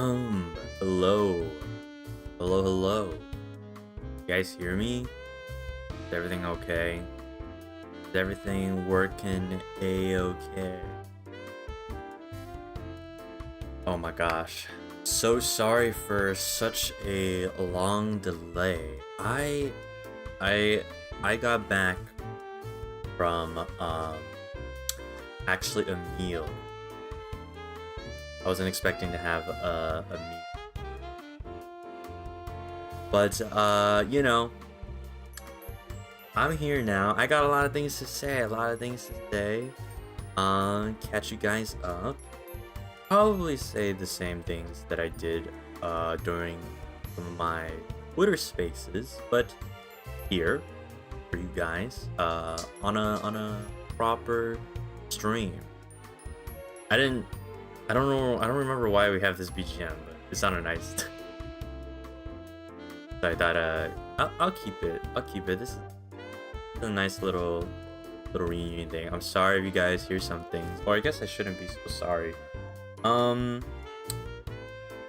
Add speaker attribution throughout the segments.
Speaker 1: Hello. Hello. You guys hear me? Is everything okay? Is everything working a-okay? Oh my gosh. So sorry for such a long delay. I got back from actually a meal. I wasn't expecting to have a meal. But you know, I'm here now. I got a lot of things to say, catch you guys up. Probably say the same things that I did during some of my Twitter spaces, but here for you guys on a proper stream. I don't remember why we have this BGM, but it sounded nice. So I thought I'll keep it. This is a nice little reunion thing. I'm sorry if you guys hear some things, or I guess I shouldn't be so sorry.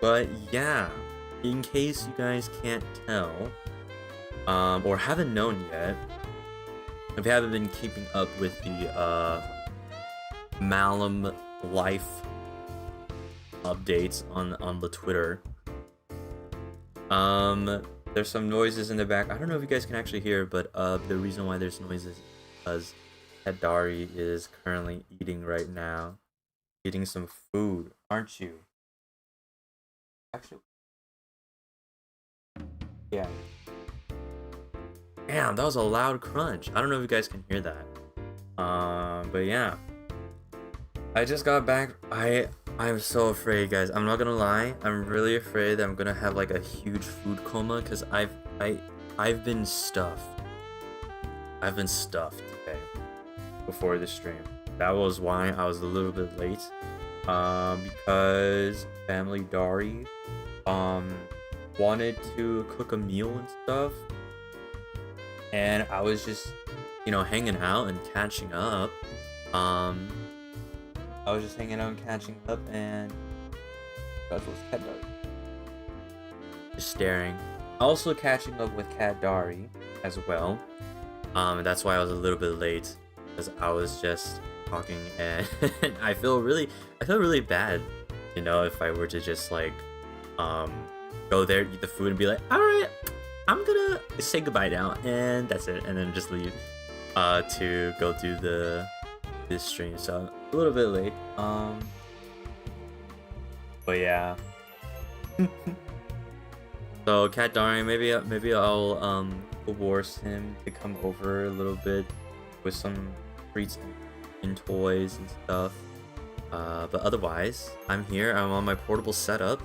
Speaker 1: But yeah, in case you guys can't tell, or haven't known yet, if you haven't been keeping up with the Malim life updates on the Twitter, there's some noises in the back. I don't know if you guys can actually hear, but the reason why there's noises is because Cendari is currently eating right now. Eating some food, aren't you? Actually, yeah. Damn, that was a loud crunch. I don't know if you guys can hear that. But yeah. I just got back. I'm so afraid, guys. I'm not gonna lie. I'm really afraid that I'm gonna have like a huge food coma because I've been stuffed. I've been stuffed today before the stream. That was why I was a little bit late, because MaleVTuber wanted to cook a meal and stuff, and I was just, you know, hanging out and catching up. And that was Cendari. Just staring. Also catching up with Cendari as well. And that's why I was a little bit late, because I was just talking, and I feel really bad, you know, if I were to just like go there, eat the food, and be like, all right, I'm gonna say goodbye now, and that's it, and then just leave to go do this stream. So a little bit late, but yeah. So Cendari, maybe I'll coerce him to come over a little bit with some treats and toys and stuff, but otherwise I'm here. I'm on my portable setup,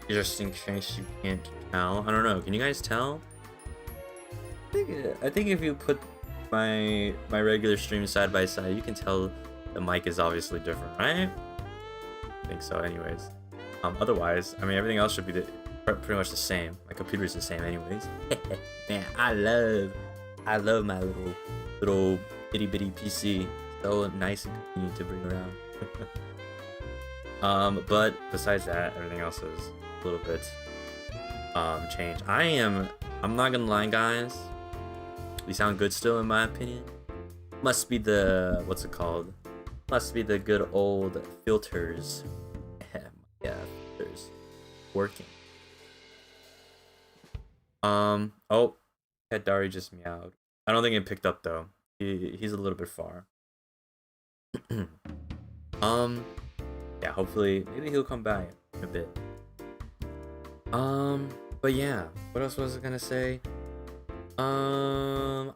Speaker 1: just in case you can't tell. I don't know, can you guys tell? I think if you put my regular stream side by side, you can tell the mic is obviously different, right? I think so. Anyways, otherwise, I mean, everything else should be pretty much the same. My computer is the same anyways. Man, I love my little itty bitty PC. So nice and convenient to bring around. But besides that, everything else is a little bit changed. I'm not gonna lie, guys. We sound good still, in my opinion. Must be the, what's it called? Must be the good old filters. Yeah, filters working. Oh, Cendari just meowed. I don't think it picked up though. He's a little bit far. Yeah, hopefully maybe he'll come back in a bit. But yeah, what else was I gonna say?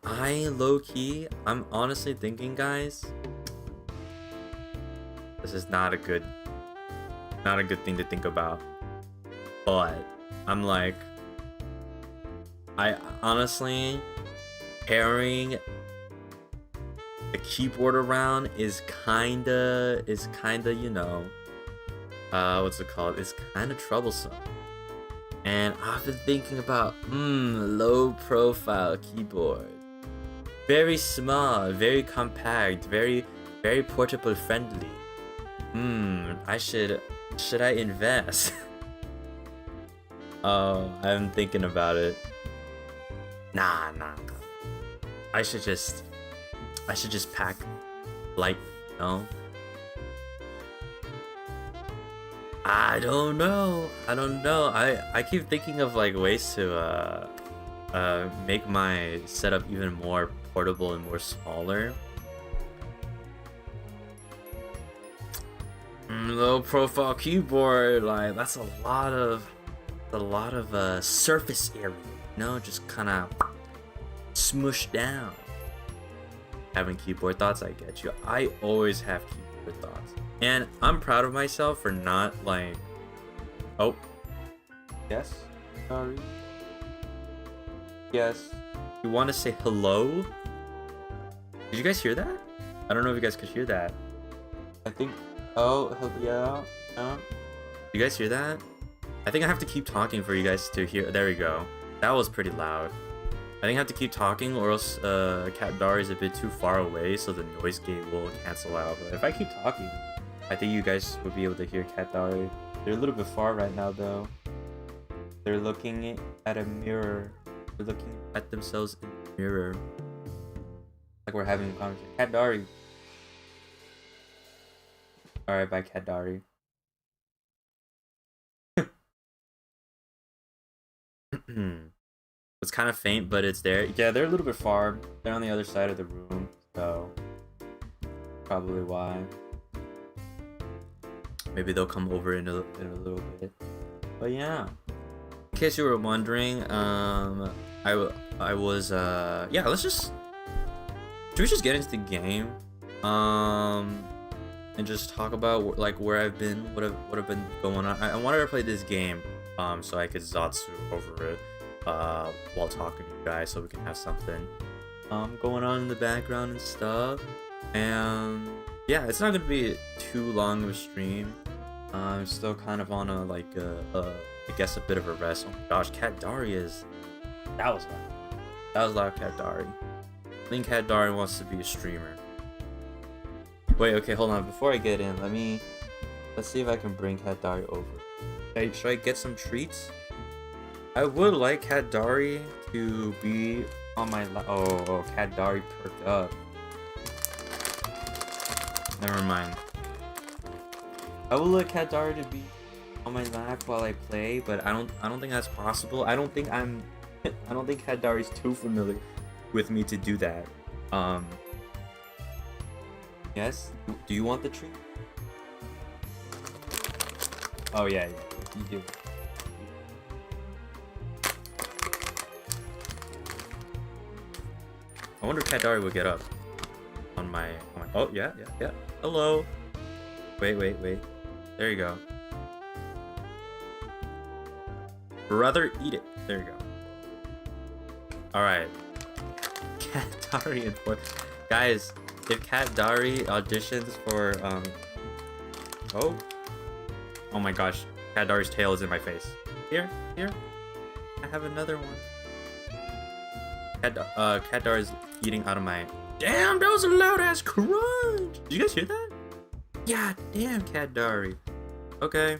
Speaker 1: I low-key, I'm honestly thinking, guys, this is not a good thing to think about, but I'm like, I honestly, carrying the keyboard around is kinda, you know, what's it called? It's kinda troublesome. And I've been thinking about, low profile keyboard. Very small, very compact, very portable friendly. I should Should I invest? Oh, I'm thinking about it. Nah. I should just pack light, no? I don't know. I keep thinking of like ways to make my setup even more portable and more smaller. Low profile keyboard, like that's a lot of surface area, you know, just kind of smushed down. Having keyboard thoughts, I get you. I always have keyboard thoughts, and I'm proud of myself for not like. Oh, yes, sorry. Yes, you want to say hello? Did you guys hear that? I don't know if you guys could hear that. I think. Oh, yeah. You guys hear that? I think I have to keep talking for you guys to hear. There we go. That was pretty loud. I think I have to keep talking, or else Cendari is a bit too far away, so the noise gate will cancel out. But if I keep talking, I think you guys will be able to hear Cendari. They're a little bit far right now, though. They're looking at a mirror. They're looking at themselves in the mirror. Like we're having a conversation. Cendari. Alright, bye, Cendari. It's kind of faint, but it's there. Yeah, they're a little bit far. They're on the other side of the room, so probably why. Maybe they'll come over in a little bit. But yeah, in case you were wondering, I was yeah. Should we just get into the game, and just talk about like where I've been, what have been going on. I wanted to play this game, so I could Zatsu over it. While talking to you guys, so we can have something going on in the background and stuff. And yeah, it's not gonna be too long of a stream. I'm still kind of on a like I guess a bit of a rest. Oh my gosh, Cendari is that was loud. Cendari. I think Cendari wants to be a streamer. Wait, okay, hold on. Before I get in, let's see if I can bring Cendari over. Should I get some treats? I would like Cendari to be on my oh, Cendari perked up. Never mind. I would like Cendari to be on my lap while I play, but I don't think that's possible. I don't think Cendari's too familiar with me to do that. Yes? Do you want the treat? Oh yeah, you do. I wonder if Cendari will get up on my oh yeah. Hello. Wait. There you go. Brother, eat it. There you go. Alright. Cendari and guys, if Cendari auditions for oh my gosh, Cendari's tail is in my face. Here. I have another one. Cendari's eating out of my. Damn, that was a loud ass crunch. Did you guys hear that? Yeah, damn, Cendari. Okay.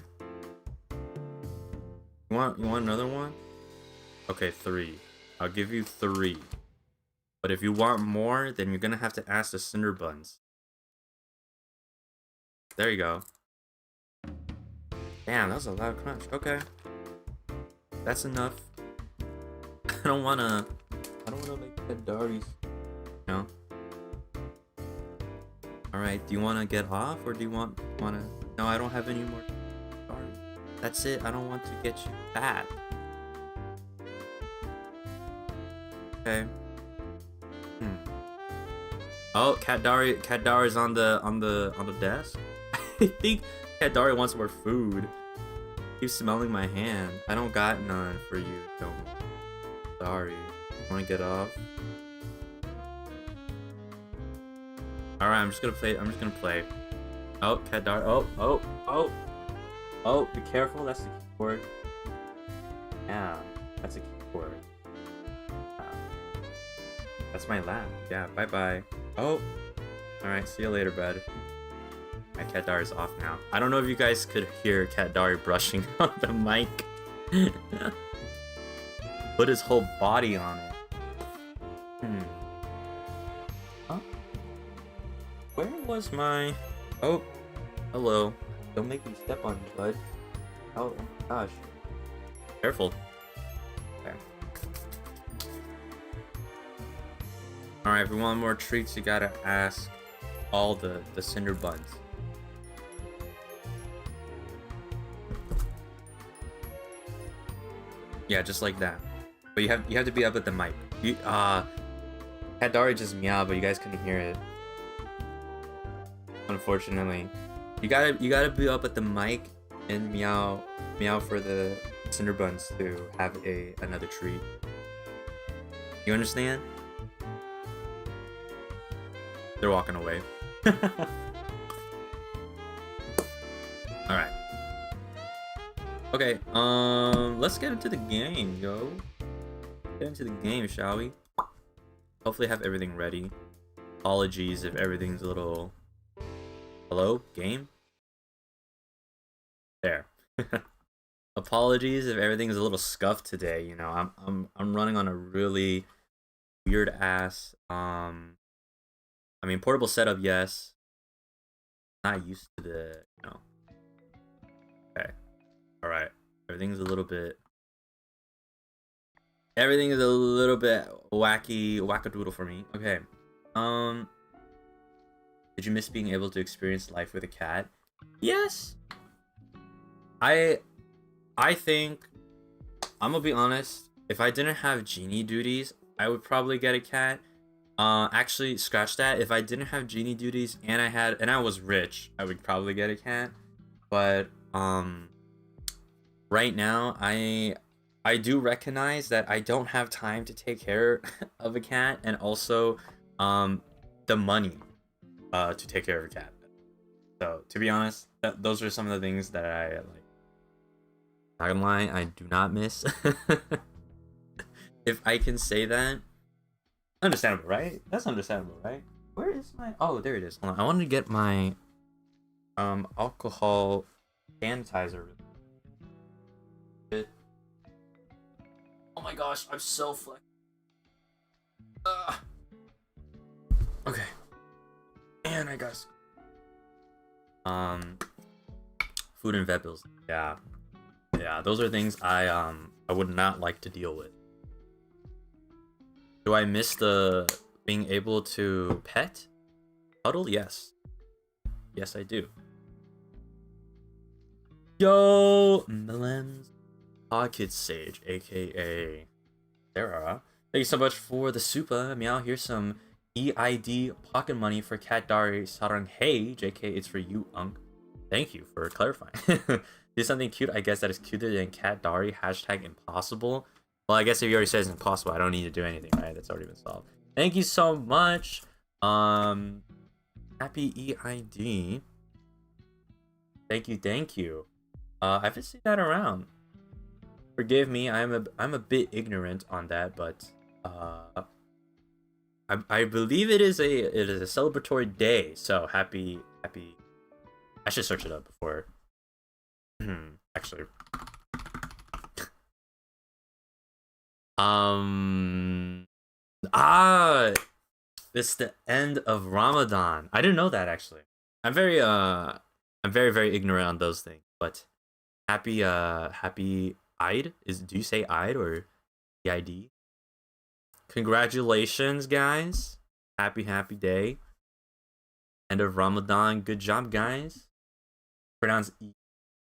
Speaker 1: You want another one? Okay, 3. I'll give you 3. But if you want more, then you're gonna have to ask the cinder buns. There you go. Damn, that was a loud crunch. Okay. That's enough. I don't wanna make Cendari's, you know. Alright, do you wanna get off, or do you wanna no, I don't have any more. Sorry. That's it, I don't want to get you fat. Okay. Oh, Cendari's on the desk. I think Cendari wants more food. Keep smelling my hand. I don't got none for you. Don't. Sorry. Wanna get off? Alright, I'm just gonna play. Oh, Cendari. Oh, be careful, that's the keyboard. Yeah, that's a keyboard. That's my lap. Yeah, bye-bye. Oh. Alright, see you later, bud. My cat Dari is off now. I don't know if you guys could hear cat Dari brushing on the mic. Put his whole body on it. Huh? Where was my... Oh, hello. Don't make me step on you, bud. Oh gosh. Careful. Okay. Alright, if we want more treats, you gotta ask all the cinder buns. Yeah, just like that. But you have to be up at the mic. Cat Dari just meowed, but you guys couldn't hear it. Unfortunately. You gotta be up at the mic and meow for the cinder buns to have another treat. You understand? They're walking away. Alright. Okay, let's get into the game, yo. Get into the game, shall we? Hopefully have everything ready. Apologies if everything's a little... Hello? Game? There. Apologies if everything's a little scuffed today, you know. I'm running on a really weird ass I mean, portable setup, yes. Not used to the, you know. Okay. Alright. Everything's a little bit wackadoodle for me. Okay. Did you miss being able to experience life with a cat? Yes. I think, I'm gonna be honest, if I didn't have genie duties, I would probably get a cat. Actually, scratch that. If I didn't have genie duties and I was rich, I would probably get a cat. But right now, I do recognize that I don't have time to take care of a cat, and also the money to take care of a cat. So to be honest, those are some of the things that I like. Not gonna lie, I do not miss. If I can say that. Understandable, right? That's understandable, right? Where is my... Oh, there it is. Hold on. I wanted to get my alcohol sanitizer. Oh my gosh, I'm so flex. Okay. And I got food and vet bills. Yeah, those are things I would not like to deal with. Do I miss the being able to pet? Cuddle? Yes. Yes, I do. Yo, Malim's Pocket Sage, aka Sarah. Thank you so much for the super. Meow, here's some EID pocket money for Cat Dari Sarang. Hey, JK, it's for you, Unk. Thank you for clarifying. Do something cute, I guess that is cuter than Cat Dari. Hashtag impossible. Well, I guess if you already said it's impossible, I don't need to do anything, right? That's already been solved. Thank you so much. Happy EID. Thank you. I haven't seen that around. Forgive me, I'm a bit ignorant on that, but I believe it is a celebratory day. So happy. I should search it up before. Actually. It's the end of Ramadan. I didn't know that, actually. I'm very ignorant on those things, but happy Eid. Do you say Eid or EID? Congratulations, guys. Happy day. End of Ramadan. Good job, guys. Pronounce E.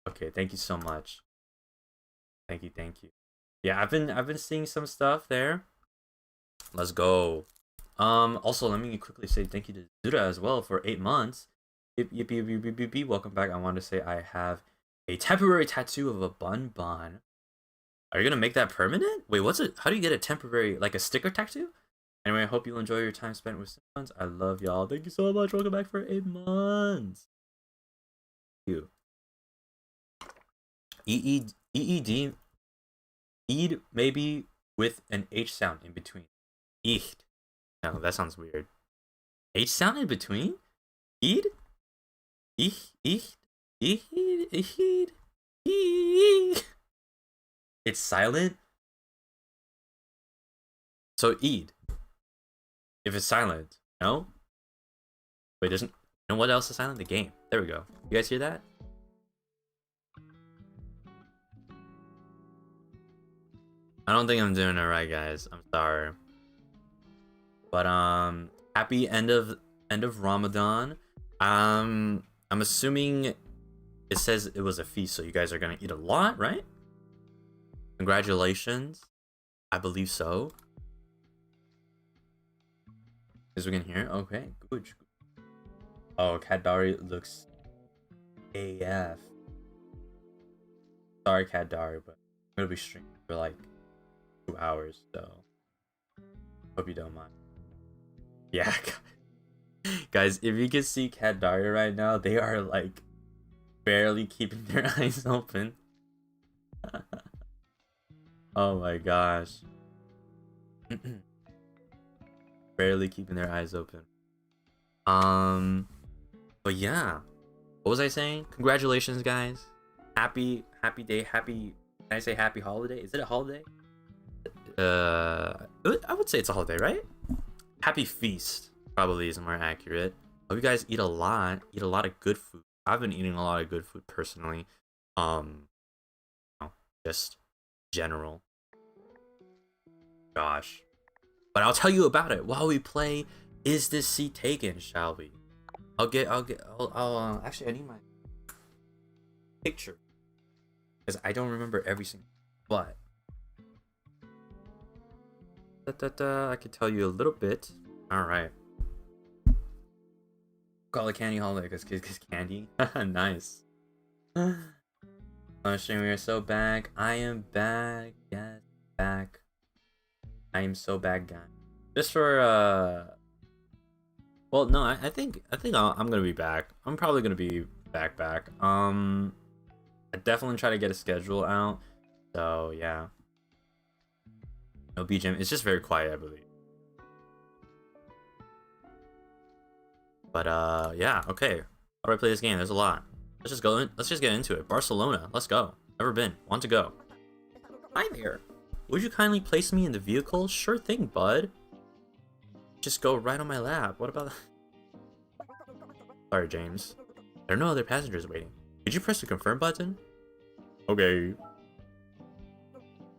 Speaker 1: Okay, thank you so much. Thank you. Yeah, I've been seeing some stuff there. Let's go. Also, let me quickly say thank you to Zuda as well for 8 months. Yip. Welcome back. I want to say I have a temporary tattoo of a bun. Are you gonna make that permanent? Wait, what's it? How do you get a temporary, like a sticker tattoo? Anyway, I hope you enjoy your time spent with buns. I love y'all. Thank you so much. Welcome back for 8 months. Thank you. EED. Eid, maybe with an H sound in between. Eid. No, that sounds weird. H sound in between? Eid? Ich, ich, ich, ich, ich. It's silent. So eat. If it's silent, no. Wait, doesn't. You know what else is silent? The game. There we go. You guys hear that? I don't think I'm doing it right, guys. I'm sorry. But happy end of Ramadan. I'm assuming it says it was a feast, so you guys are gonna eat a lot, right? Congratulations. I believe so. Is we can hear? Okay, good. Oh, Cendari looks AF. Sorry, Cendari, but I'm gonna be streaming for like 2 hours, so hope you don't mind. Yeah, guys, if you can see Cendari right now, they are like barely keeping their eyes open. Oh my gosh. Barely keeping their eyes open. But yeah, what was I saying? Congratulations, guys. Happy day. Can I say happy holiday? Is it a holiday? I would say it's a holiday, right? Happy feast probably is more accurate. Hope you guys eat a lot of good food. I've been eating a lot of good food personally. Just general. Gosh. But I'll tell you about it while we play Is This Seat Taken, shall we? Actually, I need my picture because I don't remember every single, but I can tell you a little bit. All right. Call it candy holiday because candy. Nice. Stream, we are so back. I am back. Yes, back. I am so back, guys. Just for well, no, I think I'm gonna be back. I'm probably gonna be back. I definitely try to get a schedule out. So yeah. No BGM. It's just very quiet, I believe. But yeah. Okay. How do I play this game? There's a lot. Let's just go in. Let's just get into it. Barcelona. Let's go. Never been. Want to go. Hi there. Would you kindly place me in the vehicle? Sure thing, bud. Just go right on my lap. What about... Sorry, James. There are no other passengers waiting. Could you press the confirm button? Okay.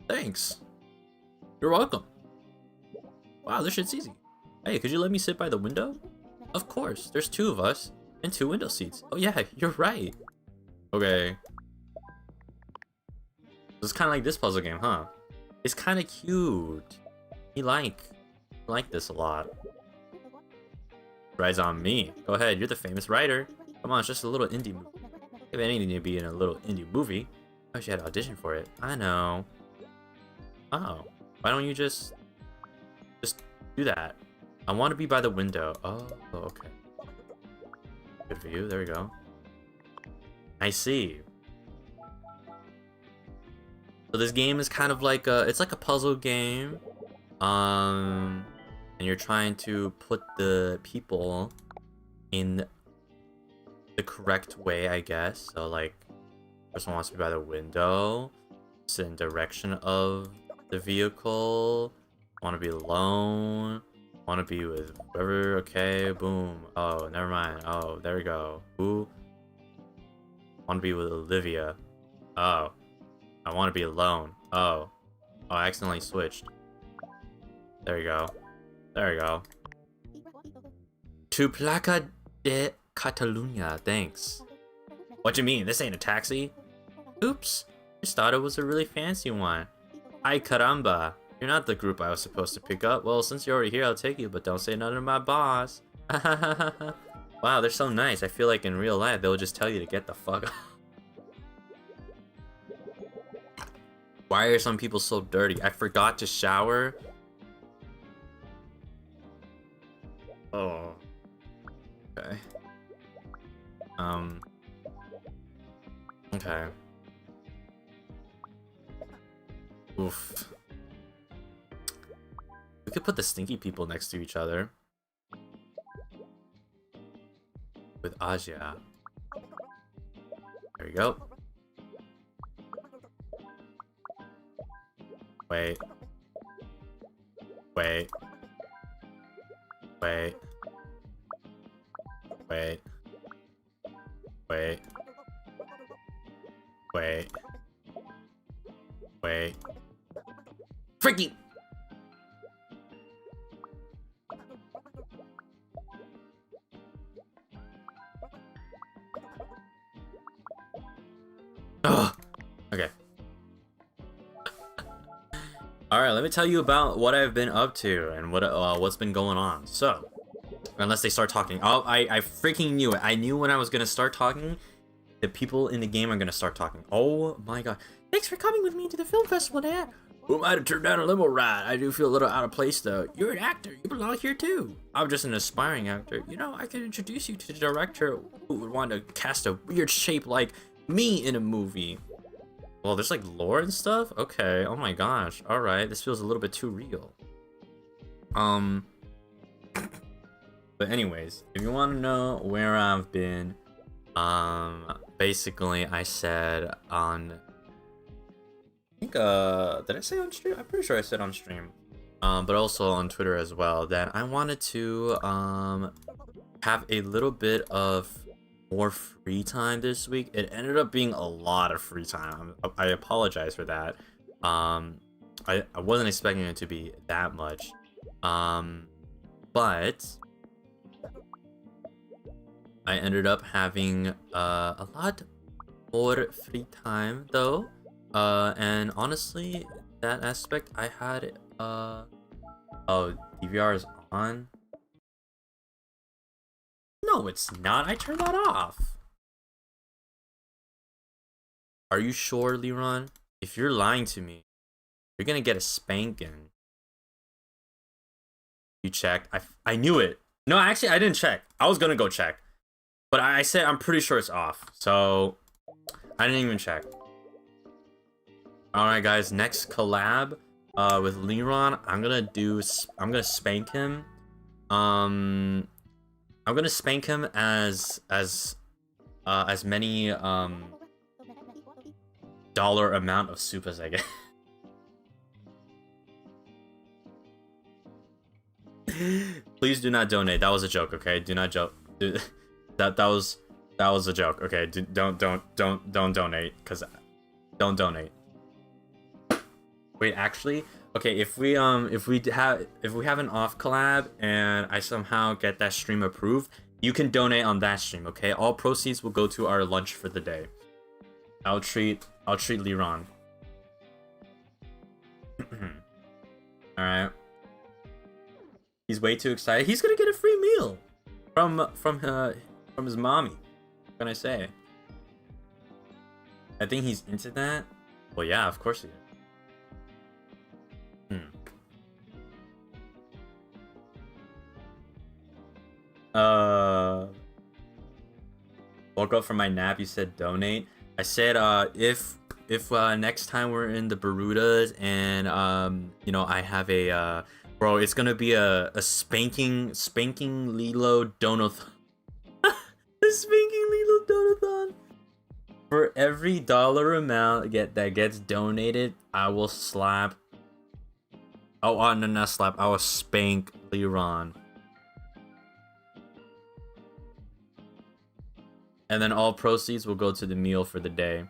Speaker 1: Thanks. You're welcome. Wow, this shit's easy. Hey, could you let me sit by the window? Of course. There's 2 of us. And 2 window seats. Oh yeah, you're right. Okay. It's kind of like this puzzle game, huh? It's kind of cute. You like this a lot. Rides on me. Go ahead, you're the famous writer. Come on, it's just a little indie movie. If anything to be in a little indie movie, I wish you had to audition for it. I know. Oh, why don't you just do that? I want to be by the window. Oh, okay. Good for you. There we go. I see. So this game is kind of like it's like a puzzle game. And you're trying to put the people in the correct way, I guess. So like, person wants to be by the window, sit in direction of the vehicle, want to be alone, want to be with whoever. Okay, boom. Oh, never mind. Oh, there we go. Who? Want to be with Olivia. Oh, I want to be alone. Oh, I accidentally switched. There you go. There you go. To Placa de Catalunya, thanks. What you mean? This ain't a taxi? Oops. Just thought it was a really fancy one. Ay caramba. You're not the group I was supposed to pick up. Well, since you're already here, I'll take you, but don't say nothing to my boss. Wow, they're so nice. I feel like in real life, they'll just tell you to get the fuck up. Why are some people so dirty? I forgot to shower. Oh. Okay. Okay. Oof. We could put the stinky people next to each other. With Asia. There we go. Wait. Wait. Wait. Wait. Wait. Wait. Wait. Freaking! Ugh. Okay. Alright, let me tell you about what I've been up to and what's been going on. So, unless they start talking. I freaking knew it. I knew when I was gonna start talking, the people in the game are gonna start talking. Oh my god. Thanks for coming with me to the film festival, Dad. Who might have turned down a limo ride? I do feel a little out of place though. You're an actor. You belong here too. I'm just an aspiring actor. You know, I can introduce you to the director who would want to cast a weird shape like me in a movie. Well, there's like lore and stuff? Okay, oh my gosh. Alright, this feels a little bit too real. But anyways, if you want to know where I've been, basically I said on, I think, did I say on stream? I'm pretty sure I said on stream. But also on Twitter as well, that I wanted to, have a little bit of more free time this week. It ended up being a lot of free time. I apologize for that. I wasn't expecting it to be that much. But I ended up having a lot more free time though. And honestly, that aspect I had oh, DVR is on. No, it's not. I turned that off. Are you sure, Leron? If you're lying to me, you're gonna get a spanking. You checked? I knew it. No, actually, I didn't check. I was gonna go check. But I said I'm pretty sure it's off. So, I didn't even check. Alright, guys. Next collab with Leron. I'm gonna spank him. I'm gonna spank him as many dollar amount of soup as I get. Please do not donate. That was a joke, okay? Do not joke. That was a joke, okay? Don't donate, cause don't donate. Wait, actually, okay, if we have an off collab and I somehow get that stream approved, you can donate on that stream, okay? All proceeds will go to our lunch for the day. I'll treat Leron. Alright. He's way too excited. He's gonna get a free meal from his mommy. What can I say? I think he's into that. Well, yeah, of course he is. Woke up from my nap. You said donate. I said if next time we're in the Barudas and you know, I have a bro, it's gonna be a spanking Lilo donathon. A spanking Lilo donathon. For every dollar amount that gets donated, I will slap. Oh, no, not slap. I will spank Leron. And then all proceeds will go to the meal for the day.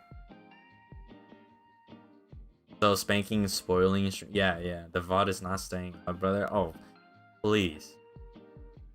Speaker 1: So spanking is spoiling. Yeah. The VOD is not staying. My brother. Oh, please.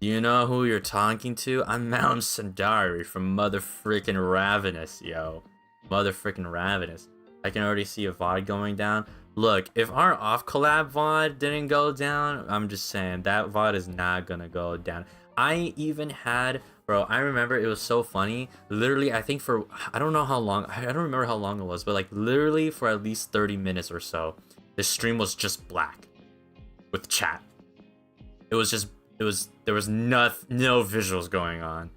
Speaker 1: Do you know who you're talking to? I'm Malim Cendari from Mother Frickin' Ravenous, yo. Mother Frickin' Ravenous. I can already see a VOD going down. Look, if our off collab VOD didn't go down, I'm just saying that VOD is not gonna go down. I even had, bro, I remember it was so funny. Literally, I think for, I don't know how long, I don't remember how long it was, but like literally for at least 30 minutes or so, the stream was just black with chat. It was just, there was no visuals going on.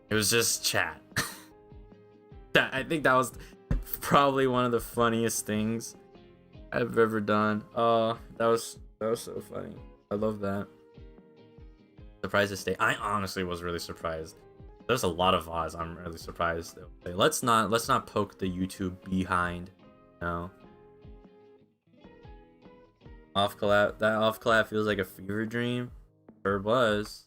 Speaker 1: It was just chat. I think that was probably one of the funniest things I've ever done. Oh, that was so funny. I love that. Surprised to stay. I honestly was really surprised. There's a lot of VODs. I'm really surprised. Let's not poke the YouTube behind. No. Off collab. That off collab feels like a fever dream. Sure was.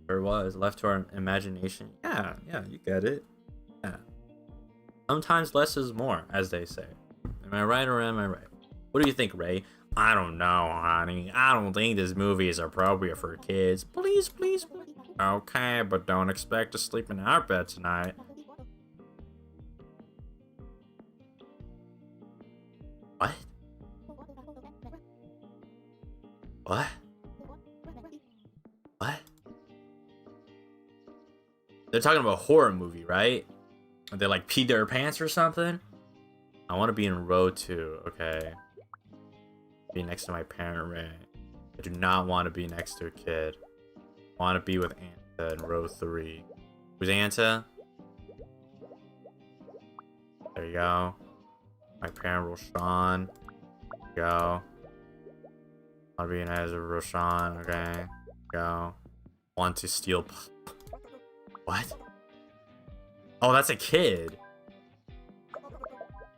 Speaker 1: Sure was. Left to our imagination. Yeah, you get it. Yeah. Sometimes less is more, as they say. Am I right or am I right? What do you think, Ray? I don't know, honey. I don't think this movie is appropriate for kids. Please, please, please. Okay, but don't expect to sleep in our bed tonight. What? What? What? They're talking about a horror movie, right? They like peed their pants or something? I want to be in row 2, okay? Be next to my parent, Ray. I do not want to be next to a kid. I want to be with Anta in row 3. Who's Anta? There you go. My parent, Roshan. There you go. I want to be next to Roshan, okay? There you go. Want to steal... What? Oh, that's a kid.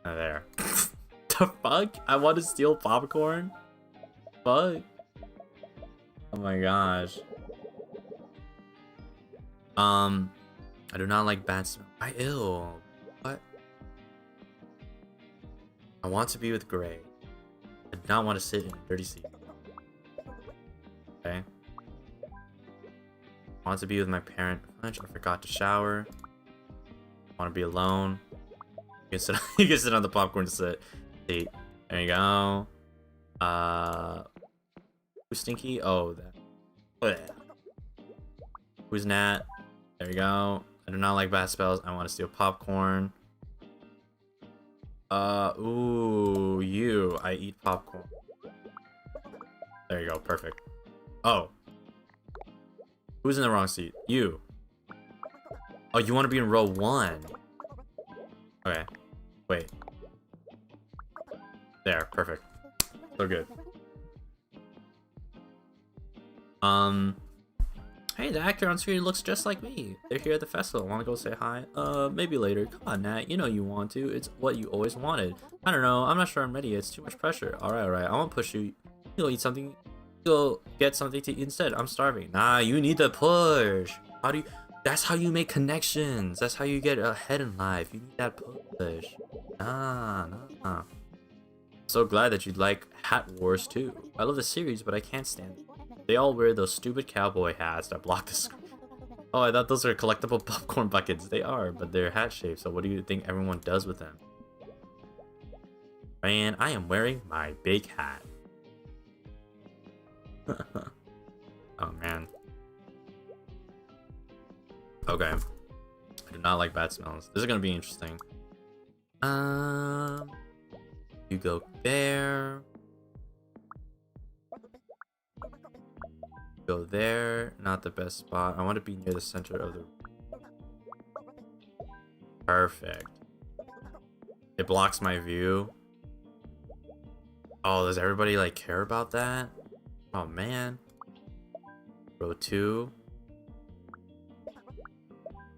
Speaker 1: Oh, there. The fuck? I want to steal popcorn? Fuck. Oh my gosh. I do not like bad smell. I ill. What? I want to be with Gray. I do not want to sit in a dirty seat. Okay. I want to be with my parent. I forgot to shower. I want to be alone. You can sit on the popcorn seat. There you go. Who's Stinky? Oh, that. Who's Nat? There you go. I do not like bad spells. I want to steal popcorn. Ooh, you. I eat popcorn. There you go. Perfect. Oh. Who's in the wrong seat? You. Oh, you want to be in row 1. Okay. Wait. There. Perfect. So good. Hey, the actor on screen looks just like me. They're here at the festival. Want to go say hi? Maybe later. Come on, Nat. You know you want to. It's what you always wanted. I don't know. I'm not sure I'm ready. It's too much pressure. Alright. I won't push you. You'll eat something. You'll get something to eat instead. I'm starving. Nah, you need to push. How do you... That's how you make connections. That's how you get ahead in life. You need that push. Nah. So glad that you like Hat Wars too. I love the series, but I can't stand it. They all wear those stupid cowboy hats that block the screen. Oh, I thought those were collectible popcorn buckets. They are, but they're hat shaped. So what do you think everyone does with them? Man, I am wearing my big hat. Oh man. Okay. I do not like bad smells. This is gonna be interesting. You go there. Go there. Not the best spot. I want to be near the center of the... Perfect. It blocks my view. Oh, does everybody like care about that? Oh man. Row 2.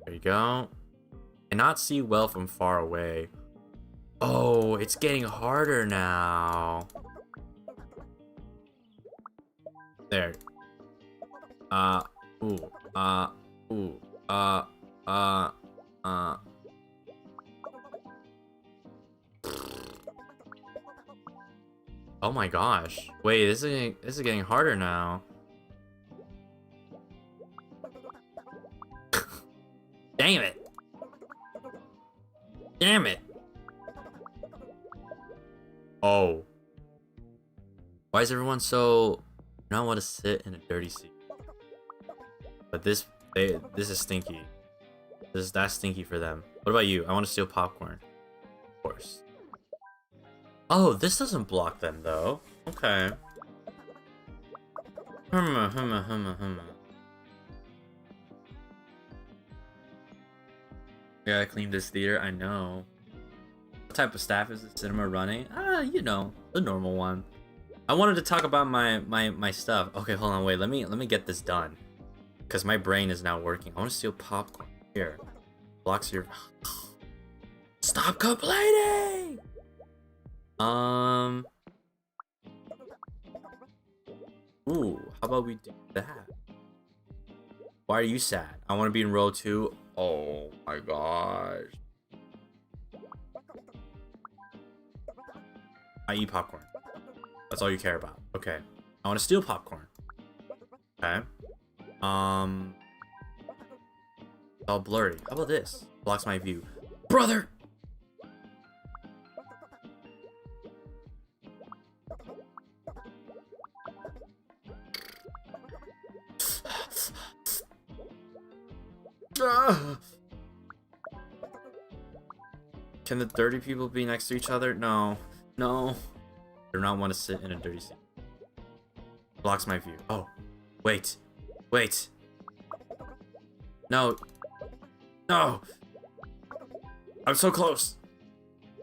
Speaker 1: There you go. Cannot see well from far away. Oh, it's getting harder now. There. Oh my gosh. Wait, this is getting harder now. Damn it. Damn it. Oh. Why is everyone so... I don't want to sit in a dirty seat. But this is stinky. That's stinky for them. What about you? I want to steal popcorn. Of course. Oh, this doesn't block them though. Okay. Gotta clean this theater. I know. What type of staff is the cinema running? You know, the normal one. I wanted to talk about my stuff. Okay, hold on, wait. Let me get this done. Because my brain is now working. I want to steal popcorn. Here. Blocks your... Stop complaining! Ooh, how about we do that? Why are you sad? I want to be in row 2. Oh my gosh. I eat popcorn. That's all you care about. Okay. I want to steal popcorn. Okay. All blurry. How about this? Blocks my view. Brother! Can the dirty people be next to each other? No. No. I do not want to sit in a dirty seat. Blocks my view. Oh. Wait. Wait. No. No. I'm so close.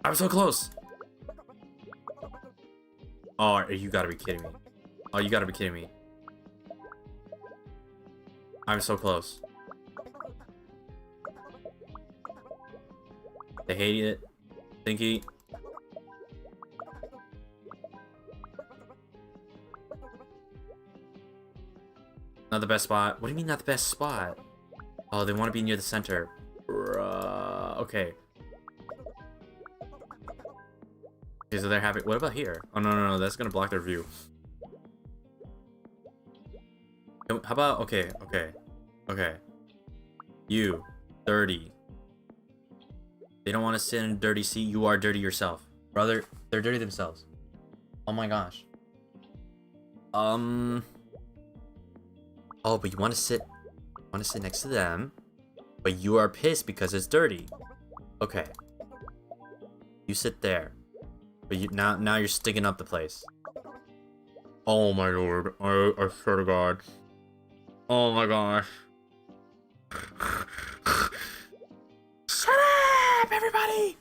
Speaker 1: I'm so close. Oh, you gotta be kidding me. Oh, you gotta be kidding me. I'm so close. They hate it. Stinky. Not the best spot. What do you mean not the best spot? Oh, they want to be near the center. Bruh. Okay. Okay, so they're happy. What about here? Oh, no. That's gonna block their view. How about... Okay. You. Dirty. They don't want to sit in a dirty seat. You are dirty yourself. Brother, they're dirty themselves. Oh my gosh. Oh, but you want to sit next to them, but you are pissed because it's dirty. Okay. You sit there. But you now you're sticking up the place. Oh my lord. I swear to God. Oh my gosh. Shut up, everybody!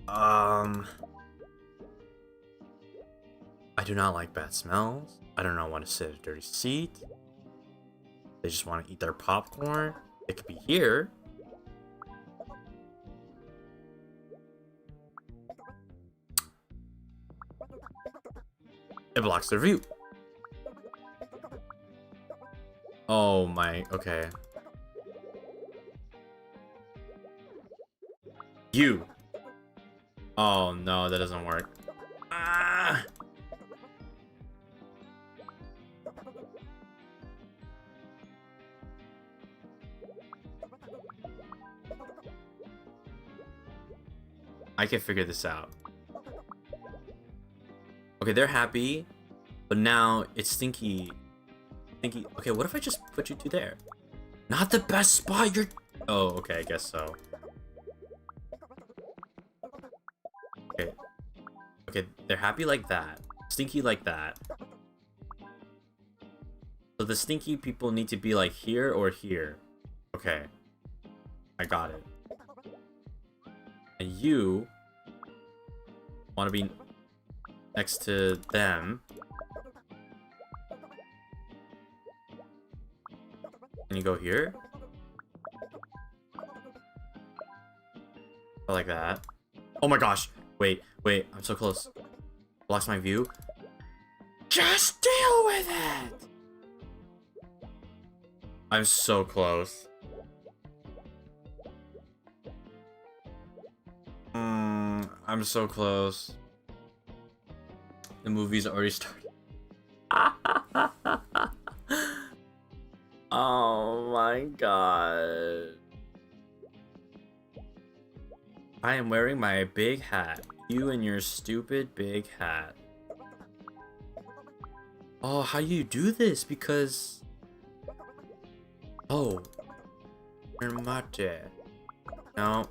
Speaker 1: I do not like bad smells. I do not want to sit in a dirty seat. They just want to eat their popcorn. It could be here. It blocks their view. Oh my, okay. You. Oh no, that doesn't work. Ah! I can figure this out. Okay, they're happy, but now it's Stinky. Stinky. Okay, what if I just put you two there? Not the best spot. You're. Oh, okay, I guess so. Okay. Okay, they're happy like that. Stinky like that. So the stinky people need to be like here or here. Okay. I got it. And you want to be next to them. Can you go here? I like that. Oh my gosh. Wait. I'm so close. Blocks my view. Just deal with it! I'm so close. I'm so close. The movie's already started. Oh my god. I am wearing my big hat. You and your stupid big hat. Oh, how do you do this? Because... Oh. You're mate. No.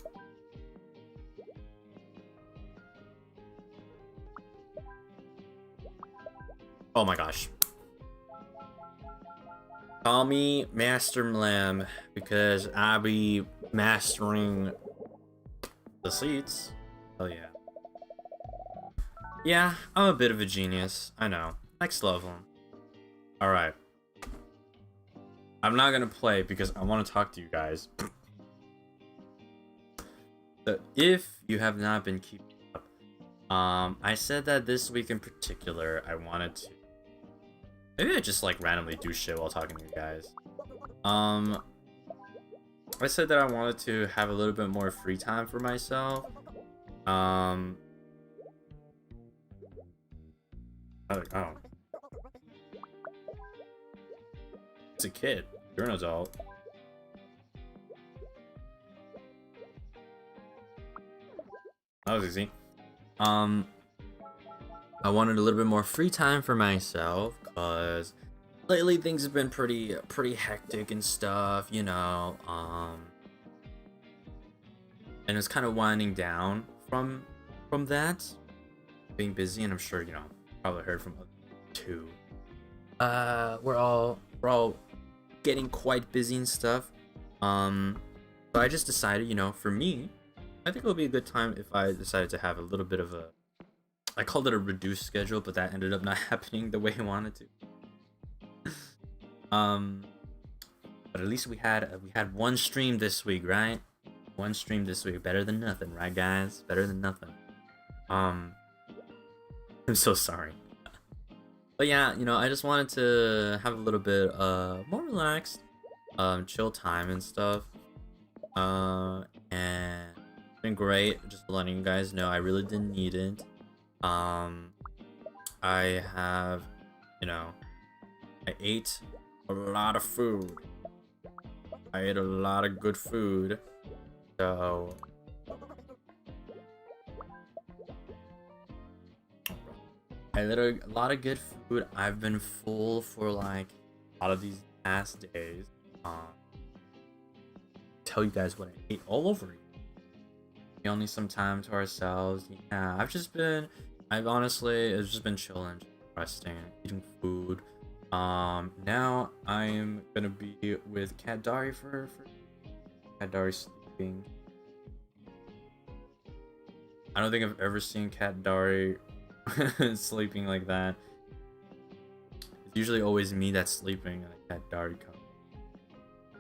Speaker 1: Oh my gosh. Call me Master Malim because I be mastering the seats. Oh yeah. Yeah, I'm a bit of a genius. I know. Next level. Alright. I'm not gonna play because I want to talk to you guys. So if you have not been keeping up, I said that this week in particular, I wanted to. Maybe I just like randomly do shit while talking to you guys. I said that I wanted to have a little bit more free time for myself. Oh. It's a kid. You're an adult. That was easy. I wanted a little bit more free time for myself because lately things have been pretty hectic and stuff, you know. And it's kind of winding down from that, being busy, and I'm sure you know probably heard from others too. We're all getting quite busy and stuff. So I just decided, you know, for me, I think it would be a good time if I decided to have a little bit of a, I called it a reduced schedule, but that ended up not happening the way I wanted to. But at least we had one stream this week, right? One stream this week, better than nothing, right, guys? Better than nothing. I'm so sorry. But yeah, you know, I just wanted to have a little bit more relaxed, chill time and stuff. And it's been great. Just letting you guys know, I really didn't need it. I have, you know, I ate a lot of food. I ate a lot of good food. So I ate a lot of good food. I've been full for like a lot of these past days. Tell you guys what I ate all over again. We only some time to ourselves. Yeah, I've honestly, it's just been chilling, just resting, eating food. Now I'm gonna be with Cendari for Cendari sleeping. I don't think I've ever seen Cendari sleeping like that. It's usually always me that's sleeping and Cendari comes.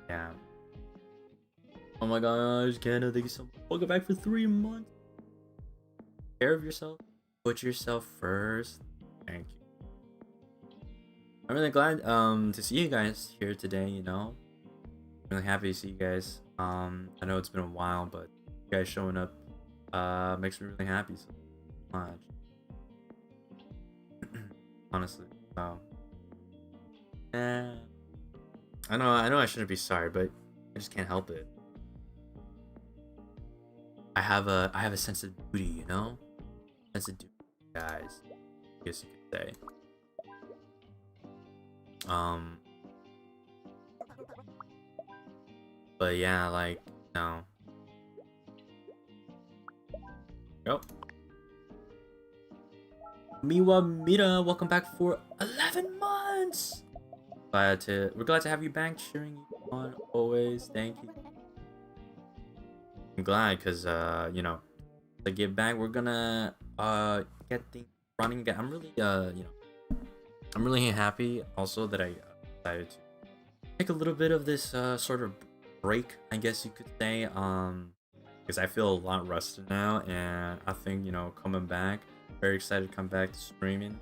Speaker 1: Yeah. Oh my gosh, Canada, thank you so much. Welcome back for 3 months. Take care of yourself. Put yourself first. Thank you. I'm really glad to see you guys here today, you know. I'm really happy to see you guys. I know it's been a while, but you guys showing up makes me really happy so much. Honestly. So yeah. I know I shouldn't be sorry, but I just can't help it. I have a sense of duty, you know? Sense of duty, guys. I guess you could say. But yeah, like, no. Yep. Miwa Mira, welcome back for 11 months. We're glad to have you back, cheering you on always. Thank you. I'm glad because you know, to get back, we're gonna get things running again. I'm really you know, I'm really happy also that I decided to take a little bit of this sort of break, I guess you could say, because I feel a lot rested now, and I think, you know, coming back, very excited to come back to streaming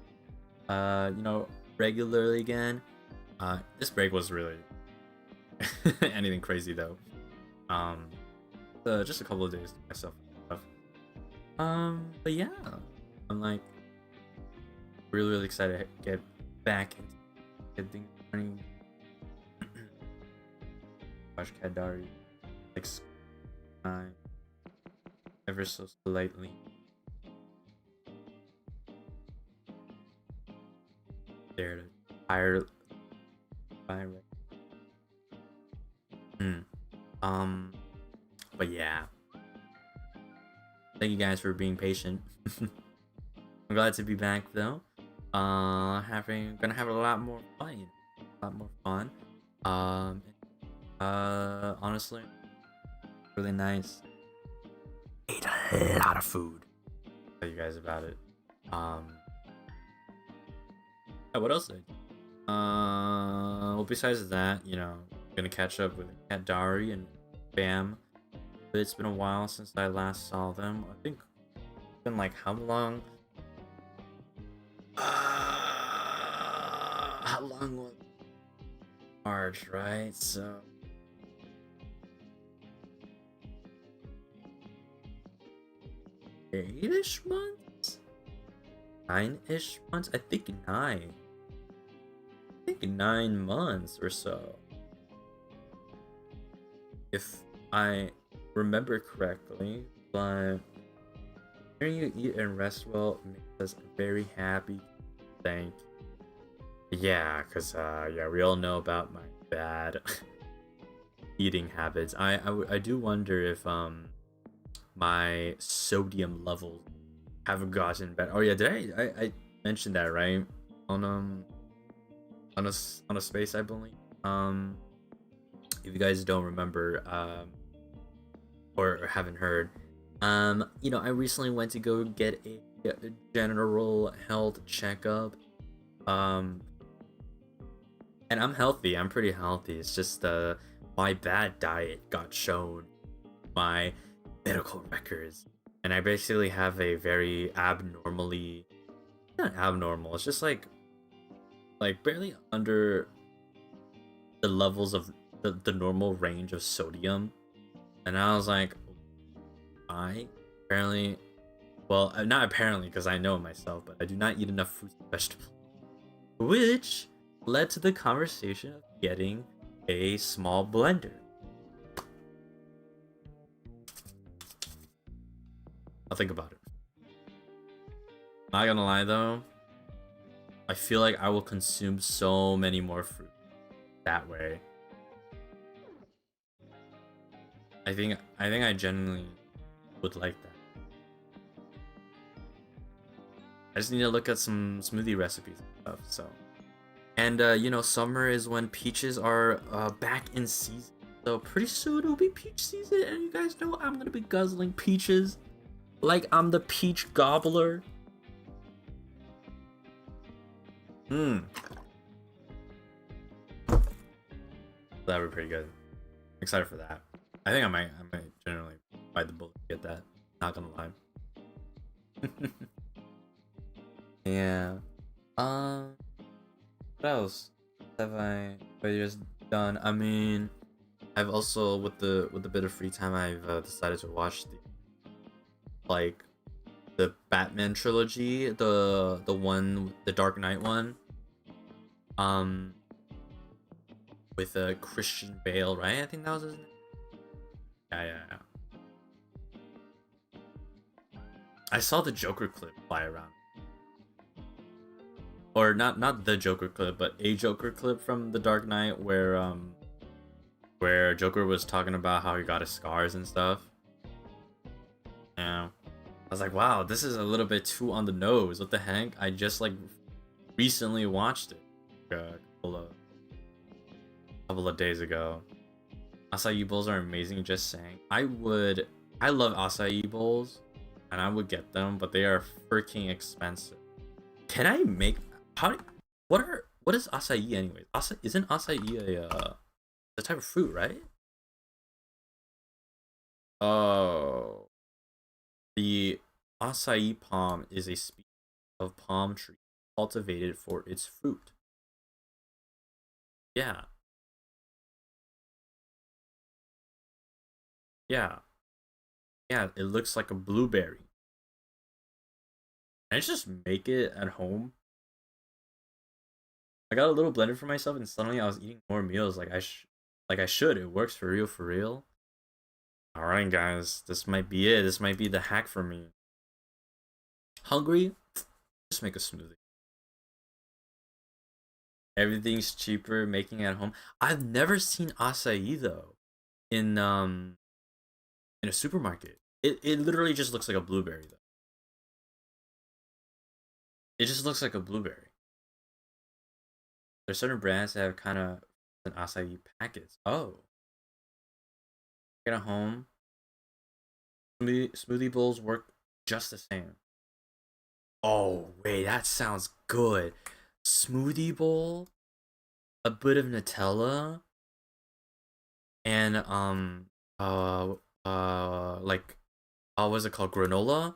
Speaker 1: you know, regularly again. This break was really anything crazy though. Just a couple of days to myself and stuff. But yeah, I'm like really excited to get back and get things running. Watch Cendari like ever so slightly. There to higher fire. But yeah. Thank you guys for being patient. I'm glad to be back though. Gonna have a lot more fun, you know? A lot more fun. Honestly, really nice. Ate a lot of food. Tell you guys about it. Yeah, what else did I do? Well, besides that, you know, gonna catch up with Cendari and Bam. But it's been a while since I last saw them. I think it's been like how long? How long was March, right? So 8-ish months? 9-ish months? I think 9. I think 9 months or so. If I remember correctly, but hearing you eat and rest well makes us very happy. Thank you. Yeah, because yeah, we all know about my bad eating habits. I do wonder if my sodium levels have gotten better. Oh yeah, did I mentioned that, right? On on a space, I believe. If you guys don't remember or haven't heard, you know, I recently went to go get a general health checkup. Um and I'm healthy. I'm pretty healthy. It's just my bad diet got shown my medical records, and I basically have a very abnormally, not abnormal, it's just like barely under the levels of the normal range of sodium. And I was like, I apparently, well, not apparently, because I know myself, but I do not eat enough fruits and vegetables, which led to the conversation of getting a small blender. I'll think about it. Not gonna lie though, I feel like I will consume so many more fruit that way. I genuinely would like that. I just need to look at some smoothie recipes and stuff. So, and you know, summer is when peaches are back in season. So pretty soon it'll be peach season, and you guys know I'm gonna be guzzling peaches like I'm the peach gobbler. That would be pretty good. I'm excited for that. I think I might generally bite the bullet to get that. Not gonna lie. Yeah. What else have I just done? I mean, I've also with the bit of free time I've decided to watch the Batman trilogy, the Dark Knight one. With Christian Bale, right? I think that was his name. Yeah. I saw the Joker clip fly around, or not the Joker clip, but a Joker clip from the Dark Knight where Joker was talking about how he got his scars and stuff. Yeah, I was like, wow, this is a little bit too on the nose. What the heck? I just like recently watched it a couple of days ago. Acai bowls are amazing, just saying. I love acai bowls, and I would get them, but they are freaking expensive. Can I make what is acai anyways? Isn't acai a type of fruit, right? Oh, the acai palm is a species of palm tree cultivated for its fruit. Yeah, yeah, yeah. It looks like a blueberry. I just make it at home. I got a little blender for myself, and suddenly I was eating more meals like I should. It works for real, for real. All right, guys, this might be it. This might be the hack for me. Hungry? Just make a smoothie. Everything's cheaper making at home. I've never seen acai though in in a supermarket. It literally just looks like a blueberry though. It just looks like a blueberry. There's certain brands that have kind of an acai packets. Oh, get at home. Smoothie bowls work just the same. Oh wait, that sounds good. Smoothie bowl, a bit of Nutella, and like what's it called, granola,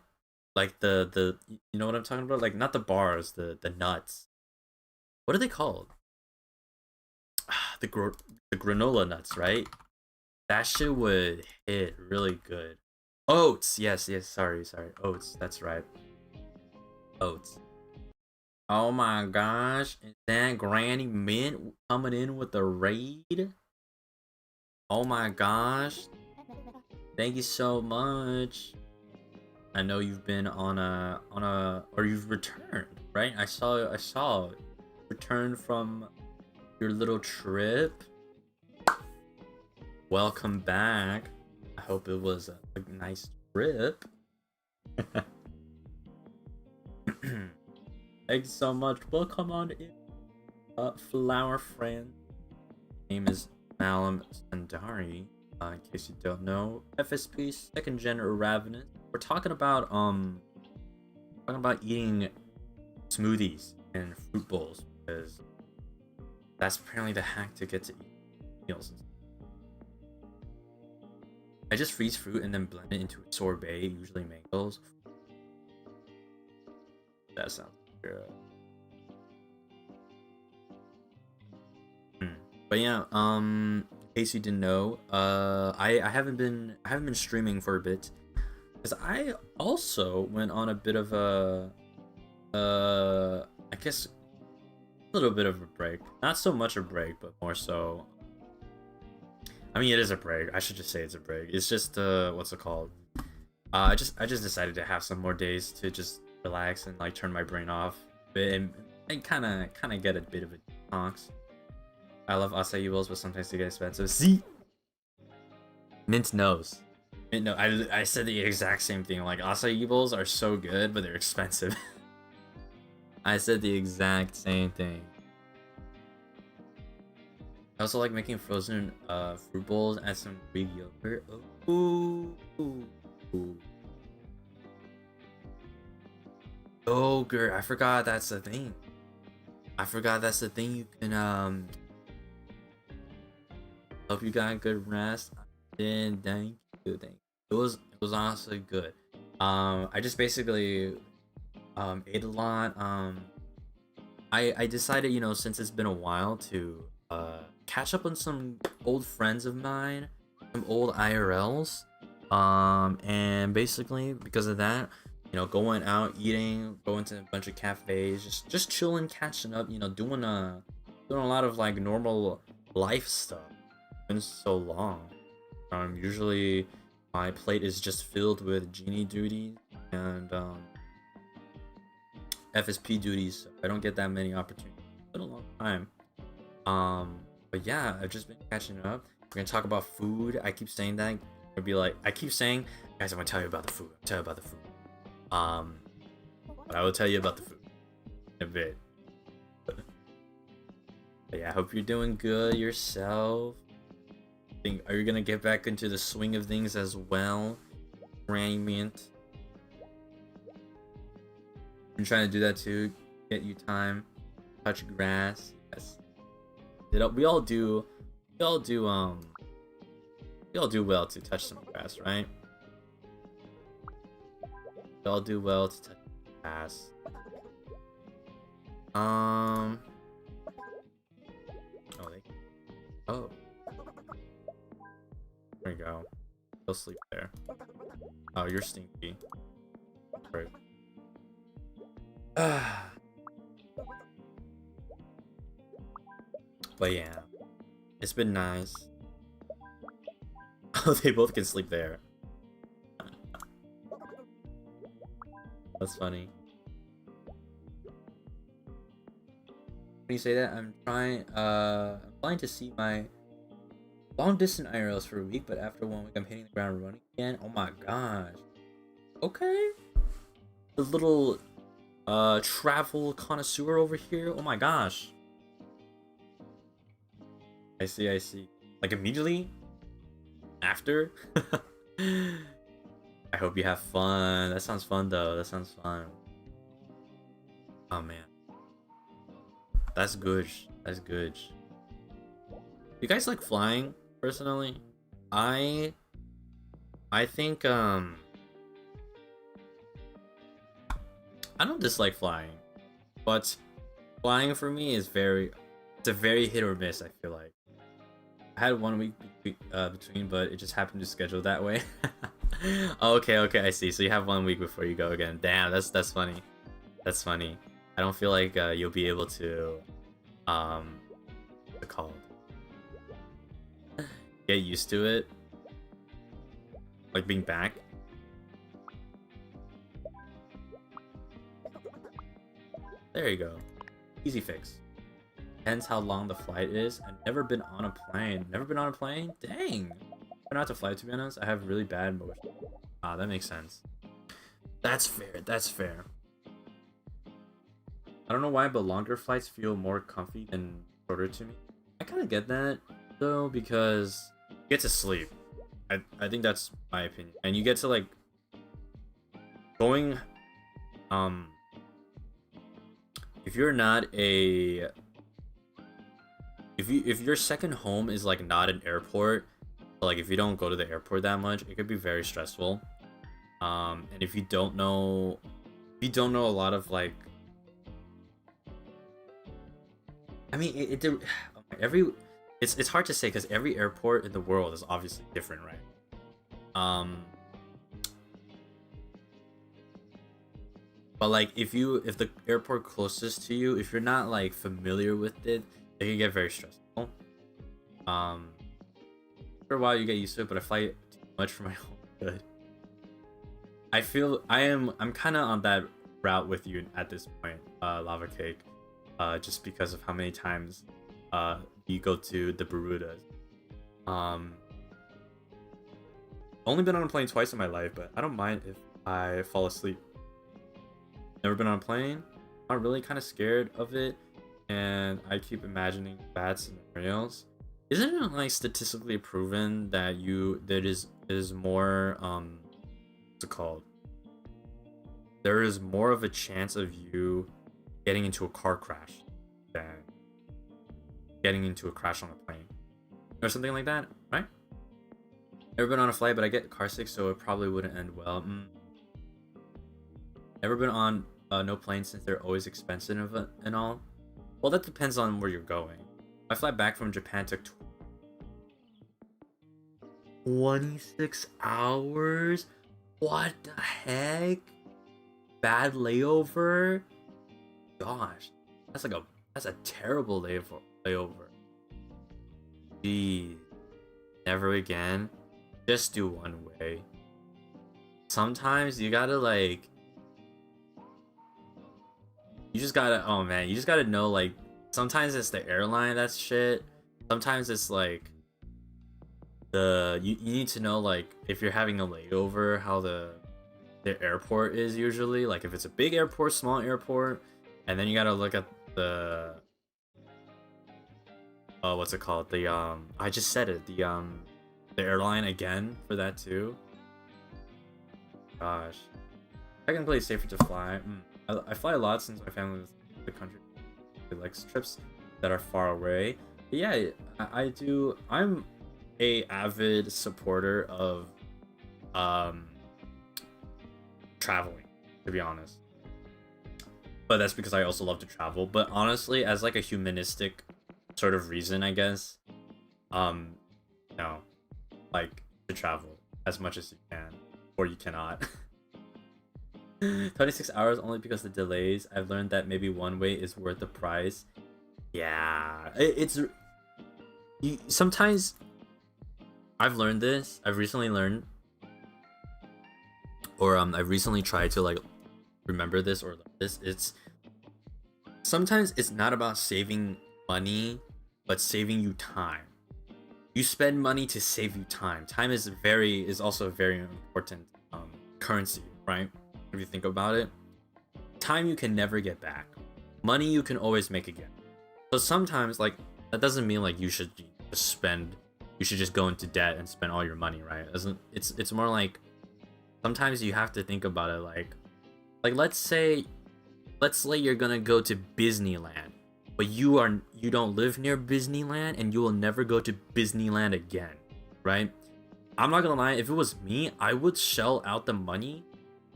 Speaker 1: like the you know what I'm talking about, like not the bars, the nuts, what are they called? The granola nuts, right? That shit would hit really good. Oats, yes, yes, sorry, oats, that's right, oats. Oh my gosh, is that Granny Mint coming in with the raid? Oh my gosh, thank you so much. I know you've been or you've returned, right? I saw return from your little trip. Welcome back. I hope it was a nice trip. Thank you so much. Welcome on in, flower friend. Name is Malim Cendari. In case you don't know, FSP second gen ravenous. We're talking about eating smoothies and fruit bowls, because that's apparently the hack to get to eat meals. I just freeze fruit and then blend it into a sorbet, usually mangoes. That sounds good. But yeah, in case you didn't know, I haven't been streaming for a bit, because I also went on a bit of a I guess a little bit of a break. Not so much a break, but more so, I mean, it is a break. I should just say it's a break. It's just what's it called? I just decided to have some more days to just relax and like turn my brain off and kind of get a bit of a detox. I love acai bowls, but sometimes they get expensive. See, Mint knows. Mint no, I said the exact same thing. Like, acai bowls are so good, but they're expensive. I said the exact same thing. I also like making frozen fruit bowls, add some Greek yogurt. Ooh. Yogurt, I forgot that's the thing. You can hope you got good rest. Then thank you. It was honestly good. I just basically ate a lot. I decided, you know, since it's been a while, to catch up on some old friends of mine, some old IRLs. And basically because of that, you know, going out eating, going to a bunch of cafes, just chilling, catching up, you know, doing a lot of like normal life stuff. It's been so long. Usually my plate is just filled with genie duties and FSP duties. So I don't get that many opportunities. It's been a long time. But yeah, I've just been catching up. We're gonna talk about food. I keep saying that. I'll be like, I keep saying, guys, I'm gonna tell you about the food. But I will tell you about the food in a bit. But yeah, I hope you're doing good yourself. Are you gonna get back into the swing of things as well, Granny Mint? I'm trying to do that too. Get you time, touch grass. Yes. We all do well to touch some grass, right? We all do well to touch grass. Oh, oh. There we go. Go sleep there. Oh, you're stinky. Right. But yeah, it's been nice. Oh, they both can sleep there. That's funny. When you say that, I'm flying to see my long distance IRLs for a week, but after 1 week I'm hitting the ground running again. Oh my gosh. Okay. The little travel connoisseur over here. Oh my gosh. I see. Like immediately after? I hope you have fun. That sounds fun though. That sounds fun. Oh man. That's good. You guys like flying? personally, I think I don't dislike flying, but flying for me is it's a very hit or miss. I feel like I had 1 week between, but it just happened to schedule that way. Oh, okay, I see. So you have 1 week before you go again. Damn, that's funny. That's funny. I don't feel like you'll be able to what's it called? Get used to it, like being back. There you go. Easy fix. Depends how long the flight is. I've never been on a plane. Never been on a plane? Dang. I don't have to fly, to be honest. I have really bad motion. Ah, that makes sense. That's fair. That's fair. I don't know why, but longer flights feel more comfy than shorter to me. I kind of get that, though, because you get to sleep. I think that's my opinion. And you get to, like, going, if you're not a... If your second home is, like, not an airport, like, if you don't go to the airport that much, it could be very stressful. And if you don't know a lot of, like, I mean, it's hard to say because every airport in the world is obviously different, right? But like if the airport closest to you, if you're not like familiar with it, it can get very stressful. For a while you get used to it, but I fly too much for my own good. I feel I'm kind of on that route with you at this point, Lava Cake, just because of how many times you go to the Barudas. Only been on a plane twice in my life, but I don't mind if I fall asleep. Never been on a plane. I'm really kind of scared of it, and I keep imagining bad scenarios. Isn't it like statistically proven that there is more what's it called? There is more of a chance of you getting into a car crash than getting into a crash on a plane or something like that, right? Never been on a flight, but I get car sick, so it probably wouldn't end well. Never been on no plane since they're always expensive and all. Well, that depends on where you're going. My flight back from Japan took 26 hours. What the heck? Bad layover? Gosh, that's a terrible layover. Gee, never again. Just do one way. Sometimes you gotta like. You just gotta, oh man, you just gotta know, like, sometimes it's the airline that's shit. Sometimes it's like you need to know, like, if you're having a layover, how the airport is usually, like, if it's a big airport, small airport, and then you gotta look at the what's it called, the I just said it, the airline again for that too. Gosh, technically it's safer to fly. I fly a lot since my family was in the country. It likes trips that are far away. But yeah, I do. I'm a avid supporter of traveling, to be honest. But that's because I also love to travel. But honestly, as like a humanistic sort of reason, I guess, no, like to travel as much as you can, or you cannot. 26 hours only because the delays. I've learned that maybe one way is worth the price. Yeah, it's sometimes I've learned this. I've recently learned, or I've recently tried to like remember this or learn this. It's sometimes it's not about saving money, but saving you time. You spend money to save you time. Time is also a very important currency, right? If you think about it, time you can never get back. Money you can always make again. So sometimes, like, that doesn't mean like you should just go into debt and spend all your money, right? It's more like sometimes you have to think about it like let's say you're gonna go to Disneyland. but you don't live near Disneyland and you will never go to Disneyland again, right? I'm not gonna lie, if it was me, I would shell out the money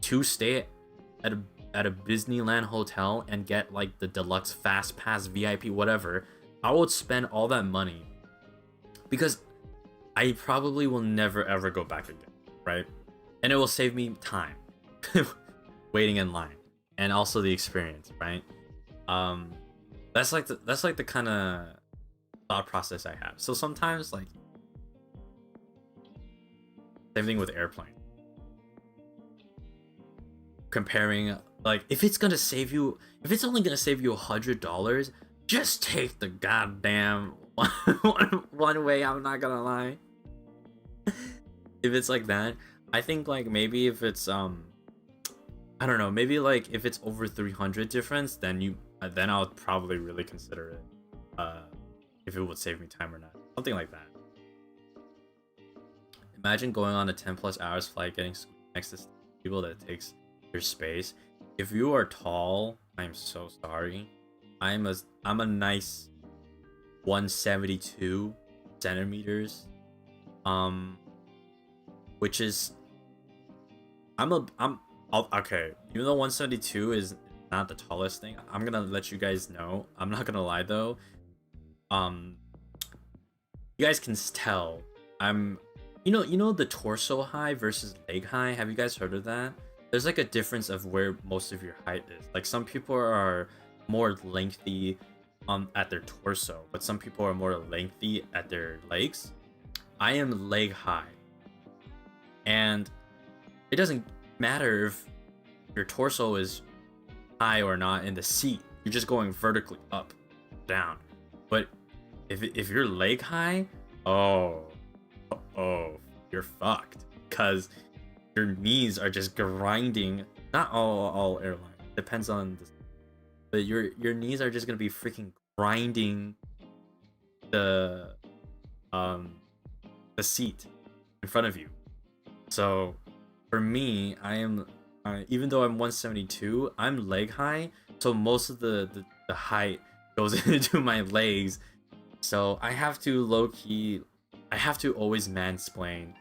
Speaker 1: to stay at a Disneyland hotel and get like the deluxe fast pass, VIP, whatever. I would spend all that money because I probably will never ever go back again, right? And it will save me time waiting in line and also the experience, right? That's like the kind of thought process I have. So sometimes, like, same thing with airplane. Comparing, like, if it's only gonna save you $100, just take the goddamn one way. I'm not gonna lie. If it's like that, I think, like, maybe if it's I don't know, maybe like if it's over 300 difference, then I would probably really consider it, if it would save me time or not, something like that. Imagine going on a 10+ hours flight, getting next to people that takes your space. If you are tall, I'm so sorry. I'm a nice 172 centimeters, which is okay. Even though 172 is not the tallest thing, I'm gonna let you guys know. I'm not gonna lie though. You guys can tell I'm, you know the torso high versus leg high. Have you guys heard of that? There's like a difference of where most of your height is. Like some people are more lengthy at their torso, but some people are more lengthy at their legs. I am leg high, and it doesn't matter if your torso is high or not in the seat. You're just going vertically up, down. But if you're leg high, oh, you're fucked, because your knees are just grinding. Not all airlines, depends on the, but your knees are just gonna be freaking grinding the seat in front of you. So for me, I am even though I'm 172, I'm leg high, so most of the height goes into my legs. So I have to I have to always mansplain.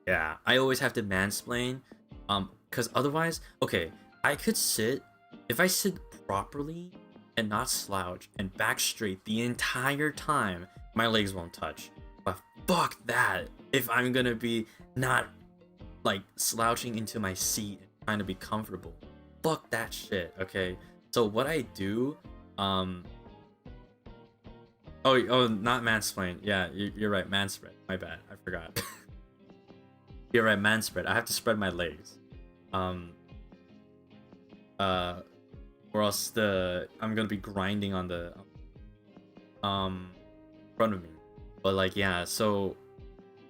Speaker 1: Yeah, I always have to mansplain, because otherwise, okay, if I sit properly and not slouch and back straight the entire time, my legs won't touch. But fuck that, if I'm gonna be not like slouching into my seat and trying to be comfortable, fuck that shit. Okay, so what I do, not mansplain. Yeah, you're right, manspread. My bad, I forgot. You're right, manspread. I have to spread my legs, or else I'm gonna be grinding on the front of me. But like, yeah, so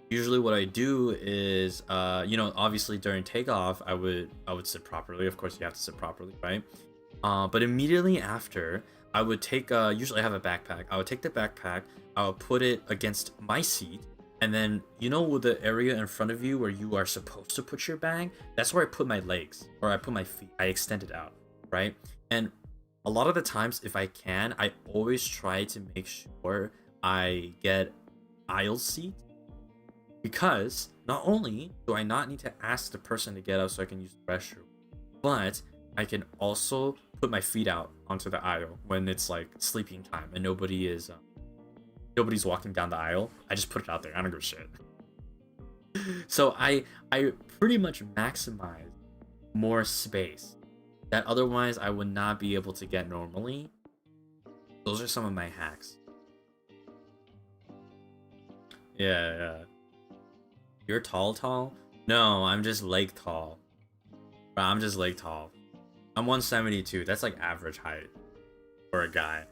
Speaker 1: usually what I do is, obviously during takeoff, I would sit properly. Of course, you have to sit properly, right? But immediately after, I would take, usually I have a backpack. I would take the backpack, I would put it against my seat, and then, with the area in front of you where you are supposed to put your bag, that's where I put my legs, or I put my feet. I extend it out, right? And a lot of the times, if I can, I always try to make sure I get aisle seat, because not only do I not need to ask the person to get up so I can use the restroom, but I can also put my feet out onto the aisle when it's like sleeping time and nobody's walking down the aisle. I just put it out there. I don't give a shit. So I pretty much maximize more space that otherwise I would not be able to get normally. Those are some of my hacks. Yeah. You're tall? No, I'm just leg tall. Bro, I'm just leg tall. I'm 172. That's like average height for a guy.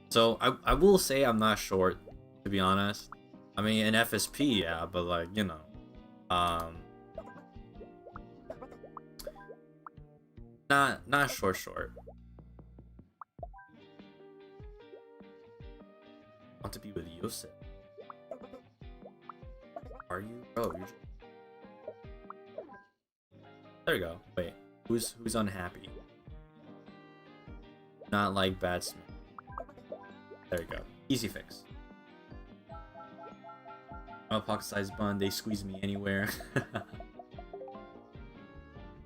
Speaker 1: So I will say I'm not short, to be honest. I mean, in FSP, yeah, but like, not short. Want to be with Yosef. Are you? Bro, you're... There you go. Wait, who's unhappy? not like bad smell. There you go. Easy fix. I'm a pocket-sized bun. They squeeze me anywhere.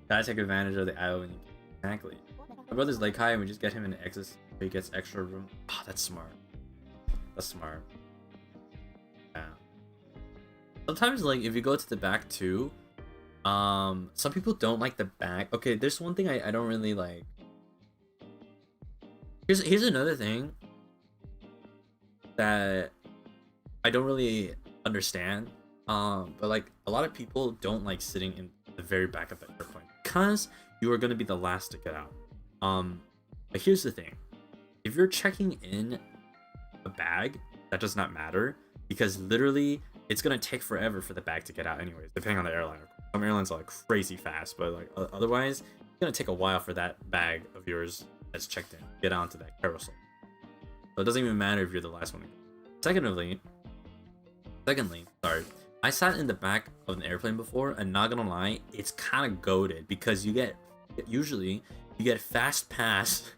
Speaker 1: Gotta take advantage of the aisle when you can. Exactly. My brother's like high and we just get him an exit so he gets extra room. Oh, that's smart. That's smart. Yeah. Sometimes, like, if you go to the back too, some people don't like the back. Okay, there's one thing I don't really like. Here's another thing that I don't really understand. But like a lot of people don't like sitting in the very back of the airplane because you are gonna be the last to get out. But here's the thing: if you're checking in a bag, that does not matter because literally it's gonna take forever for the bag to get out, anyways. Depending on the airline. Some airlines are like crazy fast, but like otherwise, it's gonna take a while for that bag of yours that's checked in get onto that carousel. So it doesn't even matter if you're the last one to go. Secondly, sorry, I sat in the back of an airplane before, and not gonna lie, it's kind of goated because usually you get fast pass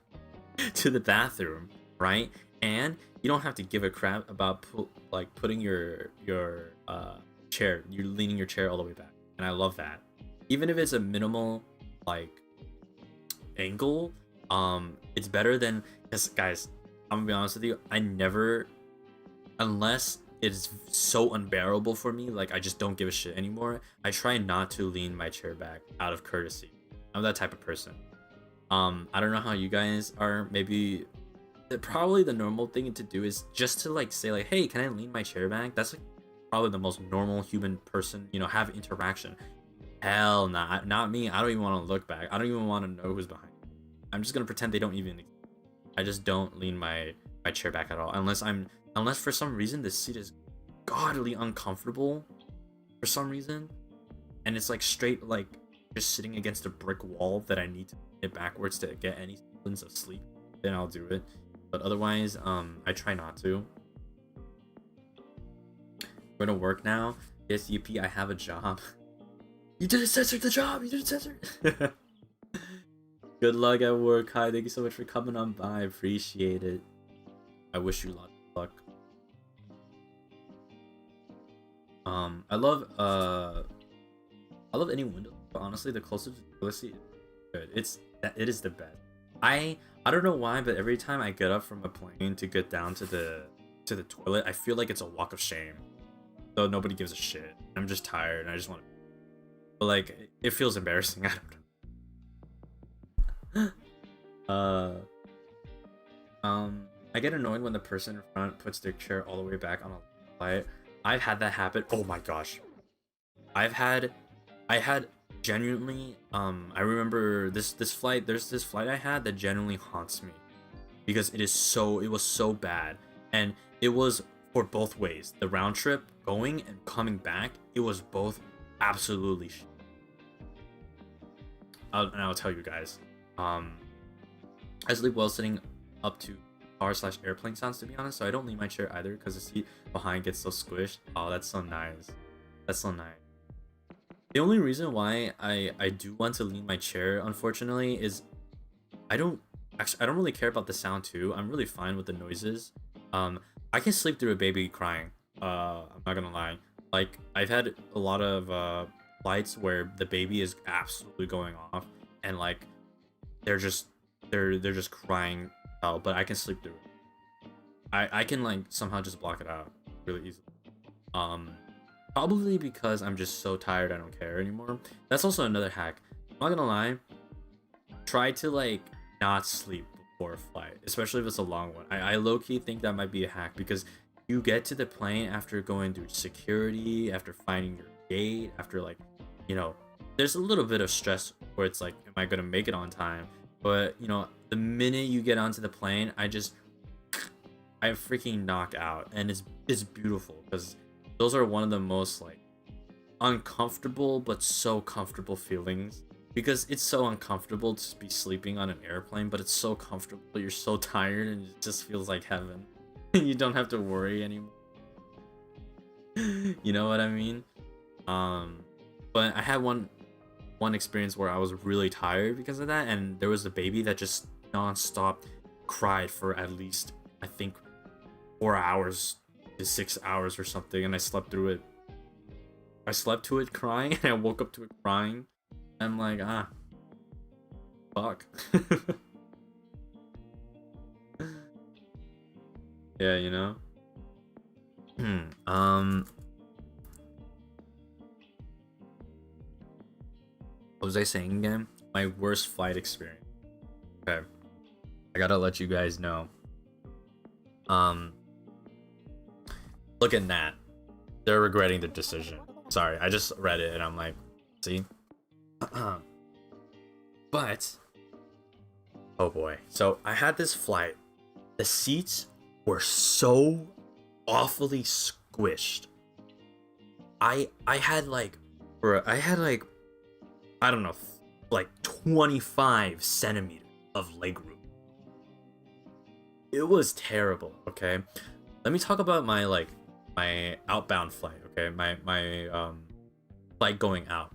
Speaker 1: to the bathroom, right? And you don't have to give a crap about putting your chair. You're leaning your chair all the way back, and I love that. Even if it's a minimal like angle, it's better than. Because guys, I'm gonna be honest with you, I never, unless it's so unbearable for me, like I just don't give a shit anymore, I try not to lean my chair back out of courtesy. I'm that type of person. I don't know how you guys are. Maybe probably the normal thing to do is just to like say like, hey, can I lean my chair back? That's like probably the most normal human person, you know, have interaction. Hell nah, not me. I don't even want to look back. I don't even want to know who's behind me. I'm just gonna pretend they don't even. I just don't lean my chair back at all unless for some reason the seat is godly uncomfortable for some reason, and it's like straight like just sitting against a brick wall that I need to get backwards to get any semblance of sleep, then I'll do it. But otherwise, I try not to. I'm gonna work now. Yes, EP, I have a job. You didn't censor the job. You didn't censor it. Good luck at work. Hi, thank you so much for coming on by. Appreciate it. I wish you lots of luck. I love any window, but honestly, the closer to the toilet seat is good. It is the best. I don't know why, but every time I get up from a plane to get down to the toilet, I feel like it's a walk of shame. So nobody gives a shit. I'm just tired and I just want to. But like, it feels embarrassing. I don't know. I get annoyed when the person in front puts their chair all the way back on a flight. I've had that happen. Oh my gosh. I had genuinely, I remember this flight, there's this flight I had that genuinely haunts me because it was so bad, and it was for both ways. The round trip going and coming back, it was both absolutely and I'll tell you guys. I sleep well sitting up to car/airplane sounds, to be honest, so I don't lean my chair either because the seat behind gets so squished. Oh, that's so nice. That's so nice. The only reason why I do want to lean my chair, unfortunately, is I don't really care about the sound too. I'm really fine with the noises. I can sleep through a baby crying. I'm not gonna lie. Like, I've had a lot of flights where the baby is absolutely going off and like they're just crying out, but I can sleep through it. I can like somehow just block it out really easily. Probably because I'm just so tired I don't care anymore. That's also another hack. I'm not gonna lie. Try to like not sleep before a flight, especially if it's a long one. I low-key think that might be a hack because you get to the plane after going through security, after finding your gate, after like, you know, there's a little bit of stress where it's like, am I gonna make it on time? But you know, the minute you get onto the plane, I freaking knock out, and it's beautiful because those are one of the most like uncomfortable but so comfortable feelings, because it's so uncomfortable to be sleeping on an airplane, but it's so comfortable. You're so tired and it just feels like heaven. You don't have to worry anymore. You know what I mean? But I had one experience where I was really tired because of that, and there was a baby that just non-stop cried for at least, I think, 4 hours to 6 hours or something, and I slept through it. I slept to it crying, and I woke up to it crying. I'm like, fuck. Yeah, you know. What was I saying again? My worst flight experience. Okay, I gotta let you guys know. Look at Nat. They're regretting the decision. Sorry, I just read it and I'm like, see? But, oh boy. So I had this flight. The seats were so awfully squished. I had like, I don't know, like 25 centimeters of legroom. It was terrible. Okay, let me talk about my outbound flight. Okay, my flight going out.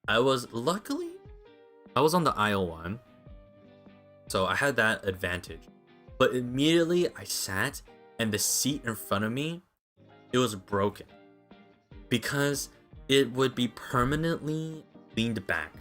Speaker 1: I was on the aisle 1, so I had that advantage. But immediately I sat, and the seat in front of me, it was broken because it would be permanently leaned back.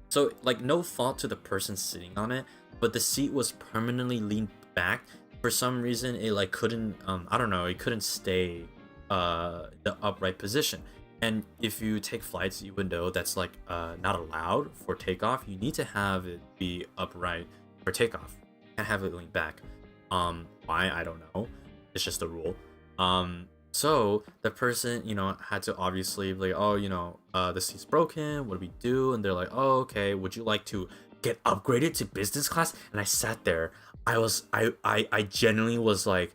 Speaker 1: So like, no fault to the person sitting on it, but the seat was permanently leaned back. For some reason, it like couldn't I don't know, it couldn't stay the upright position. And if you take flights, you would know that's like not allowed for takeoff. You need to have it be upright for takeoff. You can't have it leaned back. Why, I don't know. It's just a rule. So the person, you know, had to obviously be like, oh, you know, the seat's broken, what do we do? And they're like, oh, okay, would you like to get upgraded to business class? And I sat there. I genuinely was like,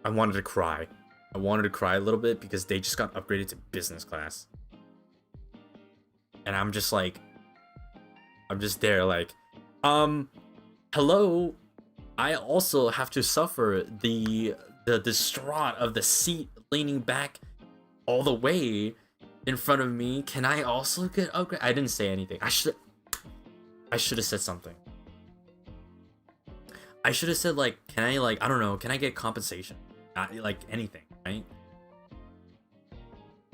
Speaker 1: I wanted to cry. I wanted to cry a little bit because they just got upgraded to business class. And I'm just like, I'm just there like, hello, I also have to suffer the distraught of the seat leaning back all the way in front of me. Can I also get upgraded? I didn't say anything. I should have said something. I should have said like, can I, like, I don't know, can I get compensation? Like anything, right?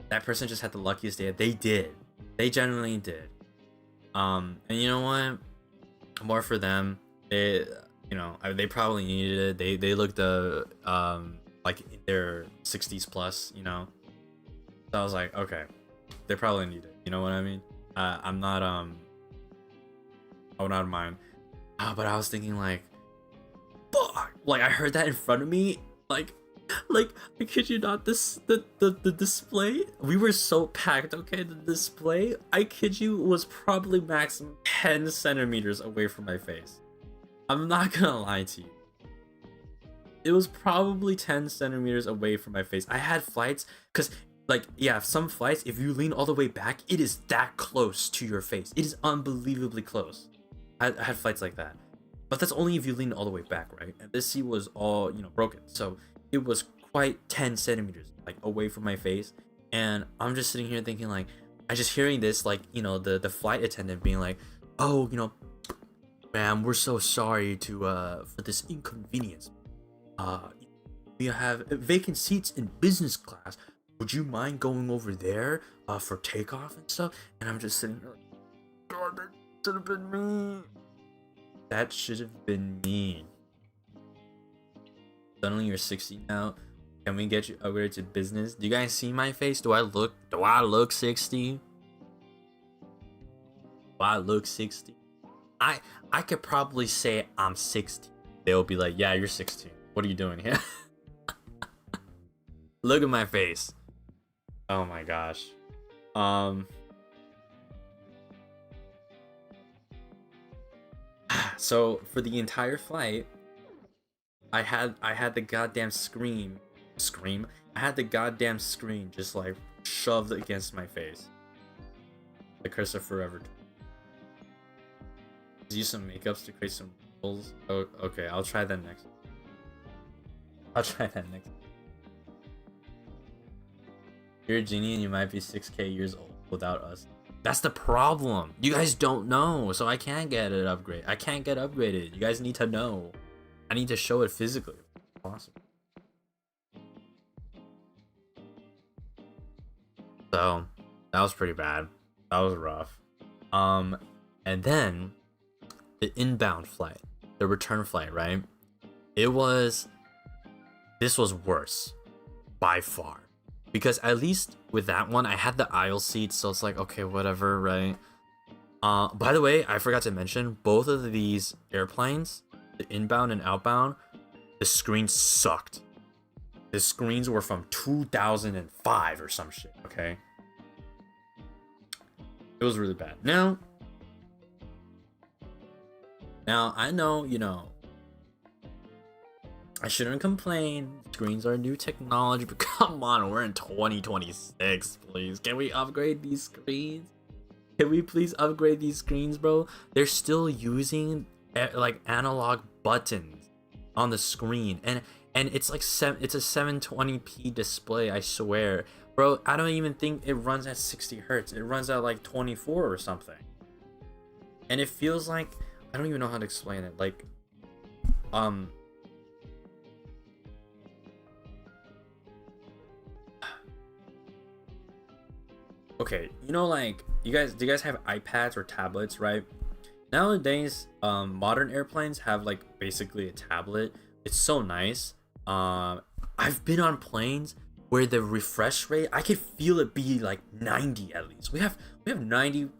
Speaker 1: That person just had the luckiest day. They did. They genuinely did. And you know what? More for them. They, you know, they probably needed it. They looked like in their 60s plus, you know. So I was like, okay, they probably need it. You know what I mean? I'm not I would not mind. But I was thinking like, fuck! Like I heard that in front of me, like I kid you not, the display, we were so packed. Okay, the display, I kid you, was probably maximum 10 centimeters away from my face. I'm not gonna lie to you. It was probably 10 centimeters away from my face. I had flights, because, like, yeah, some flights, if you lean all the way back, it is that close to your face. It is unbelievably close. I had flights like that. But that's only if you lean all the way back, right? And this seat was all, you know, broken. So it was quite 10 centimeters, like, away from my face. And I'm just sitting here thinking, like, I just hearing this, like, you know, the flight attendant being like, oh, you know, ma'am, we're so sorry to for this inconvenience. We have vacant seats in business class. Would you mind going over there for takeoff and stuff? And I'm just sitting here like, God, that should have been me. That should have been me. Suddenly you're 60 now. Can we get you upgraded to business? Do you guys see my face? Do I look 60? Do I look 60? I could probably say I'm 60. They'll be like, yeah, you're 16. What are you doing here? Look at my face. Oh my gosh. So for the entire flight, I had the goddamn screen. I had the goddamn screen just like shoved against my face. The curse of forever. Use some makeups to create some rules. Oh, okay, I'll try that next. You're a genie and you might be 6k years old without us. That's the problem. You guys don't know, so I can't get it upgrade. I can't get upgraded. You guys need to know. I need to show it physically. Possible. So that was pretty bad. That was rough. And then the inbound flight, the return flight, right? This was worse by far. Because at least with that one, I had the aisle seat, so it's like, okay, whatever, right? By the way, I forgot to mention, both of these airplanes, the inbound and outbound, the screens sucked. The screens were from 2005 or some shit, okay? It was really bad. Now I know, you know, I shouldn't complain. Screens are new technology, but come on, we're in 2026, please. Can we upgrade these screens? Can we please upgrade these screens, bro? They're still using like analog buttons on the screen, and it's like it's a 720p display, I swear. Bro, I don't even think it runs at 60 hertz. It runs at like 24 or something. And it feels like, I don't even know how to explain it. Like, okay, you know, like, do you guys have iPads or tablets, right? Nowadays, modern airplanes have like basically a tablet. It's so nice. I've been on planes where the refresh rate, I could feel it be like 90 at least. We have 90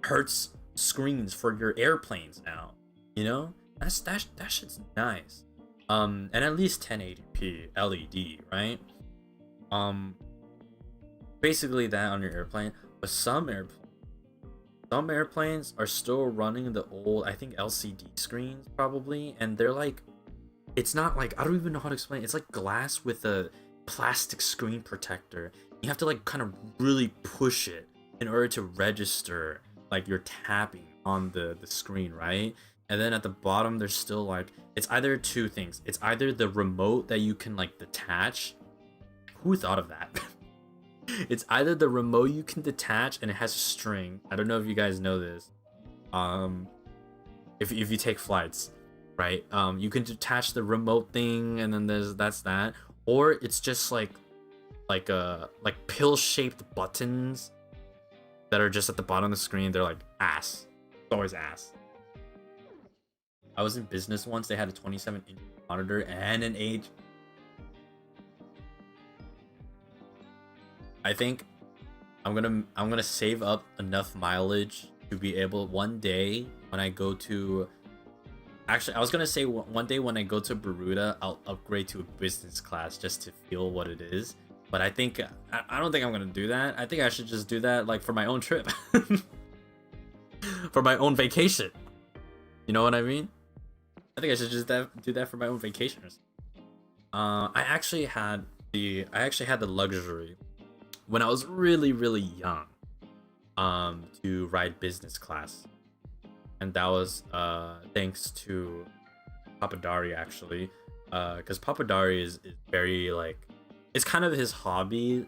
Speaker 1: hertz screens for your airplanes now. You know, that shit's nice. And at least 1080p LED, right? Basically that on your airplane. But some airplanes are still running the old, I think, LCD screens probably, and they're like, it's not like, I don't even know how to explain it. It's like glass with a plastic screen protector. You have to like kind of really push it in order to register like you're tapping on the screen, right? And then at the bottom there's still like, it's either two things. It's either the remote that you can like detach. Who thought of that? It's either the remote you can detach and it has a string. I don't know if you guys know this. If you take flights, right? You can detach the remote thing, and then that's that. Or it's just like pill-shaped buttons that are just at the bottom of the screen. They're like ass. It's always ass. I was in business once. They had a 27-inch monitor and an 8. I think I'm gonna save up enough mileage to be able one day when I go to. Actually, I was gonna say one day when I go to Bermuda, I'll upgrade to a business class just to feel what it is. But I think I don't think I'm gonna do that. I think I should just do that like for my own trip, for my own vacation. You know what I mean? I think I should just do that for my own vacation. I actually had the luxury when I was really young, to ride business class, and that was thanks to Papadari actually, because Papadari is very like, it's kind of his hobby,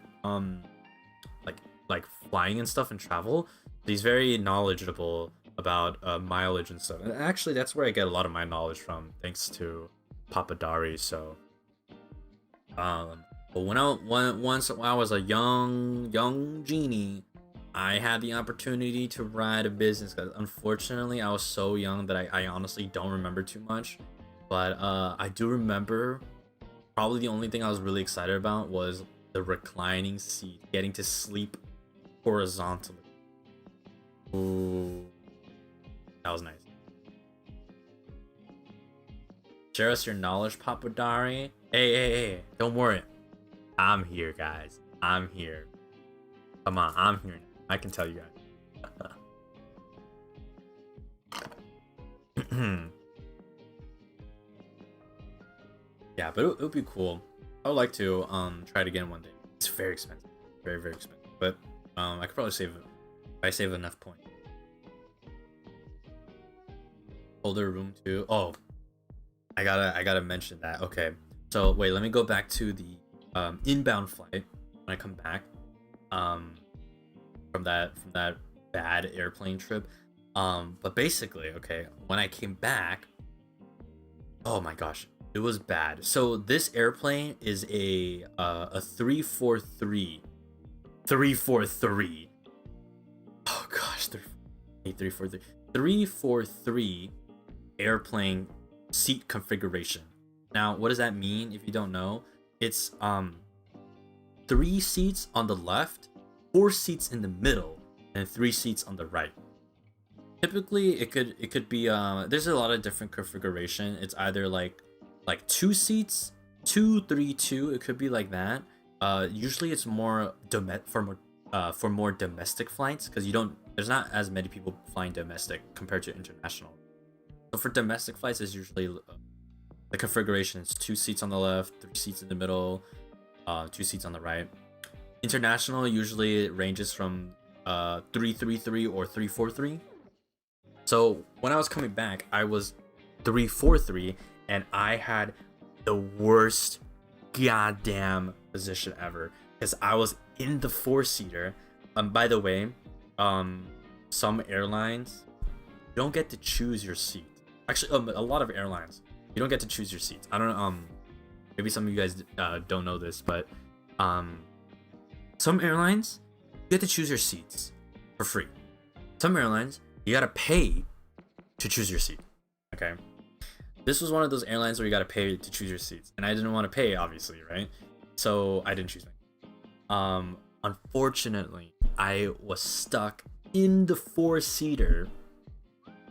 Speaker 1: like flying and stuff and travel. He's very knowledgeable about mileage and stuff. And actually, that's where I get a lot of my knowledge from, thanks to Papadari. So, but once I was a young genie, I had the opportunity to ride a business class. Unfortunately, I was so young that I honestly don't remember too much. But I do remember, probably the only thing I was really excited about was the reclining seat, getting to sleep horizontally. Ooh, that was nice. Share us your knowledge, Papadari. Hey, don't worry. I'm here, guys. I'm here. Come on, I'm here. I can tell you guys. Yeah, but it would be cool. I would like to try it again one day. It's very expensive. Very expensive. But I could probably save it if I save enough points. Older room too. Oh, I gotta mention that. Okay. So wait, let me go back to the inbound flight when I come back from that bad airplane trip. But basically, okay, when I came back, oh my gosh, it was bad. So this airplane is a 343. 343. Oh gosh, 343. 343 airplane seat configuration. Now, what does that mean if you don't know? It's 3 seats on the left, 4 seats in the middle, and 3 seats on the right. Typically it could be there's a lot of different configuration. It's either like 2 seats, 2 3 2, it could be like that. Usually it's more for more domestic flights, because there's not as many people flying domestic compared to international. So for domestic flights, it's usually the configuration is 2 seats on the left, 3 seats in the middle, 2 seats on the right. International, usually it ranges from 333 or 343. So when I was coming back, I was 343, and I had the worst goddamn position ever, because I was in the 4-seater. By the way, some airlines, you don't get to choose your seat. Actually, a lot of airlines, you don't get to choose your seats. I don't know, maybe some of you guys don't know this, but some airlines, you get to choose your seats for free. Some airlines, you gotta pay to choose your seat. Okay, this was one of those airlines where you gotta pay to choose your seats, and I didn't want to pay, obviously, right? So I didn't choose my. Unfortunately, I was stuck in the 4-seater.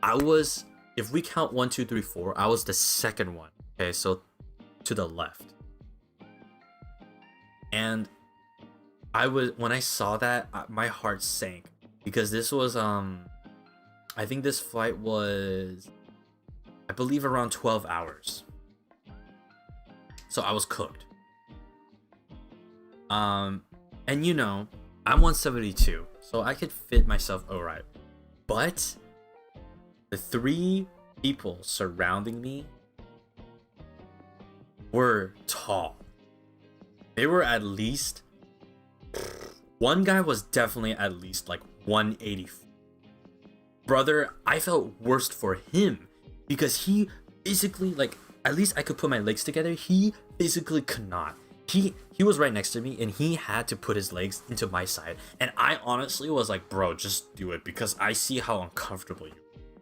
Speaker 1: I was, if we count 1 2 3 4, I was the second one. Okay, so to the left. And when I saw that, my heart sank, because this was I think this flight was, I believe, around 12 hours. So I was cooked. And you know, I'm 172, so I could fit myself alright. But the 3 people surrounding me were tall. They were at least, one guy was definitely at least like 180. Brother, I felt worst for him, because he basically, like, at least I could put my legs together. He physically could not. He was right next to me, and he had to put his legs into my side. And I honestly was like, bro, just do it, because I see how uncomfortable you are.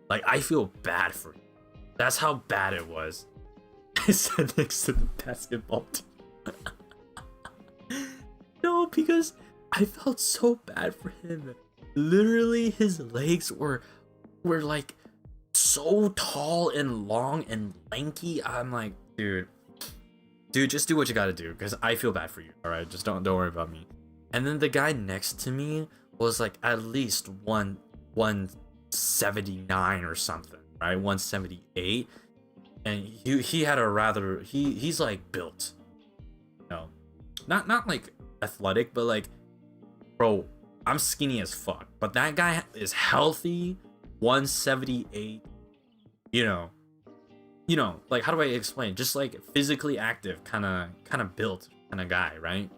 Speaker 1: Like, I feel bad for you. That's how bad it was. I sat next to the basketball team. No, because I felt so bad for him. Literally, his legs were like so tall and long and lanky. I'm like, dude, just do what you gotta do, because I feel bad for you. All right, just don't worry about me. And then the guy next to me was like at least 179 or something, right? 178, and he had a rather, he's like built, you know, not like athletic, but like, bro, I'm skinny as fuck, but that guy is healthy, 178, you know, like, how do I explain? Just like physically active, kind of built kind of guy, right?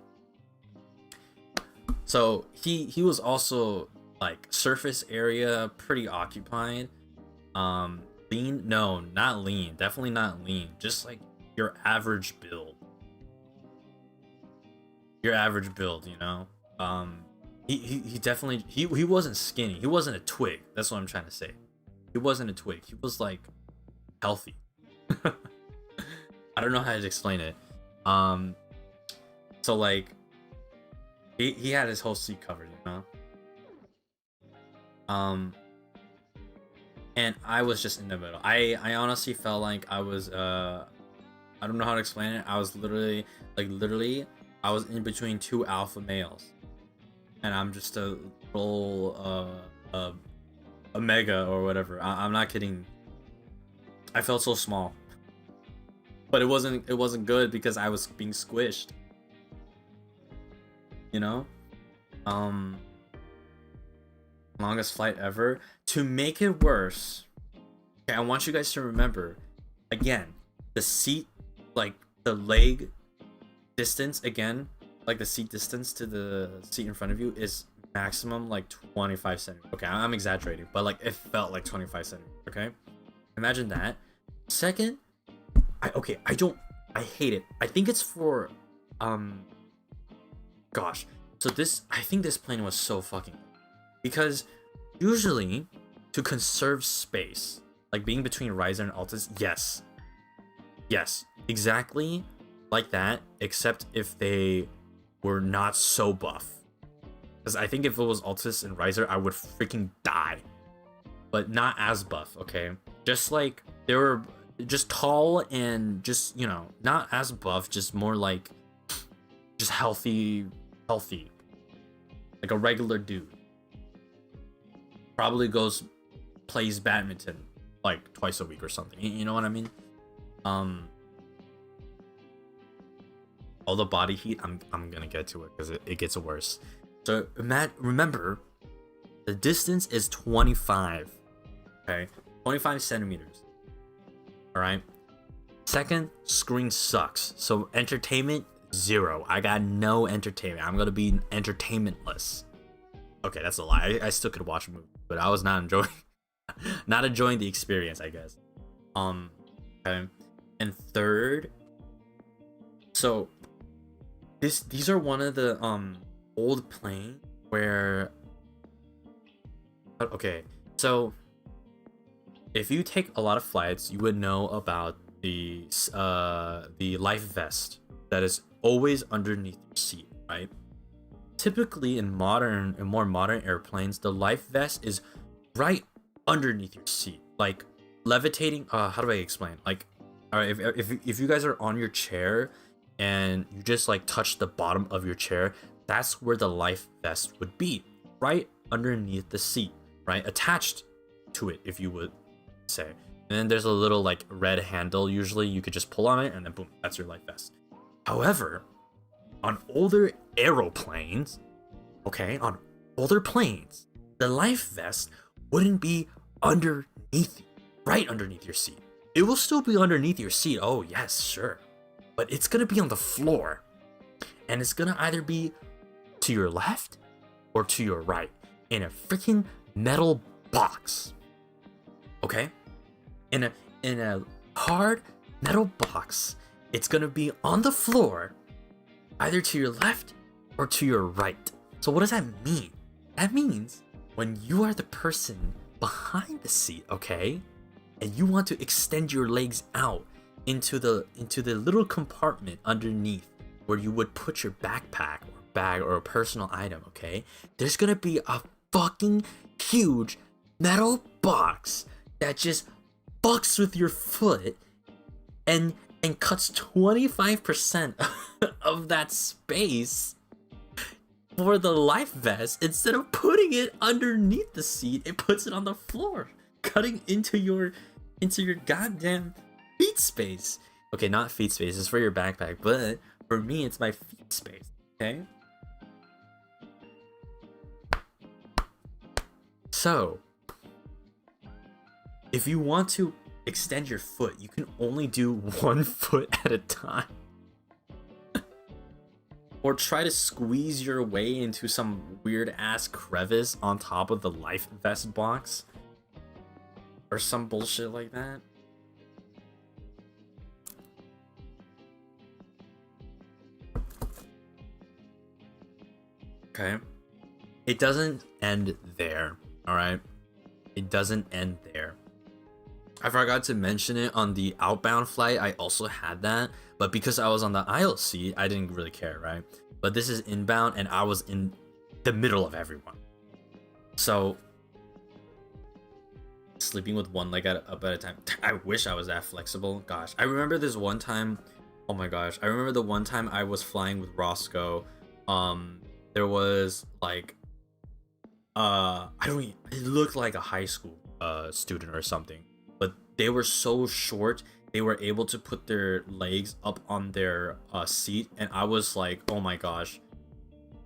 Speaker 1: So he was also like surface area, pretty occupied. Lean? No, not lean. Definitely not lean. Just like your average build. Your average build, you know. He definitely, he wasn't skinny. He wasn't a twig. That's what I'm trying to say. He wasn't a twig. He was like healthy. I don't know how to explain it. So like he had his whole seat covered, you know. And I was just in the middle. I honestly felt like I was I don't know how to explain it. I was literally I was in between 2 alpha males, and I'm just a little mega or whatever. I'm not kidding. I felt so small, but it wasn't good, because I was being squished, you know. Longest flight ever. To make it worse, okay, I want you guys to remember, again, the seat, like the leg distance, again, like the seat distance to the seat in front of you is maximum like 25 centimeters. Okay, I'm exaggerating, but like it felt like 25 centimeters. Okay, imagine that. Second, I hate it. I think it's for gosh. So I think this plane was so fucking, because usually to conserve space, like being between riser and altus, yes, exactly like that, except if they were not so buff. Because I think if it was altus and riser, I would freaking die. But not as buff, okay? Just like they were just tall and just, you know, not as buff, just more like just healthy, like a regular dude. Probably plays badminton like twice a week or something. You know what I mean? All the body heat, I'm gonna get to it because it gets worse. So remember, the distance is 25. Okay, 25 centimeters. All right. Second, screen sucks. So entertainment, 0. I got no entertainment. I'm gonna be entertainmentless. Okay, that's a lie. I still could watch a movie, but I was not enjoying the experience, I guess. Okay. And third, so these are one of the old planes where, okay, so if you take a lot of flights, you would know about the life vest that is always underneath your seat, right? Typically in more modern airplanes, the life vest is right underneath your seat, like levitating. How do I explain? Like, all right, if you guys are on your chair and you just like touch the bottom of your chair, that's where the life vest would be, right underneath the seat, right, attached to it, if you would say. And then there's a little like red handle. Usually you could just pull on it and then boom, that's your life vest. However, on older aeroplanes, okay, on older planes, the life vest wouldn't be underneath you, right underneath your seat. It will still be underneath your seat. Oh yes, sure. But it's gonna be on the floor. And it's gonna either be to your left or to your right in a freaking metal box. Okay? In a hard metal box. It's gonna be on the floor, either to your left or to your right. So what does that mean? That means when you are the person behind the seat, okay, and you want to extend your legs out into the little compartment underneath where you would put your backpack or bag or a personal item, okay, there's gonna be a fucking huge metal box that just fucks with your foot and cuts 25% of that space for the life vest. Instead of putting it underneath the seat, it puts it on the floor, cutting into your goddamn feet space. Okay, not feet space, it's for your backpack, but for me it's my feet space, okay? So if you want to extend your foot, you can only do 1 foot at a time. Or try to squeeze your way into some weird ass crevice on top of the life vest box. Or some bullshit like that. Okay. It doesn't end there, alright? It doesn't end there. I forgot to mention it on the outbound flight. I also had that, but because I was on the aisle seat, I didn't really care, right? But this is inbound, and I was in the middle of everyone. So sleeping with one leg up at a time. I wish I was that flexible. Gosh, I remember this one time. Oh my gosh, I remember the one time I was flying with Roscoe. There was like, it looked like a high school student or something. But they were so short, they were able to put their legs up on their seat, and I was like, oh my gosh,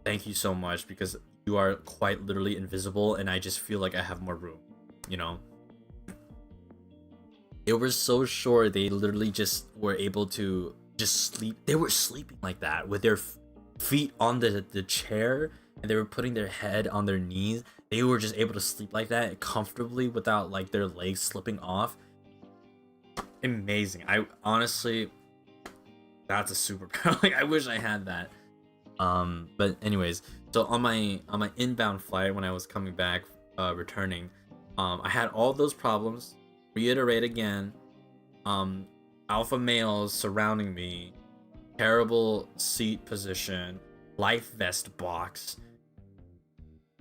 Speaker 1: thank you so much, because you are quite literally invisible, and I just feel like I have more room, you know? They were so short, they literally just were able to just sleep. They were sleeping like that with their feet on the chair, and they were putting their head on their knees. They were just able to sleep like that comfortably without like their legs slipping off. Amazing. I honestly, that's a superpower. Like I wish I had that. But anyways, so on my inbound flight when I was coming back, returning, I had all those problems. Reiterate again, alpha males surrounding me, terrible seat position, life vest box,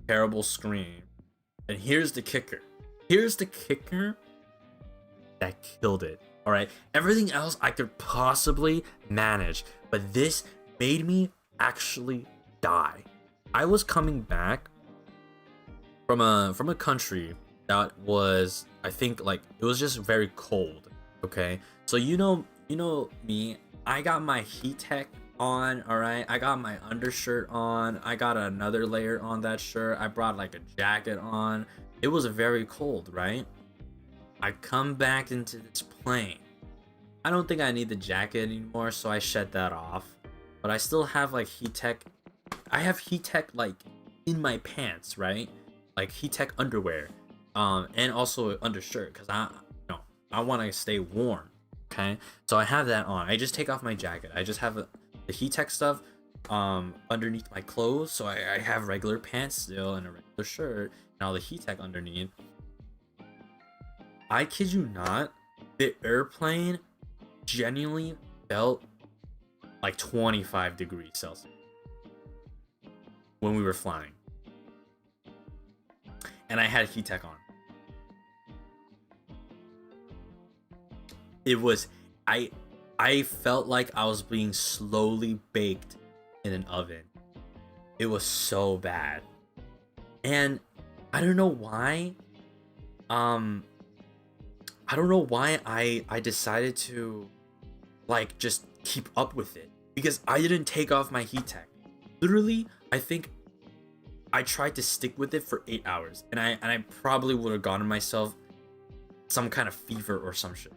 Speaker 1: terrible screen, and here's the kicker. Here's the kicker that killed it. All right, everything else I could possibly manage, but this made me actually die. I was coming back from a country that was, I think, like, it was just very cold. Okay, so you know me, I got my heat tech on. All right, I got my undershirt on, I got another layer on that shirt, I brought like a jacket on. It was very cold, right? I come back into this plane. I don't think I need the jacket anymore, so I shed that off. But I still have like heat tech. I have heat tech like in my pants, right? Like heat tech underwear, and also undershirt, because I want to stay warm. Okay, so I have that on. I just take off my jacket. I just have the heat tech stuff underneath my clothes, so I have regular pants still and a regular shirt and all the heat tech underneath. I kid you not, the airplane genuinely felt like 25 degrees Celsius when we were flying, and I had heat tech on. It was, I felt like I was being slowly baked in an oven. It was so bad, and I don't know why. I don't know why I decided to like just keep up with it, because I didn't take off my heat tech. Literally, I think I tried to stick with it for 8 hours, and I probably would have gotten myself some kind of fever or some shit.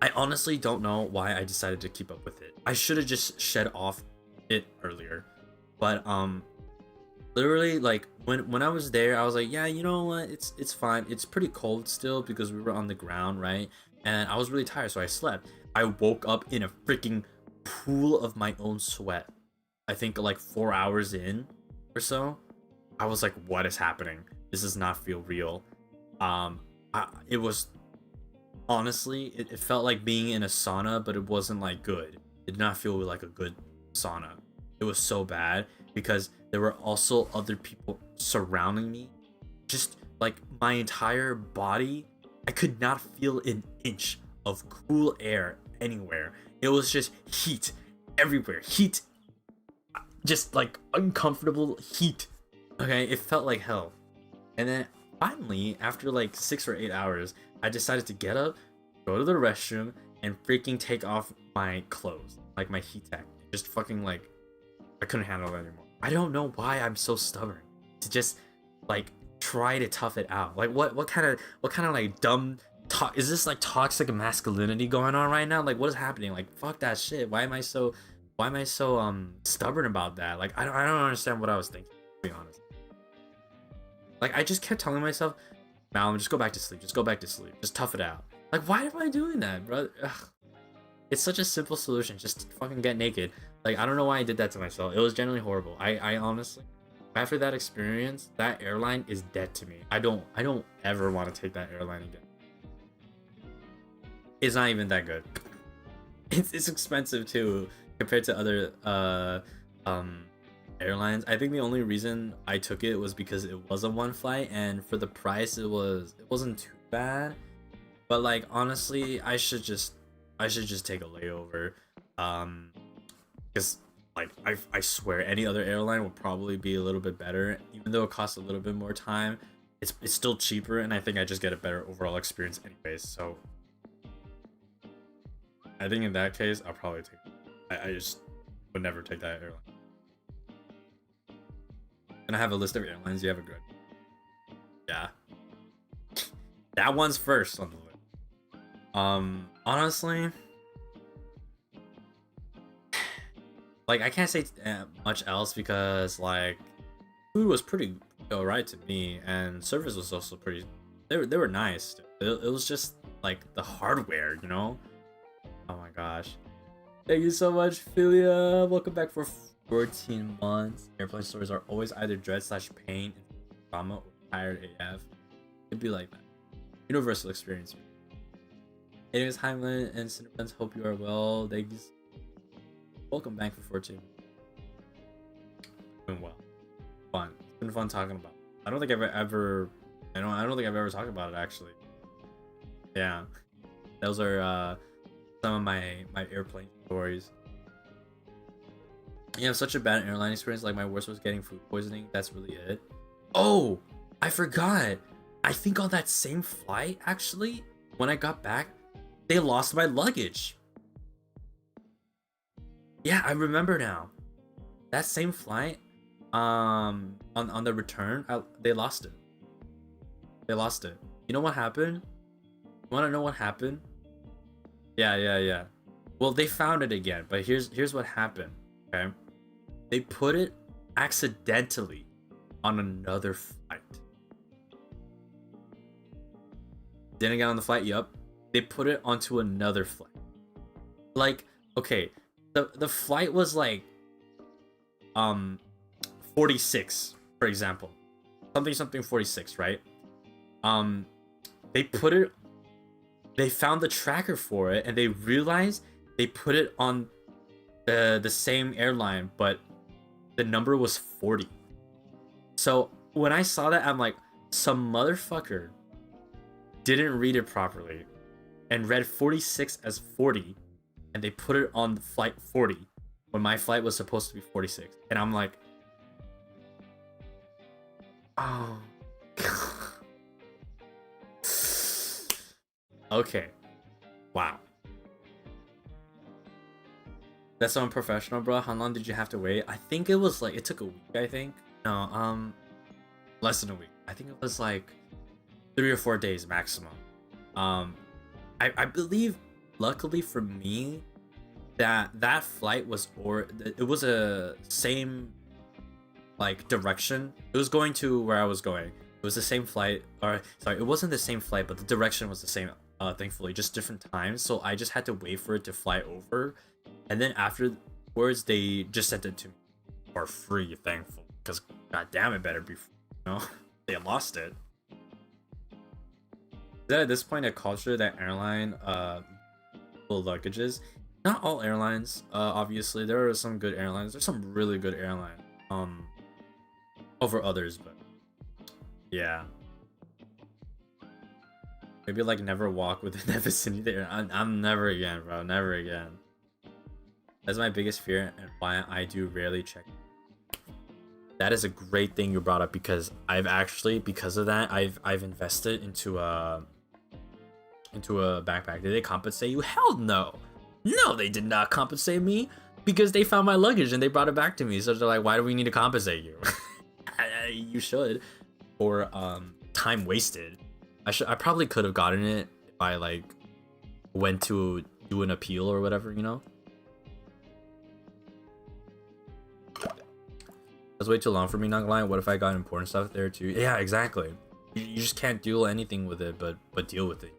Speaker 1: I honestly don't know why I decided to keep up with it. I should have just shed off it earlier. But literally, like when I was there, I was like, yeah, you know what, it's fine. It's pretty cold still because we were on the ground, right? And I was really tired, so I slept. I woke up in a freaking pool of my own sweat. I think like 4 hours in or so. I was like, what is happening? This does not feel real. It was, honestly, it felt like being in a sauna, but it wasn't like good. It did not feel like a good sauna. It was so bad because there were also other people surrounding me. Just like my entire body, I could not feel an inch of cool air anywhere. It was just heat everywhere. Heat, just like uncomfortable heat. Okay, it felt like hell. And then finally, after like 6 or 8 hours, I decided to get up, go to the restroom, and freaking take off my clothes, like my heat tech. Just fucking like, I couldn't handle it anymore. I don't know why I'm so stubborn to just like try to tough it out. Like what kind of like dumb talk is this? Like toxic masculinity going on right now? Like what is happening? Like fuck that shit. Why am I so stubborn about that? Like I don't understand what I was thinking, to be honest. Like I just kept telling myself, Malim, just go back to sleep. Just go back to sleep. Just tough it out. Like why am I doing that, bro? Ugh. It's such a simple solution. Just fucking get naked. Like I don't know why I did that to myself. It was genuinely horrible. I honestly, after that experience, that airline is dead to me. I don't ever want to take that airline again. It's not even that good. It's expensive too compared to other airlines. I think the only reason I took it was because it was a one flight, and for the price it wasn't too bad. But like honestly, I should just take a layover, because like I swear any other airline would probably be a little bit better, even though it costs a little bit more time. It's still cheaper, and I think I just get a better overall experience anyways. So I think in that case I'll probably take it. I just would never take that airline. And I have a list of airlines you have a good. Yeah, that one's first on the list. Honestly, like I can't say much else because like food was pretty alright to me, and service was also pretty. They were nice. It was just like the hardware, you know. Oh my gosh. Thank you so much, Philia. Welcome back for 14 months. Airplane stories are always either dread / pain, trauma, or tired AF. It'd be like that. Universal experience. Anyways, Heimland and Cinderlands, hope you are well. Thank you. Welcome back for 14. Doing well. Fun. It's been fun talking about it. I don't think I've ever talked about it actually. Yeah. Those are some of my airplane stories. You have such a bad airline experience. Like my worst was getting food poisoning. That's really it. Oh, I forgot. I think on that same flight, actually, when I got back, they lost my luggage. Yeah, I remember now. That same flight, on the return, they lost it. They lost it. You know what happened? You want to know what happened? Yeah. Well, they found it again, but here's what happened. Okay, they put it accidentally on another flight. Didn't get on the flight. Yup. They put it onto another flight. Like, okay, the flight was like 46, for example. Something 46, right? They found the tracker for it, and they realized they put it on the same airline, but the number was 40. So when I saw that, I'm like, some motherfucker didn't read it properly and read 46 as 40, and they put it on flight 40 when my flight was supposed to be 46. And I'm like, oh. Okay. Wow. That's so unprofessional, bro. How long did you have to wait? I think it was like, it took a week, I think. No, less than a week. I think it was like 3 or 4 days maximum. I believe, luckily for me, that flight was, or it was a same like direction. It was going to where I was going. It was the same flight, or sorry, it wasn't the same flight, but the direction was the same. Thankfully, just different times. So I just had to wait for it to fly over, and then afterwards they just sent it to me for free. Thankful, because god damn it, better be, you know, they lost it. Is that at this point a culture that airline full luggages? Not all airlines, obviously. There are some good airlines. There's some really good airlines over others, but yeah. Maybe like never walk within that vicinity there. I'm never again, bro. Never again. That's my biggest fear, and why I do rarely check. That is a great thing you brought up, because I've actually, because of that, I've invested into a backpack. Did they compensate you? Hell no. No, they did not compensate me, because they found my luggage and they brought it back to me. So they're like, why do we need to compensate you? You should. Or time wasted. I probably could have gotten it if I like went to do an appeal or whatever, you know. That's way too long for me, not gonna lie. What if I got important stuff there too? Yeah, exactly. You just can't do anything with it but deal with it.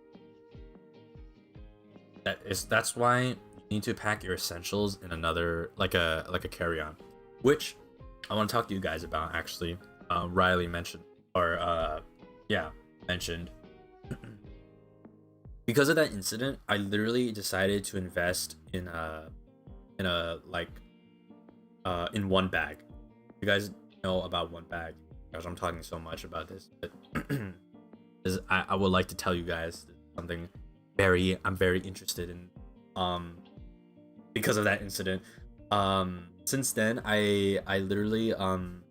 Speaker 1: That's why you need to pack your essentials in another, like a carry-on, which I want to talk to you guys about actually. Riley mentioned, or mentioned. Because of that incident, I literally decided to invest in in one bag. You guys know about one bag, because I'm talking so much about this, but I would like to tell you guys something I'm very interested in, because of that incident. Since then, I literally I'm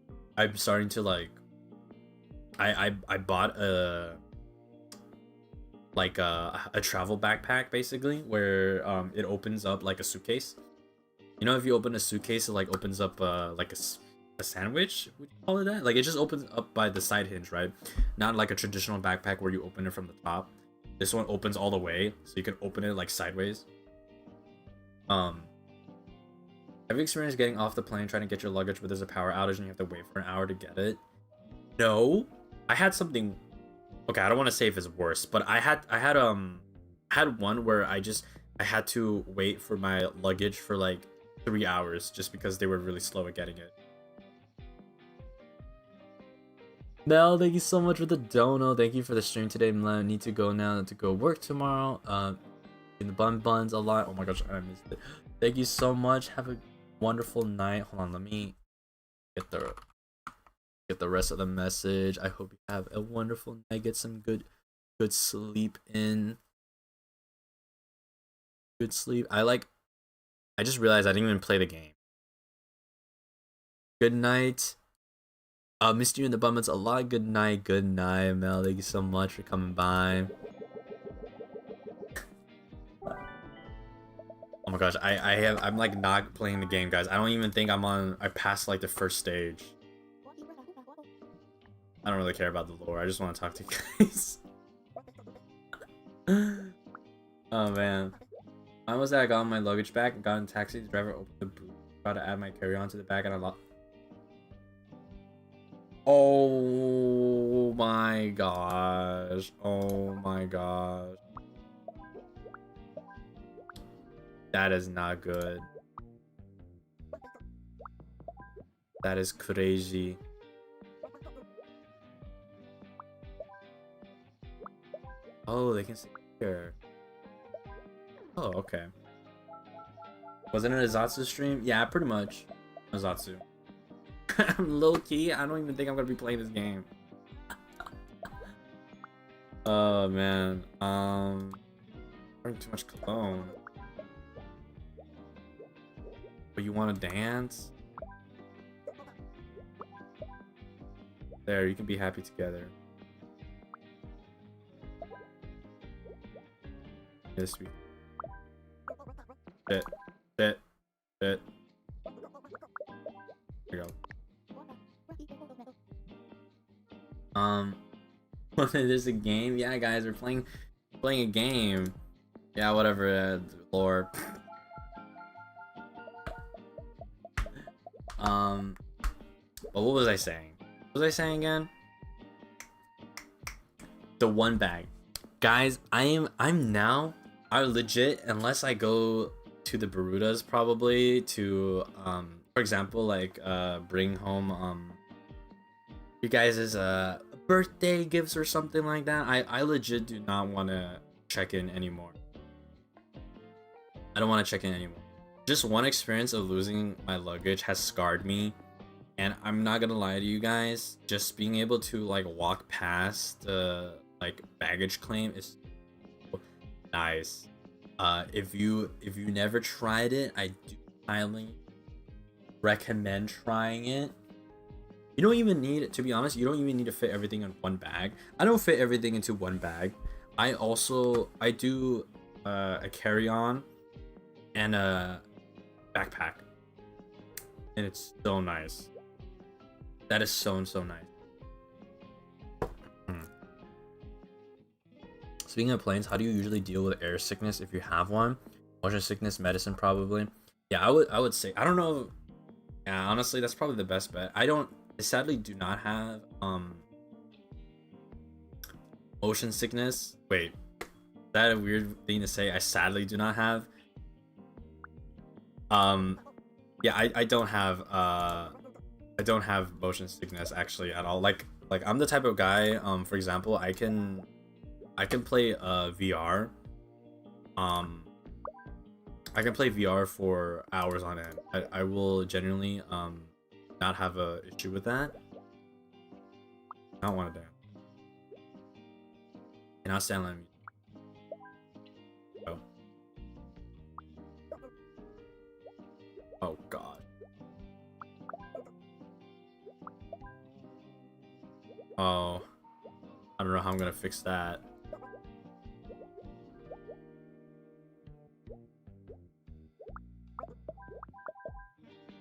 Speaker 1: starting to like, I bought a travel backpack, basically, where it opens up like a suitcase. You know, if you open a suitcase, it like opens up like a sandwich, would you call it that? Like, it just opens up by the side hinge, right? Not like a traditional backpack where you open it from the top. This one opens all the way, so you can open it like sideways. Have you experienced getting off the plane trying to get your luggage, but there's a power outage and you have to wait for an hour to get it? No. I had something. Okay, I don't want to say if it's worse, but I had one where I had to wait for my luggage for like 3 hours just because they were really slow at getting it. Mel, thank you so much for the dono. Thank you for the stream today, Mel. I need to go now to go work tomorrow. In the bunbuns a lot. Oh my gosh, I missed it. Thank you so much. Have a wonderful night. Hold on, let me get the rest of the message. I hope you have a wonderful night. Get some good sleep in. Good sleep. I just realized I didn't even play the game. Good night. Missed you in the bunbuns a lot. Good night, Mel. Thank you so much for coming by. Oh my gosh, I'm like not playing the game, guys. I don't even think I passed like the first stage. I don't really care about the lore. I just want to talk to you guys. Oh man. Mine was that I got my luggage back and got in a taxi. The driver opened the boot, tried to add my carry-on to the bag, and I locked. Oh my gosh. Oh my gosh. That is not good. That is crazy. Oh, they can see here. Oh, okay. Wasn't it a Zatsu stream? Yeah, pretty much. A Zatsu. Low key, I don't even think I'm gonna be playing this game. Oh man. Wearing too much cologne. But you wanna dance? There, you can be happy together. Yes, we. Shit. Shit. Shit. There you go. There's a game? Yeah, guys, we're playing a game. Yeah, whatever, lore. But what was I saying? What was I saying again? The one bag. Guys, I legit, unless I go to the Barudas probably to for example, like bring home you guys' birthday gifts or something like that. I legit do not want to check in anymore. I don't want to check in anymore. Just one experience of losing my luggage has scarred me, and I'm not gonna lie to you guys, just being able to like walk past the like baggage claim is so nice. If you never tried it, I do highly recommend trying it. You don't even need, to be honest, you don't even need to fit everything in one bag. I don't fit everything into one bag. I do a carry-on and a backpack, and it's so nice. That is so nice. Speaking of planes, how do you usually deal with air sickness if you have one? Motion sickness, medicine probably. Yeah, I would say, I don't know. Yeah, honestly, that's probably the best bet. I sadly do not have motion sickness. Wait, is that a weird thing to say? I sadly do not have. Yeah, I don't have motion sickness actually at all. Like I'm the type of guy, for example, I can play VR. I can play VR for hours on end. I will genuinely not have a issue with that. I don't want to dance. Cannot stand on me. Oh. Oh god. Oh. I don't know how I'm gonna fix that.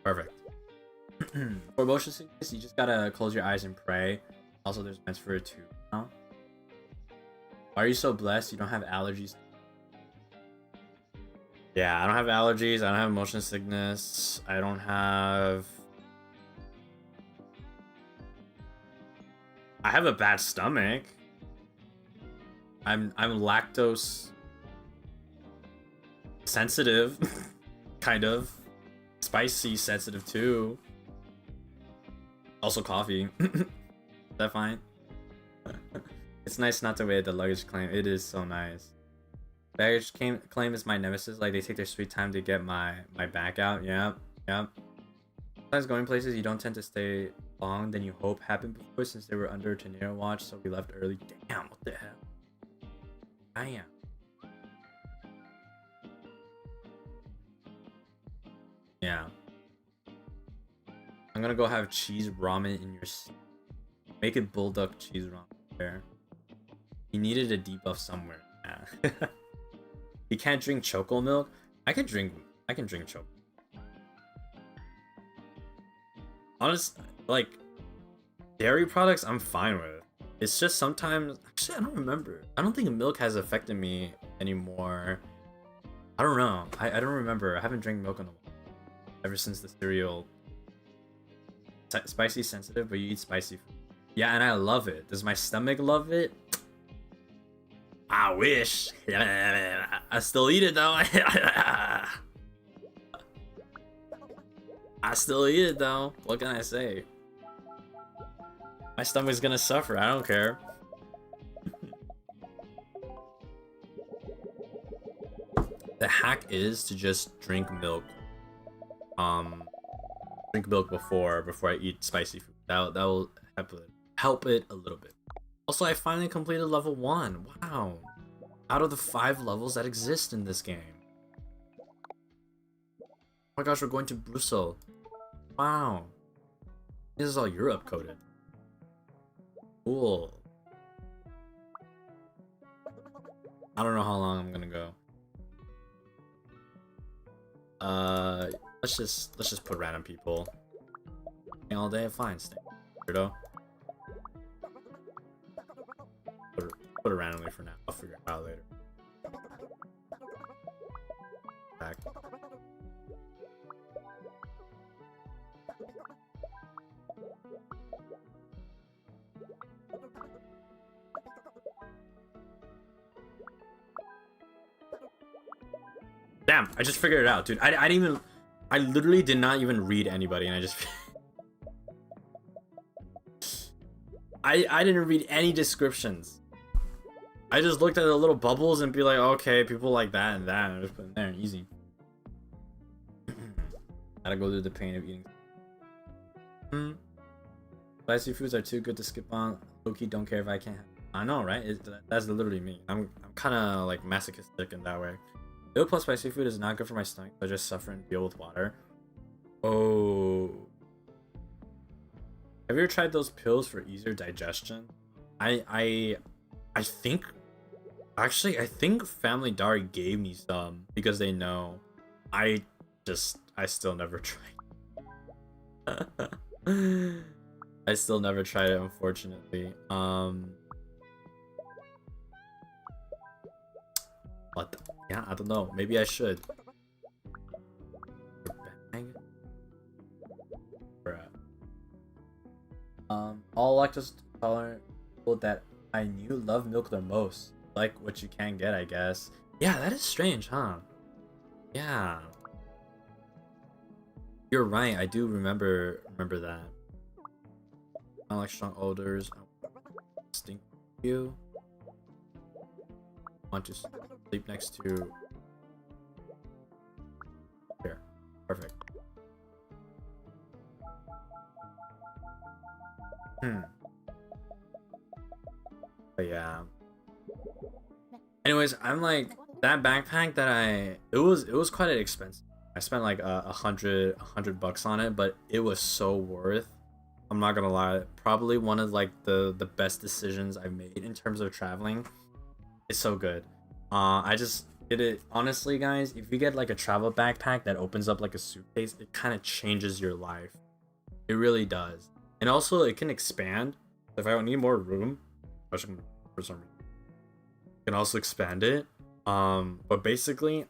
Speaker 1: Perfect. For motion sickness, you just gotta close your eyes and pray. Also, there's meds for it too. Now, why are you so blessed? You don't have allergies. Yeah, I don't have allergies. I don't have motion sickness. I don't have. I have a bad stomach. I'm lactose sensitive, kind of. Spicy sensitive too. Also coffee. Is that fine? It's nice not to wait at the luggage claim. It is so nice. Baggage claim is my nemesis. Like, they take their sweet time to get my bag out. Yep. Sometimes going places you don't tend to stay long than you hope happened before, since they were under tornado watch, so we left early. Damn, what the hell? Damn. Yeah. I'm gonna go have cheese ramen in your... Make it bulldog cheese ramen there. He needed a debuff somewhere. Yeah. He can't drink choco milk. I can drink choco. Honest, like, dairy products I'm fine with. It's just sometimes, actually I don't remember. I don't think milk has affected me anymore. I don't know. I don't remember. I haven't drank milk in a while. Ever since the cereal. Spicy sensitive, but you eat spicy food. Yeah, and I love it. Does my stomach love it? I wish. I still eat it though. I still eat it though. What can I say? My stomach's gonna suffer. I don't care. The hack is to just drink milk. Drink milk before I eat spicy food. That will help it a little bit. Also, I finally completed level 1. Wow. Out of the 5 levels that exist in this game. Oh my gosh, we're going to Brussels. Wow. This is all Europe coded. Cool. I don't know how long I'm gonna go. Let's just put random people. All day, fine. Stay. Weirdo. Put it randomly for now. I'll figure it out later. Back. Damn, I just figured it out, dude. I literally did not even read anybody, and I just I didn't read any descriptions. I just looked at the little bubbles and be like, okay, people like that and that, and I just put it there, easy. Gotta go through the pain of eating. Spicy foods are too good to skip on. Low-key don't care if I can't have. I know, right? That's literally me. I'm kind of like masochistic in that way. Milk plus spicy food is not good for my stomach, so I just suffer and deal with water. Oh. Have you ever tried those pills for easier digestion? I think... Actually, I think Family Dari gave me some because they know. I still never tried. I still never tried it, unfortunately. What? Yeah, I don't know. Maybe I should. All lactose intolerant people that I knew love milk the most. Like what you can get, I guess. Yeah, that is strange, huh? Yeah. You're right. I do remember that. I don't like strong odors. I stink you. Want to sleep next to. Here, perfect. But yeah. Anyways, I'm like that backpack that it was quite expensive. I spent like $100 bucks on it, but it was so worth. I'm not gonna lie, probably one of like the best decisions I've made in terms of traveling. It's so good. I just did it honestly, guys. If you get like a travel backpack that opens up like a suitcase, it kind of changes your life. It really does. And also it can expand. If I don't need more room, for some reason, you can also expand it. But basically,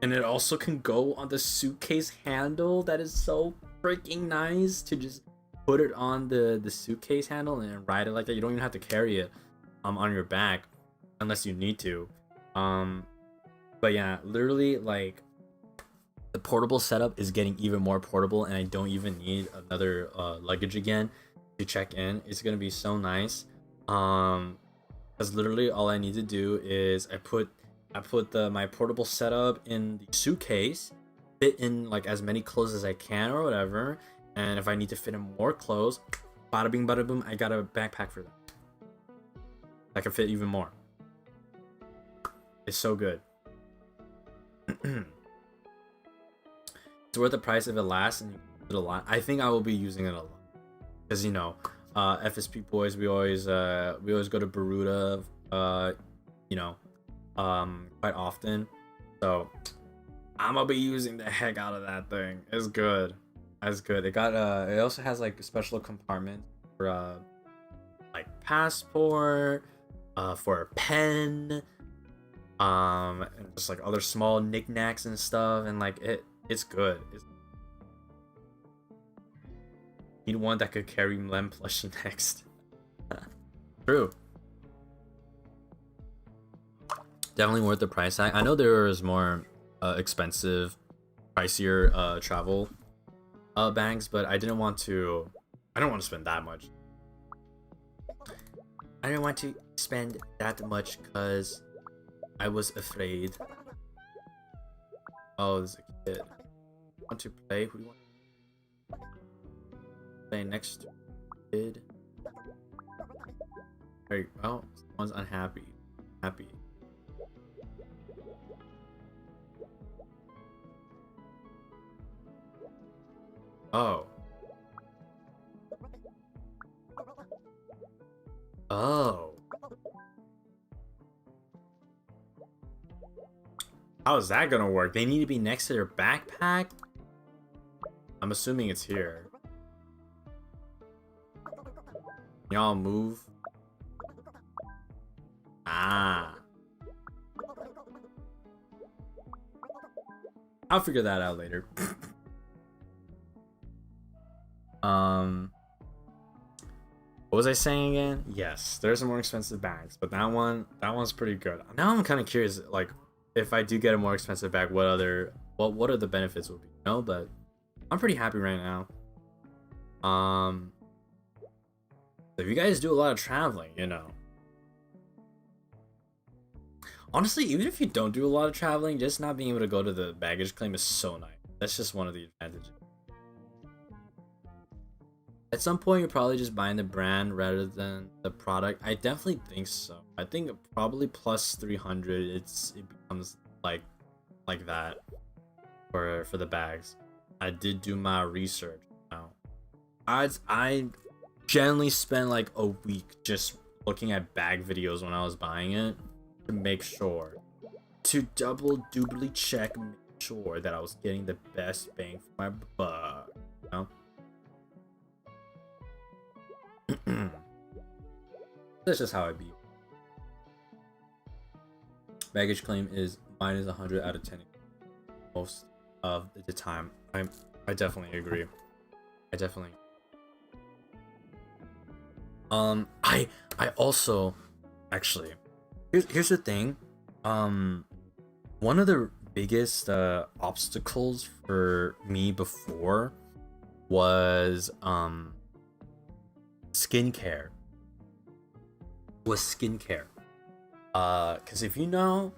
Speaker 1: And it also can go on the suitcase handle. That is so freaking nice to just put it on the suitcase handle and ride it like that. You don't even have to carry it on your back unless you need to. But yeah, literally, like, the portable setup is getting even more portable, and I don't even need another luggage again to check in. It's gonna be so nice. Because literally all I need to do is I put my portable setup in the suitcase, fit in like as many clothes as I can or whatever, and if I need to fit in more clothes, bada bing bada boom, I got a backpack for that. I can fit even more. It's so good. It's worth the price if it lasts and you use it a lot. I think I will be using it a lot. Because, you know, FSP boys, we always go to Baruta, you know, quite often. So I'm gonna be using the heck out of that thing. It's good. It's good. It got it also has like a special compartment for like passport, for a pen, and just like other small knickknacks and stuff, and like it's good. Need one that could carry Lem plushie next. True. Definitely worth the price tag. I know there is more expensive, pricier travel bags, but I don't want to spend that much. I didn't want to spend that much because I was afraid. Oh, there's a kid. Want to play? Who do you want? Play next kid. Hey, oh, someone's unhappy. Happy. Oh. Oh. How is that gonna work? They need to be next to their backpack? I'm assuming it's here. Y'all move. Ah. I'll figure that out later. What was I saying again? Yes, there's some more expensive bags, but that one's pretty good. Now I'm kind of curious, like, if I do get a more expensive bag, what are the benefits will be, you know? But I'm pretty happy right now. If you guys do a lot of traveling, you know. Honestly, even if you don't do a lot of traveling, just not being able to go to the baggage claim is so nice. That's just one of the advantages. At some point, you're probably just buying the brand rather than the product. I definitely think so. I think probably plus 300, it becomes like that for the bags. I did do my research. Now, I generally spent like a week just looking at bag videos when I was buying it to make sure, to doubly check, make sure that I was getting the best bang for my buck. You know? That's just how I be. Baggage claim is minus 100 out of 10 most of the time. I definitely agree. I definitely. I also actually here's the thing. One of the biggest obstacles for me before was skincare. Because if you know,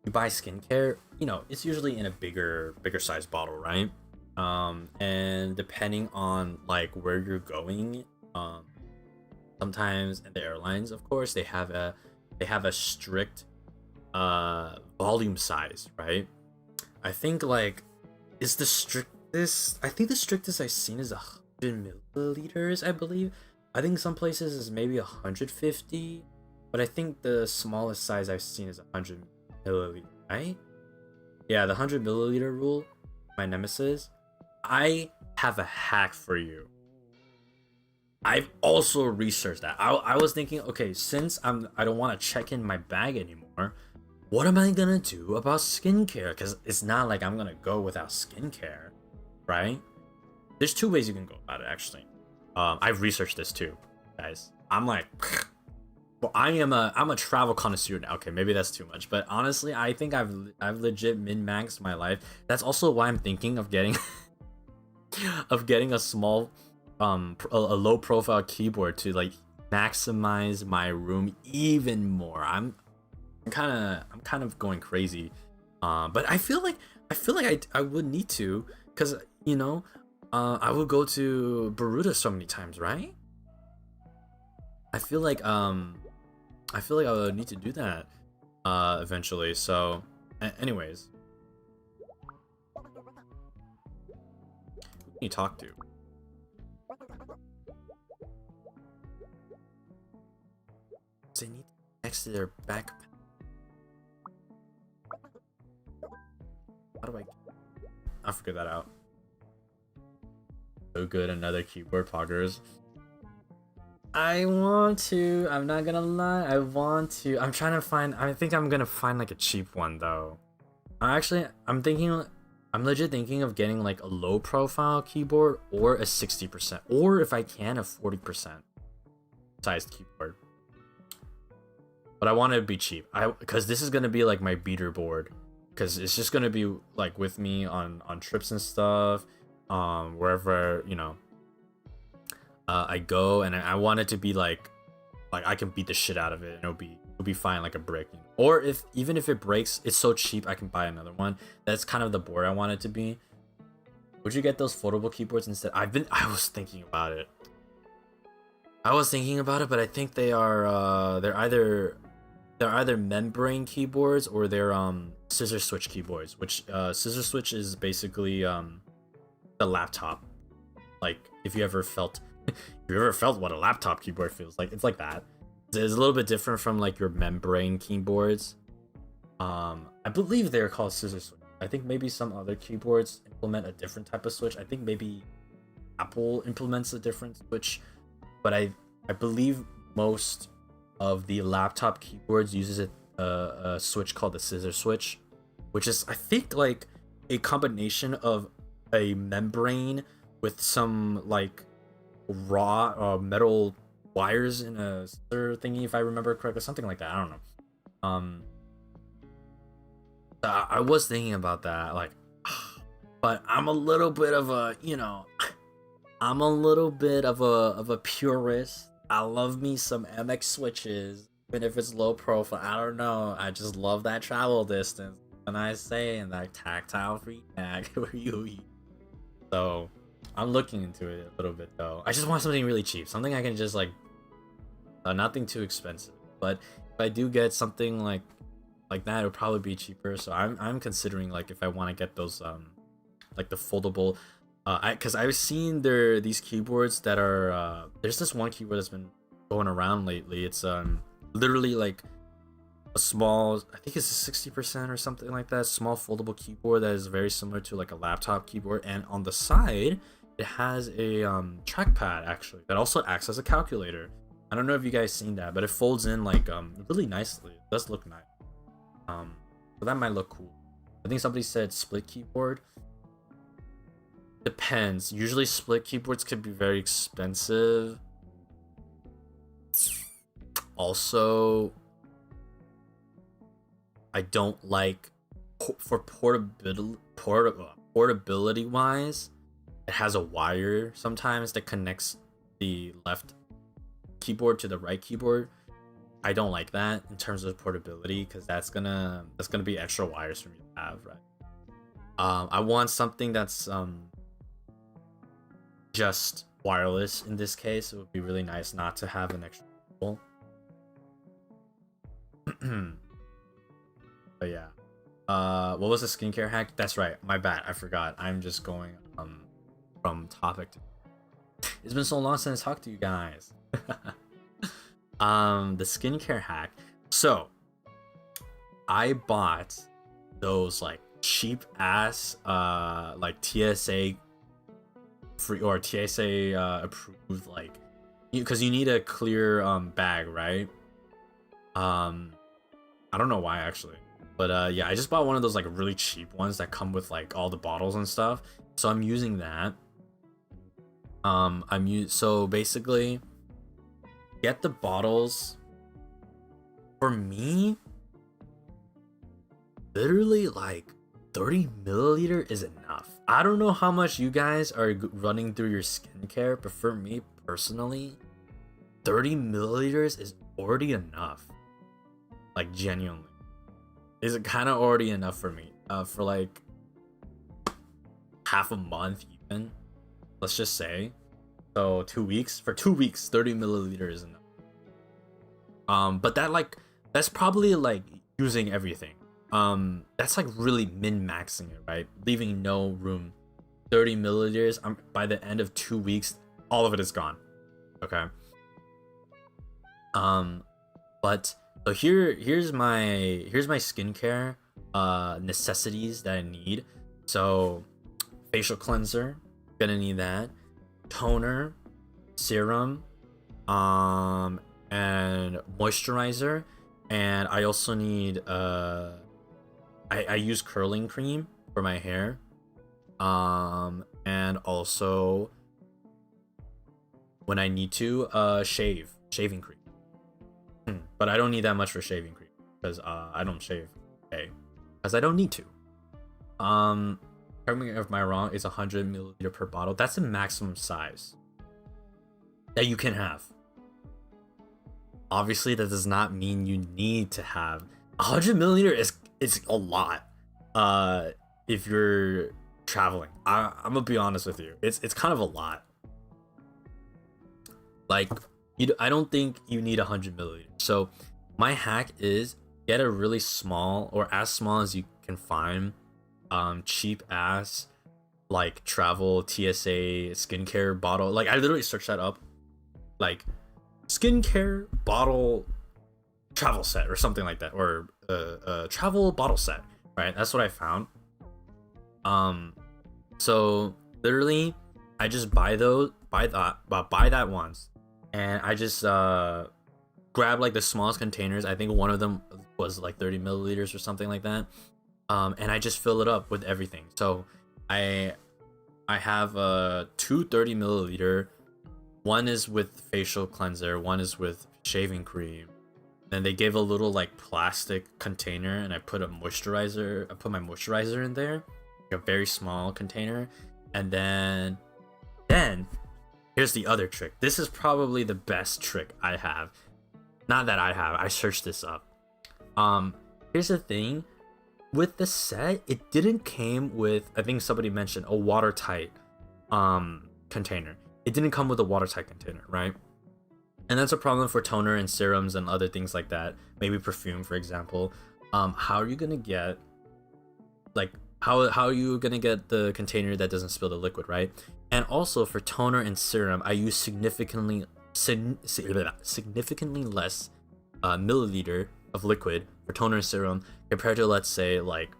Speaker 1: you buy skincare, you know, it's usually in a bigger size bottle, right? And depending on like where you're going, sometimes in the airlines, of course, they have a strict volume size, right? I think like I think the strictest I've seen is 100 milliliters, I believe. I think some places is maybe 150, but I think the smallest size I've seen is 100 milliliters, right? Yeah, the 100 milliliter rule, my nemesis. I have a hack for you. I've also researched that. I was thinking, okay, since I don't want to check in my bag anymore, what am I gonna do about skincare? Because it's not like I'm gonna go without skincare, right? There's two ways you can go about it, actually. I've researched this too, guys. I'm like, well, I'm a travel connoisseur now. Okay, maybe that's too much, but honestly, I think I've legit min-maxed my life. That's also why I'm thinking of getting of getting a small a low profile keyboard to like maximize my room even more. I'm kind of going crazy, but I feel like I would need to, because you know, I would go to Baruta so many times, right? I feel like I would need to do that eventually. So anyways, who can you talk to? They need next to their backpack. How do I'll figure that out. So good, another keyboard poggers. I want to, I'm not gonna lie, I want to. I'm trying to find, I think I'm gonna find like a cheap one though. I'm legit thinking of getting like a low profile keyboard or a 60%, or if I can, a 40% sized keyboard. But I want it to be cheap. Because this is gonna be like my beater board. Because it's just gonna be like with me on trips and stuff, wherever, you know, I go, and I want it to be like I can beat the shit out of it, and it'll be fine like a brick. You know? Or even if it breaks, it's so cheap I can buy another one. That's kind of the board I want it to be. Would you get those foldable keyboards instead? I was thinking about it. But I think they are they're either membrane keyboards or they're scissor switch keyboards, which scissor switch is basically the laptop. Like if you ever felt what a laptop keyboard feels like, it's like that. It's a little bit different from like your membrane keyboards. I believe they're called scissor switch. I think maybe some other keyboards implement a different type of switch. I think maybe Apple implements a different switch, but I believe most of the laptop keyboards uses a switch called the scissor switch, which is I think like a combination of a membrane with some like raw metal wires in a scissor thingy, if I remember correctly, something like that. I don't know. I was thinking about that, like, but I'm a little bit of a, you know, I'm a little bit of a purist. I love me some MX switches, even if it's low profile. I don't know. I just love that travel distance. And I say, and that tactile feedback. So I'm looking into it a little bit though. I just want something really cheap, something I can just like, nothing too expensive. But if I do get something like that, it'll probably be cheaper. So I'm considering like if I want to get those like the foldable. Because I've seen these keyboards that are there's this one keyboard that's been going around lately. It's literally like a small, I think it's 60% or something like that, small foldable keyboard that is very similar to like a laptop keyboard, and on the side it has a trackpad actually that also acts as a calculator. I don't know if you guys seen that, but it folds in like really nicely. It does look nice. So that might look cool. I think somebody said split keyboard. Depends. Usually split keyboards could be very expensive. Also, I don't like for portability wise, it has a wire sometimes that connects the left keyboard to the right keyboard. I don't like that in terms of portability, because that's gonna be extra wires for me to have, right? I want something that's just wireless. In this case, it would be really nice not to have an extra cable. But yeah, what was the skincare hack? That's right, my bad, I forgot. I'm just going from topic to it's been so long since I talked to you guys. The skincare hack. So I bought those like cheap ass like TSA free or TSA approved, like, because you need a clear bag, right? I don't know why actually. But yeah, I just bought one of those like really cheap ones that come with like all the bottles and stuff. So I'm using that. So basically get the bottles. For me, literally like 30 milliliter is enough. I don't know how much you guys are running through your skincare, but for me personally, 30 milliliters is already enough. Like genuinely, is it kind of already enough for me? For like half a month even, let's just say. So 2 weeks, for 2 weeks 30 milliliters is enough. But that's probably like using everything. That's like really min-maxing it, right? Leaving no room. 30 milliliters, by the end of 2 weeks all of it is gone. Okay. But so here's my skincare necessities that I need. So facial cleanser, gonna need that. Toner, serum, and moisturizer, and I also need I use curling cream for my hair, and also when I need to shaving cream. But I don't need that much for shaving cream because I don't shave, okay, because I don't need to. Correct me if I'm wrong, it's 100 milliliter per bottle. That's the maximum size that you can have. Obviously, that does not mean you need to have 100 milliliter. Is a lot. If you're traveling, I'm gonna be honest with you. It's kind of a lot. Like, I don't think you need 100 milliliters. So my hack is get a really small, or as small as you can find, cheap ass like travel TSA skincare bottle. Like I literally searched that up, like skincare bottle travel set or something like that, or travel bottle set, right? That's what I found. So literally I just buy that once, and I just grab like the smallest containers. I think one of them was like 30 milliliters or something like that. And I just fill it up with everything. So I have 2 30 milliliter. One is with facial cleanser, one is with shaving cream. Then they gave a little like plastic container, and I put my moisturizer in there, like a very small container. And then here's the other trick. This is probably the best trick I have. Not that I searched this up. Here's the thing. With the set, it didn't came with, I think somebody mentioned, a watertight container. It didn't come with a watertight container, right? And that's a problem for toner and serums and other things like that. Maybe perfume, for example. How are you gonna get, like, how are you gonna get the container that doesn't spill the liquid, right? And also for toner and serum, I use significantly less milliliter of liquid for toner and serum compared to, let's say, like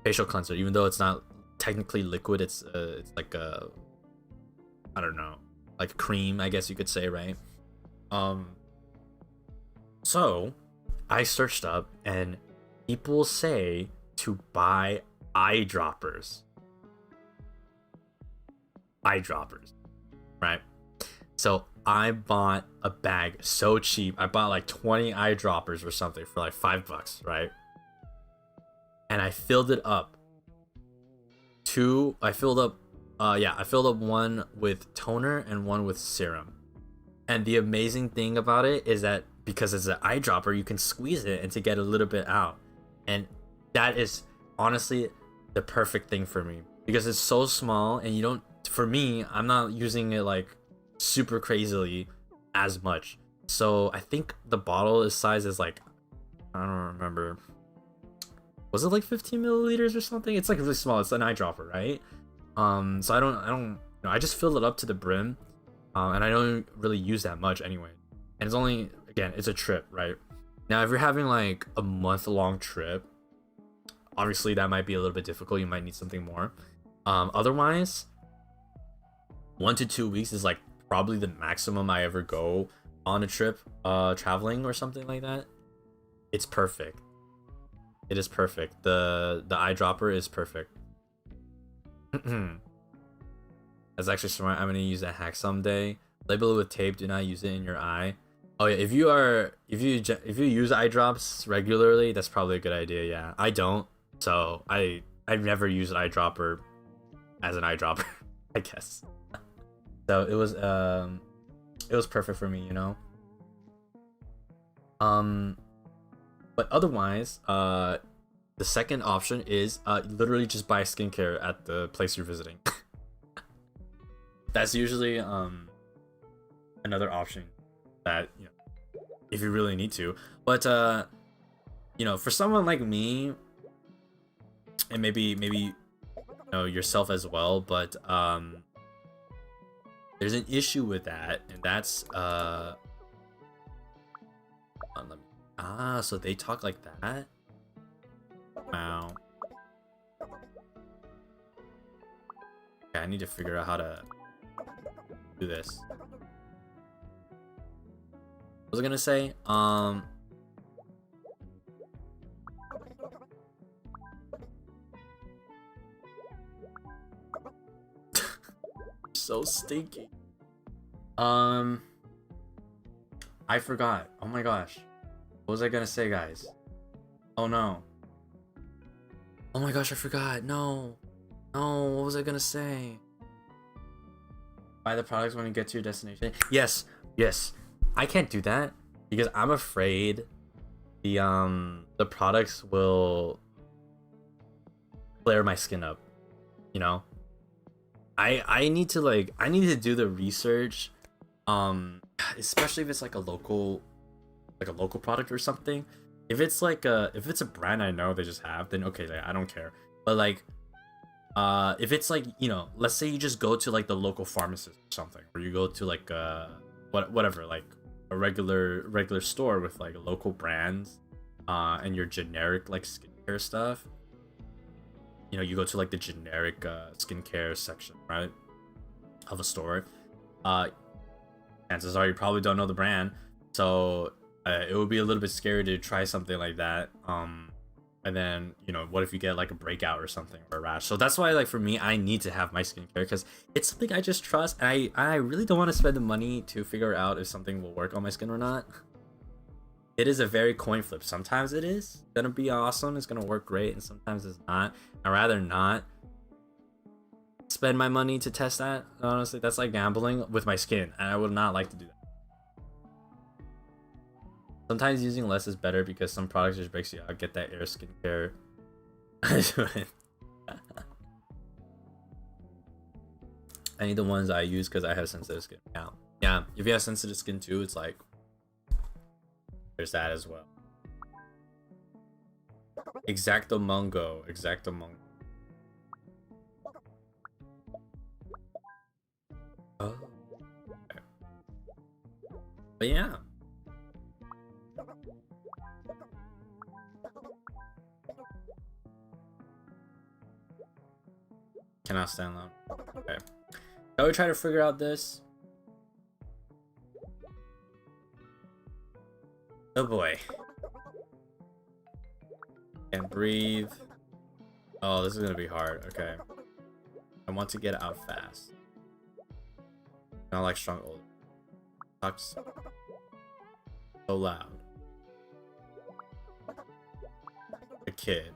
Speaker 1: facial cleanser. Even though it's not technically liquid, it's like a, I don't know, like cream, I guess you could say, right? So I searched up, and people say to buy eyedroppers, right? So I bought a bag so cheap. I bought like 20 eyedroppers or something for like $5, right? And I filled it up. I filled up one with toner and one with serum. And the amazing thing about it is that because it's an eyedropper, you can squeeze it and to get a little bit out. And that is honestly the perfect thing for me, because it's so small, and you don't, for me, I'm not using it like super crazily as much. So I think the bottle size is like, I don't remember, was it like 15 milliliters or something? It's like really small. It's an eyedropper, right? So I don't I just filled it up to the brim, and I don't really use that much anyway. And it's only, again, it's a trip, right? Now if you're having like a month-long trip, obviously that might be a little bit difficult. You might need something more. Otherwise, 1 to 2 weeks is like probably the maximum I ever go on a trip, traveling or something like that. It's perfect. It is perfect. The eyedropper is perfect. That's actually smart. I'm gonna use that hack someday. Label it with tape. Do not use it in your eye. Oh yeah, if you use eye drops regularly, that's probably a good idea. Yeah, I don't. So I've never used an eyedropper as an eyedropper, I guess. So it was perfect for me, you know. But otherwise, the second option is literally just buy skincare at the place you're visiting. That's usually another option that, you know, if you really need to. But you know, for someone like me, and maybe you know, yourself as well, but there's an issue with that, and that's so they talk like that? Wow. Okay, I need to figure out how to do this. What was I gonna say? So stinky. I forgot. Oh my gosh. What was I gonna say, guys? Oh no. Oh my gosh, I forgot. No. No, what was I gonna say? Buy the products when you get to your destination. Yes, yes. I can't do that because I'm afraid the products will flare my skin up. You know? I need to do the research, especially if it's like a local product or something. If it's a brand I know they just have, then okay, like, I don't care. But like if it's like, you know, let's say you just go to like the local pharmacist or something, or you go to like whatever, like a regular store with like local brands and your generic like skincare stuff. You know, you go to like the generic skincare section, right, of a store. Chances are you probably don't know the brand, so it would be a little bit scary to try something like that. And then, you know, what if you get like a breakout or something, or a rash? So that's why, like, for me, I need to have my skincare because it's something I just trust, and I really don't want to spend the money to figure out if something will work on my skin or not. It is a very coin flip. Sometimes it is gonna be awesome, it's gonna work great, and sometimes it's not. I'd rather not spend my money to test that. Honestly, that's like gambling with my skin, and I would not like to do that. Sometimes using less is better because some products just breaks you out. Get that air skincare. I need the ones I use because I have sensitive skin. Yeah. If you have sensitive skin too, it's like there's that as well. Exacto Mungo. Oh. Okay. But yeah. Cannot stand alone. Okay. Shall we try to figure out this? Oh boy. Can't breathe. Oh, this is gonna be hard. Okay. I want to get out fast. Not like strong old. Talks so loud. A kid.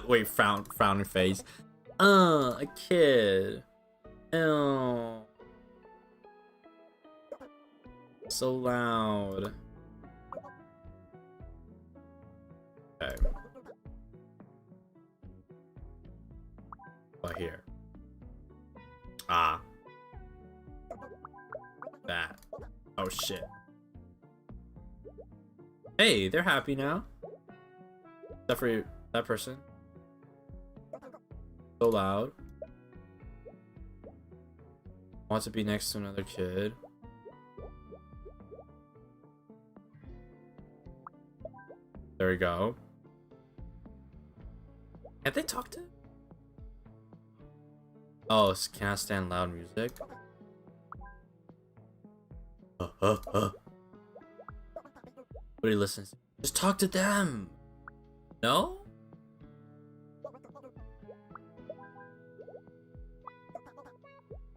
Speaker 1: Wait, frowning face. A kid. Ew. So loud. Okay. Oh, here. Ah. That. Oh, shit. Hey, they're happy now. Except for that person. So loud. Wants to be next to another kid. There we go. Can't they talk to? Oh, can't stand loud music. What do you listen to? Just talk to them. No?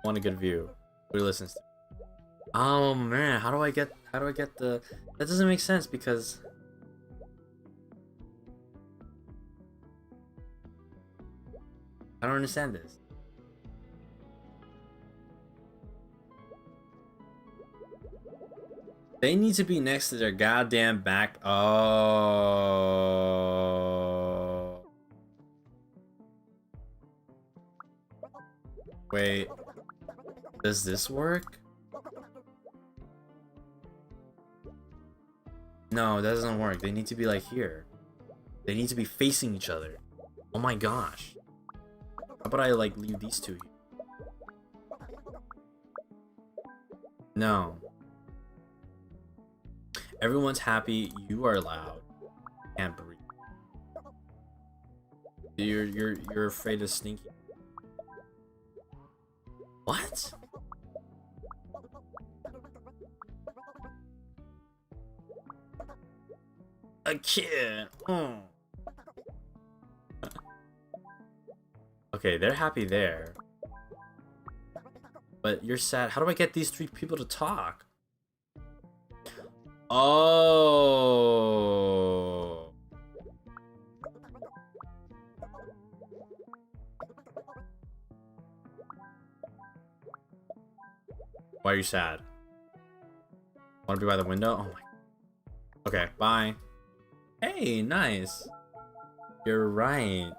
Speaker 1: Want a good view. Who listens to? Oh man, how do I get the? That doesn't make sense because I don't understand this. They need to be next to their goddamn back. Oh. Wait. Does this work? No, that doesn't work. They need to be like here. They need to be facing each other. Oh my gosh. How about I like leave these two here? No. Everyone's happy. You are loud. Can't breathe. You're afraid of sneaking. What? A kid. Oh. Okay, they're happy there. But you're sad. How do I get these three people to talk? Oh. Why are you sad? Want to be by the window? Oh my. Okay, bye. Hey, nice. You're right.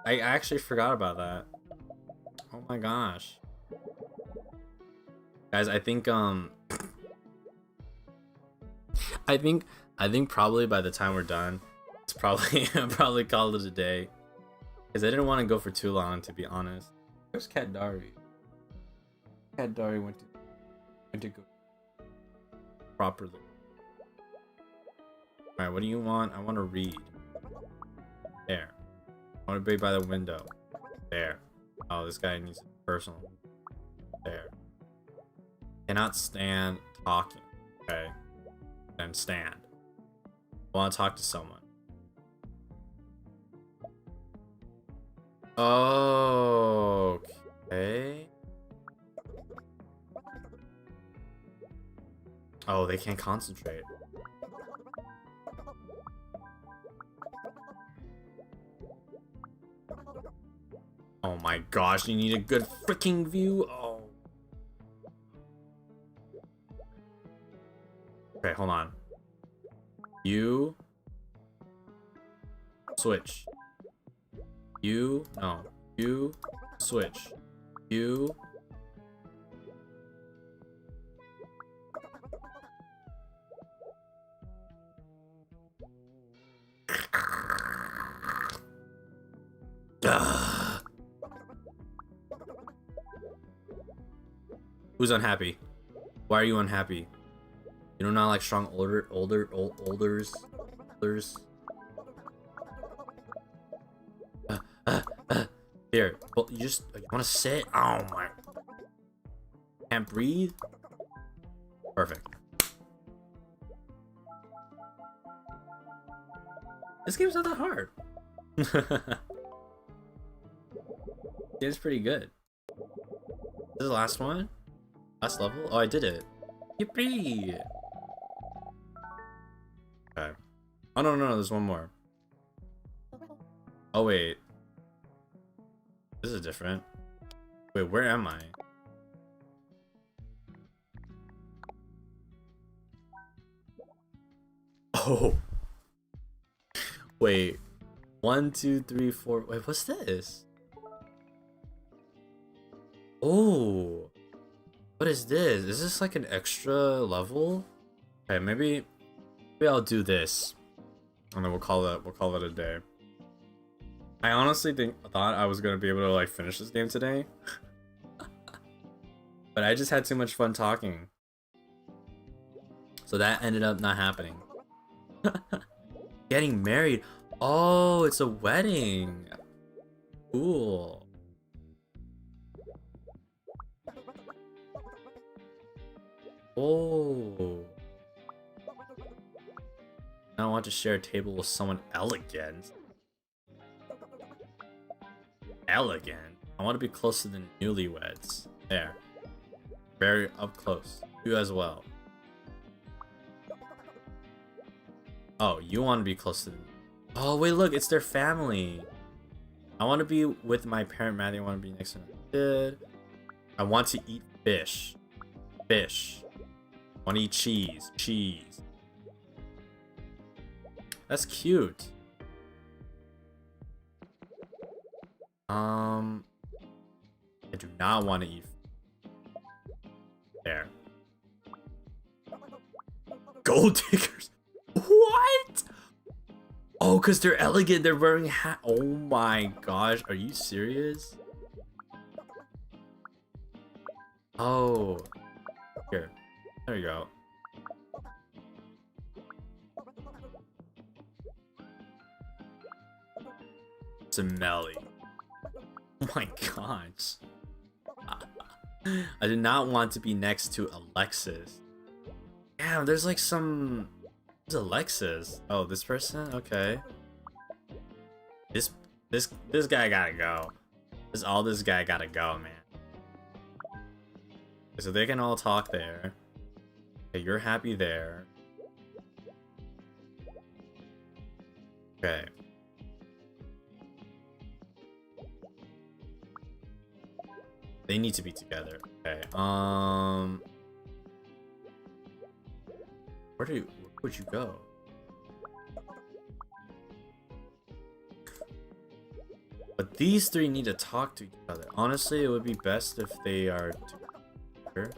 Speaker 1: I actually forgot about that. Oh my gosh. Guys, I think I think probably by the time we're done, it's probably I'll probably call it a day. Because I didn't want to go for too long, to be honest. Where's Cendari? Cendari went to go properly. Alright, what do you want? I want to read. There. I want to be by the window. There. Oh, this guy needs personal. There. Cannot stand talking. Okay. Then stand. I want to talk to someone. Okay. Oh, they can't concentrate. Oh my gosh, you need a good freaking view. Oh. Okay, hold on. You switch. You no. You switch. You Who's unhappy? Why are you unhappy? You do not like strong olders. Here, well, you want to sit? Oh my! Can't breathe. Perfect. This game's not that hard. It's pretty good. This is the last one? Last level? Oh, I did it. Yippee! Okay. Oh, no, there's one more. Oh, wait. This is different. Wait, where am I? Oh. Wait. 1, 2, 3, 4. Wait, what's this? Oh. What is this? Is this like an extra level? Okay, maybe I'll do this. And then we'll call it a day. I honestly thought I was gonna be able to like finish this game today. But I just had too much fun talking. So that ended up not happening. Getting married. Oh, it's a wedding. Cool. Oh. I don't want to share a table with someone elegant. elegant. I want to be close to the newlyweds. There. Very up close. You as well. Oh, you want to be close to them. Oh, wait, look, it's their family. I want to be with my parent, Maddie. I want to be next to my kid. I want to eat fish. Fish. I want to eat cheese. Cheese. That's cute. I do not want to eat. There. Gold diggers. What? Oh, because they're elegant. They're wearing hat. Oh my gosh. Are you serious? Oh. Here. There you go. Smelly. Oh my gosh. I did not want to be next to Alexis. Damn, there's like some... Who's Alexis? Oh, this person? Okay. This guy gotta go. This guy gotta go, man. So they can all talk there. Okay, you're happy there. Okay. They need to be together. Okay. Where would you go? But these three need to talk to each other. Honestly, it would be best if they are together.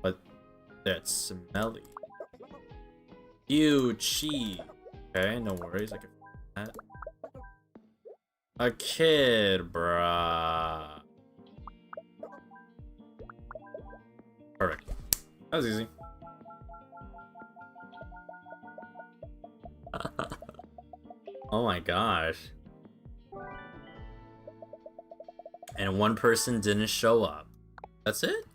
Speaker 1: But that's smelly. Ew, cheese. Okay, no worries. I can find that. A kid, bruh. Perfect. That was easy. Oh my gosh. And one person didn't show up. That's it?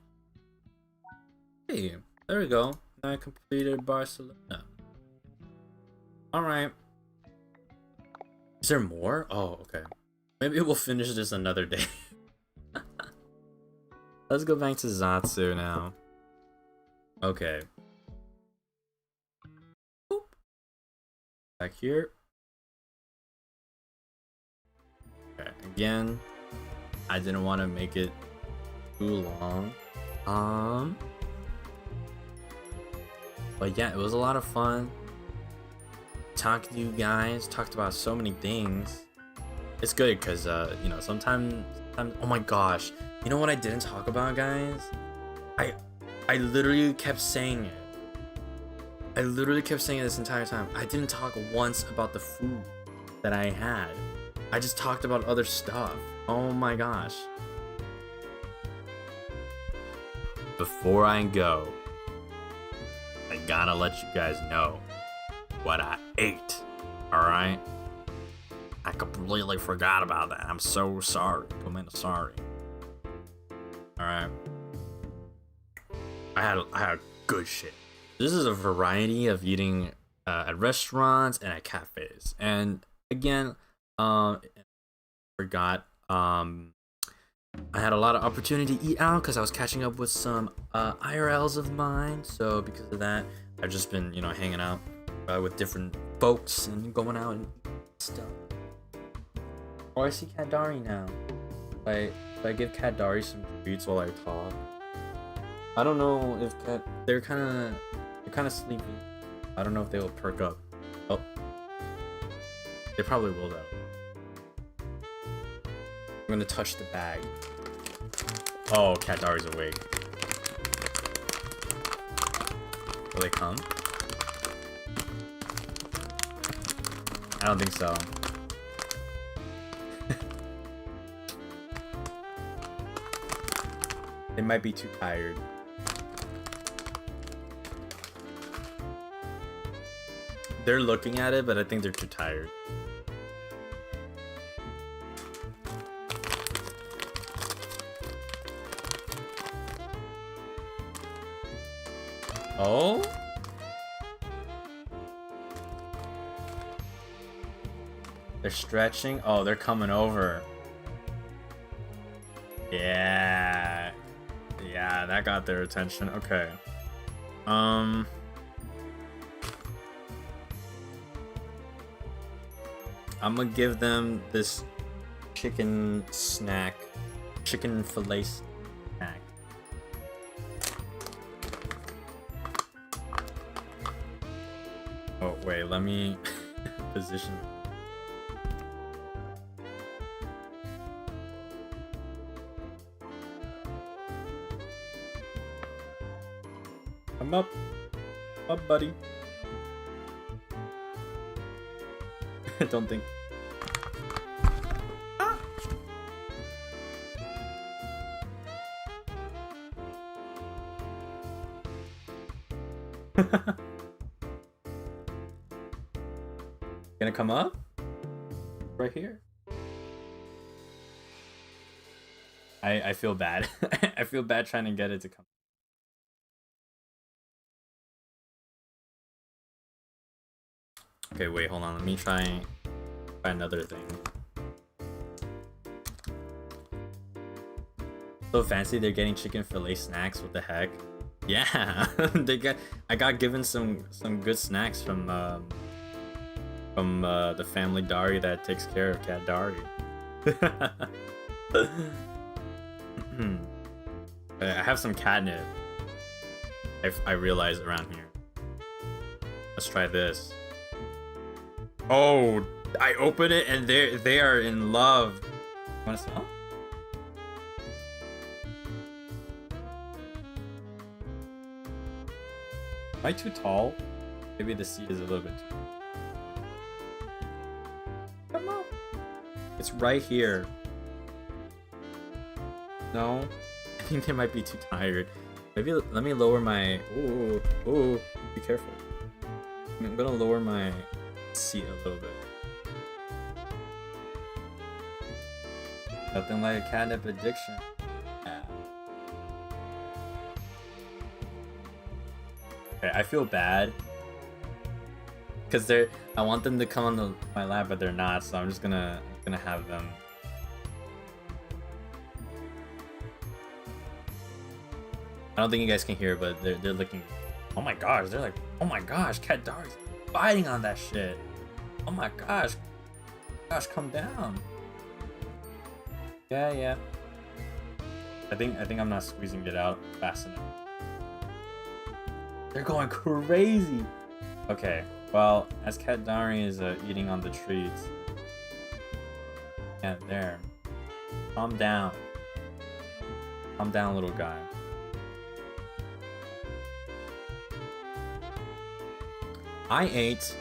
Speaker 1: Hey, there we go. I completed Barcelona. Alright. Is there more? Oh, okay. Maybe we'll finish this another day. Let's go back to Zatsu now. Okay. Boop. Back here. Okay, again, I didn't want to make it too long. But yeah, it was a lot of fun. Talked to you guys, talked about so many things. It's good because you know, sometimes oh my gosh, you know what I didn't talk about, guys? I literally kept saying it. I literally kept saying it this entire time. I didn't talk once about the food that I had. I just talked about other stuff. Oh my gosh. Before I go, I gotta let you guys know what I ate. Alright? I completely forgot about that. I'm so sorry. I'm sorry. Alright. I had good shit. This is a variety of eating at restaurants and at cafes. And again, forgot I had a lot of opportunity to eat out because I was catching up with some IRLs of mine. So because of that, I've just been, you know, hanging out with different folks and going out and stuff. Oh, I see Cendari now. If I give Cendari some treats while I talk. I don't know if they're kind of sleepy. I don't know if they will perk up. Oh, they probably will though. I'm gonna touch the bag. Oh, Cendari's awake. Will they come? I don't think so. They might be too tired. They're looking at it, but I think they're too tired. Oh? They're stretching. Oh, they're coming over. Yeah. Yeah, that got their attention. Okay. I'm gonna give them this chicken snack. Chicken fillet snack. Oh, wait, let me position. Come up. Come up, buddy. Don't think. Ah. Gonna come up? Right here. I feel bad. I feel bad trying to get it to come. Okay, wait, hold on. Let me try another thing. So fancy, they're getting chicken fillet snacks. What the heck? Yeah, I got given some good snacks from the family Dari that takes care of Cat Dari. I have some catnip. I realize around here. Let's try this. Oh, I open it and they are in love. Wanna smell? Am I too tall? Maybe the seat is a little bit too. Come on. It's right here. No? I think they might be too tired. Maybe let me lower my... Ooh, be careful. I'm gonna lower my seat a little bit. Nothing like a catnip addiction. Yeah. Okay, I feel bad because I want them to come on my lap, but they're not. So I'm just gonna have them. I don't think you guys can hear, but they're looking. Oh my gosh, they're like, oh my gosh, Cat Dari's biting on that shit. Oh my gosh, calm down. Yeah. I think I'm not squeezing it out fast enough. They're going crazy. Okay, well, as Cat Dari is eating on the treats. Yeah, there. Calm down. Calm down, little guy. I ate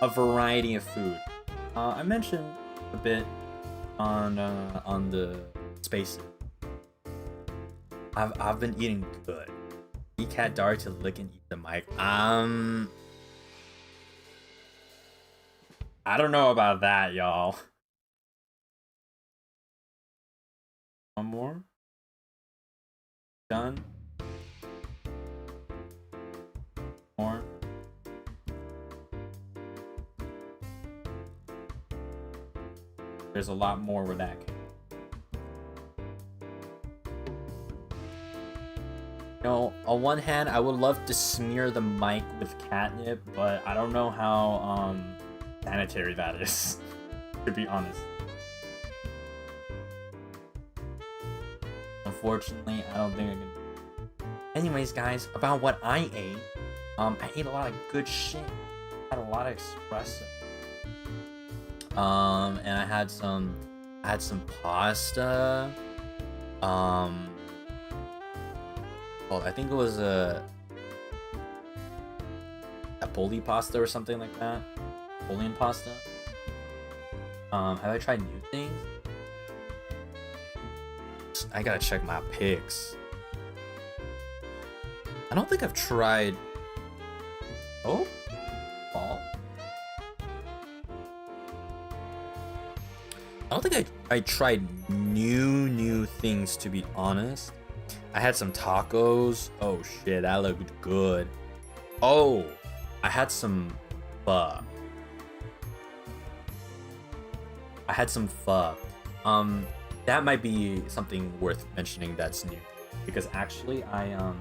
Speaker 1: a variety of food. I mentioned a bit on the space. I've been eating good. Eat Cat Dari to lick and eat the mic. I don't know about that, y'all. One more. Done. More. There's a lot more where that came. You know, on one hand, I would love to smear the mic with catnip, but I don't know how sanitary that is, to be honest. Unfortunately, I don't think I can. Anyways, guys, about what I ate. I ate a lot of good shit. I had a lot of espresso. And I had some pasta. Well, I think it was a Poti pasta or something like that. Napoleon pasta. Have I tried new things? I gotta check my pics. I don't think I've tried. Oh, ball. I don't think I tried new things, to be honest. I had some tacos. Oh shit, that looked good. Oh, I had some pho. I had some pho. That might be something worth mentioning that's new, because actually I've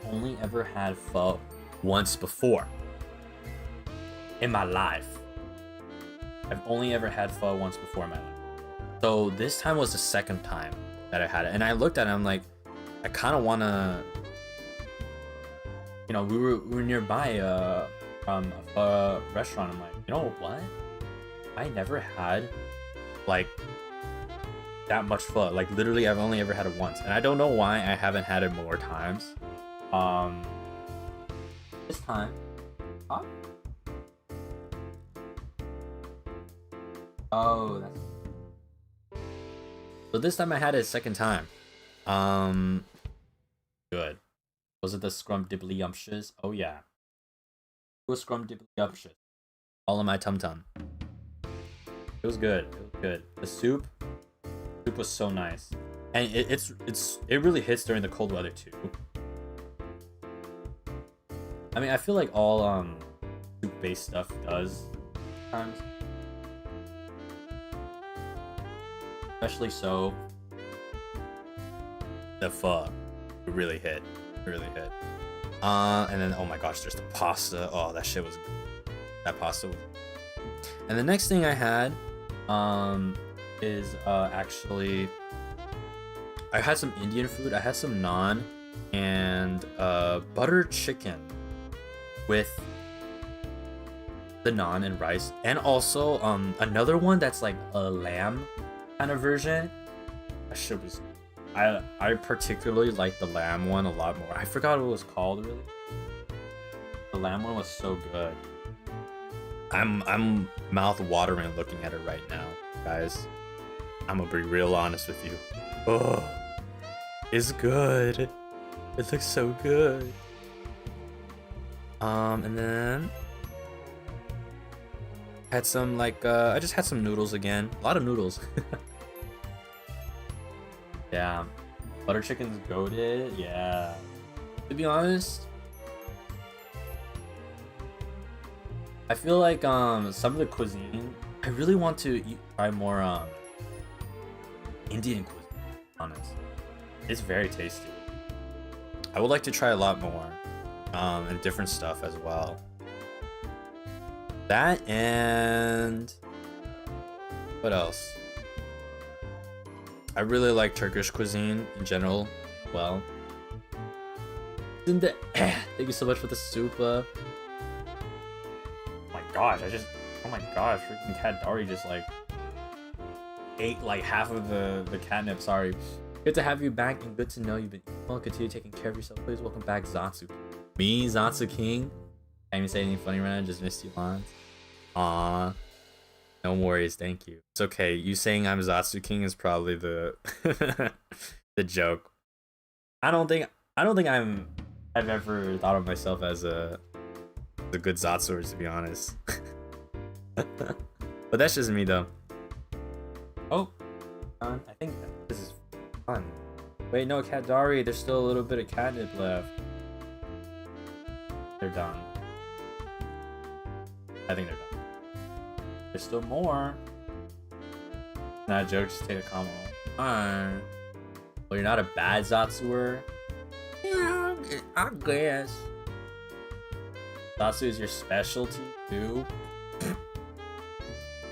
Speaker 1: only ever had pho once before in my life. I've only ever had pho once before in my life. So this time was the second time that I had it, and I looked at it. I'm like, I kind of wanna, you know, we were nearby a pho restaurant. I'm like, you know what? I never had like that much pho. Like literally, I've only ever had it once, and I don't know why I haven't had it more times. This time, huh? Oh, that's so. This time I had it a second time. Good. Was it the scrumdiddlyumptious? Oh yeah, it was scrumdiddlyumptious. All in my tum tum. It was good. It was good. The soup was so nice, and it really hits during the cold weather too. I mean, I feel like all soup-based stuff does sometimes, especially so. The pho, it really hit. It really hit. And then oh my gosh, there's the pasta. Oh, that shit was good. That pasta was. And the next thing I had is actually I had some Indian food. I had some naan and butter chicken with the naan and rice, and also another one that's like a lamb kind of version. That shit was, I particularly like the lamb one a lot more. I forgot what it was called really. The lamb one was so good. I'm mouth watering looking at it right now, guys. I'm gonna be real honest with you. Oh, it's good. It looks so good. And then had some like I just had some noodles again. A lot of noodles. Yeah, butter chicken's goated. Yeah, to be honest, I feel like some of the cuisine I really want to try more Indian cuisine. Honest, it's very tasty. I would like to try a lot more and different stuff as well. That and what else? I really like Turkish cuisine in general. Well, thank you so much for the soup. Oh my gosh, oh my gosh, freaking Cendari just like ate like half of the catnip. Sorry. Good to have you back and good to know you've been well. Continue taking care of yourself, please. Welcome back, Zatsu. Me, Zatsu King. Can't even say anything funny right now. Just missed you, Lons. Aww. No worries, thank you. It's okay. You saying I'm Zatsu King is probably the the joke. I don't think I've ever thought of myself as a good Zatsuer, to be honest. But that's just me though. Oh, I think this is fun. Wait, no, Cendari. There's still a little bit of catnip left. They're done. I think they're done. There's still more. Not a joke, just take a comment. Well, you're not a bad Zatsuer. Yeah, I guess. Zatsu is your specialty too?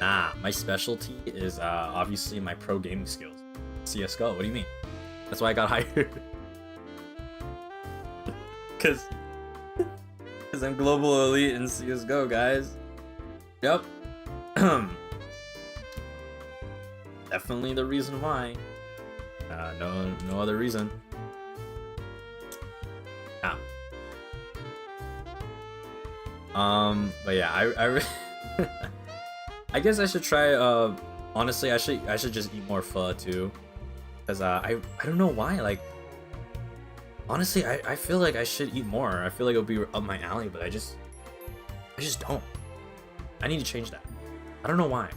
Speaker 1: Nah, my specialty is obviously my pro gaming skills. CSGO, what do you mean? That's why I got hired. Cause I'm global elite in CSGO, guys. Yep. Definitely the reason why. No other reason. Yeah. But yeah, I guess I should try. Honestly, I should just eat more pho too, cause I don't know why. Like, honestly, I feel like I should eat more. I feel like it'll be up my alley, but I just don't. I need to change that. I don't know why.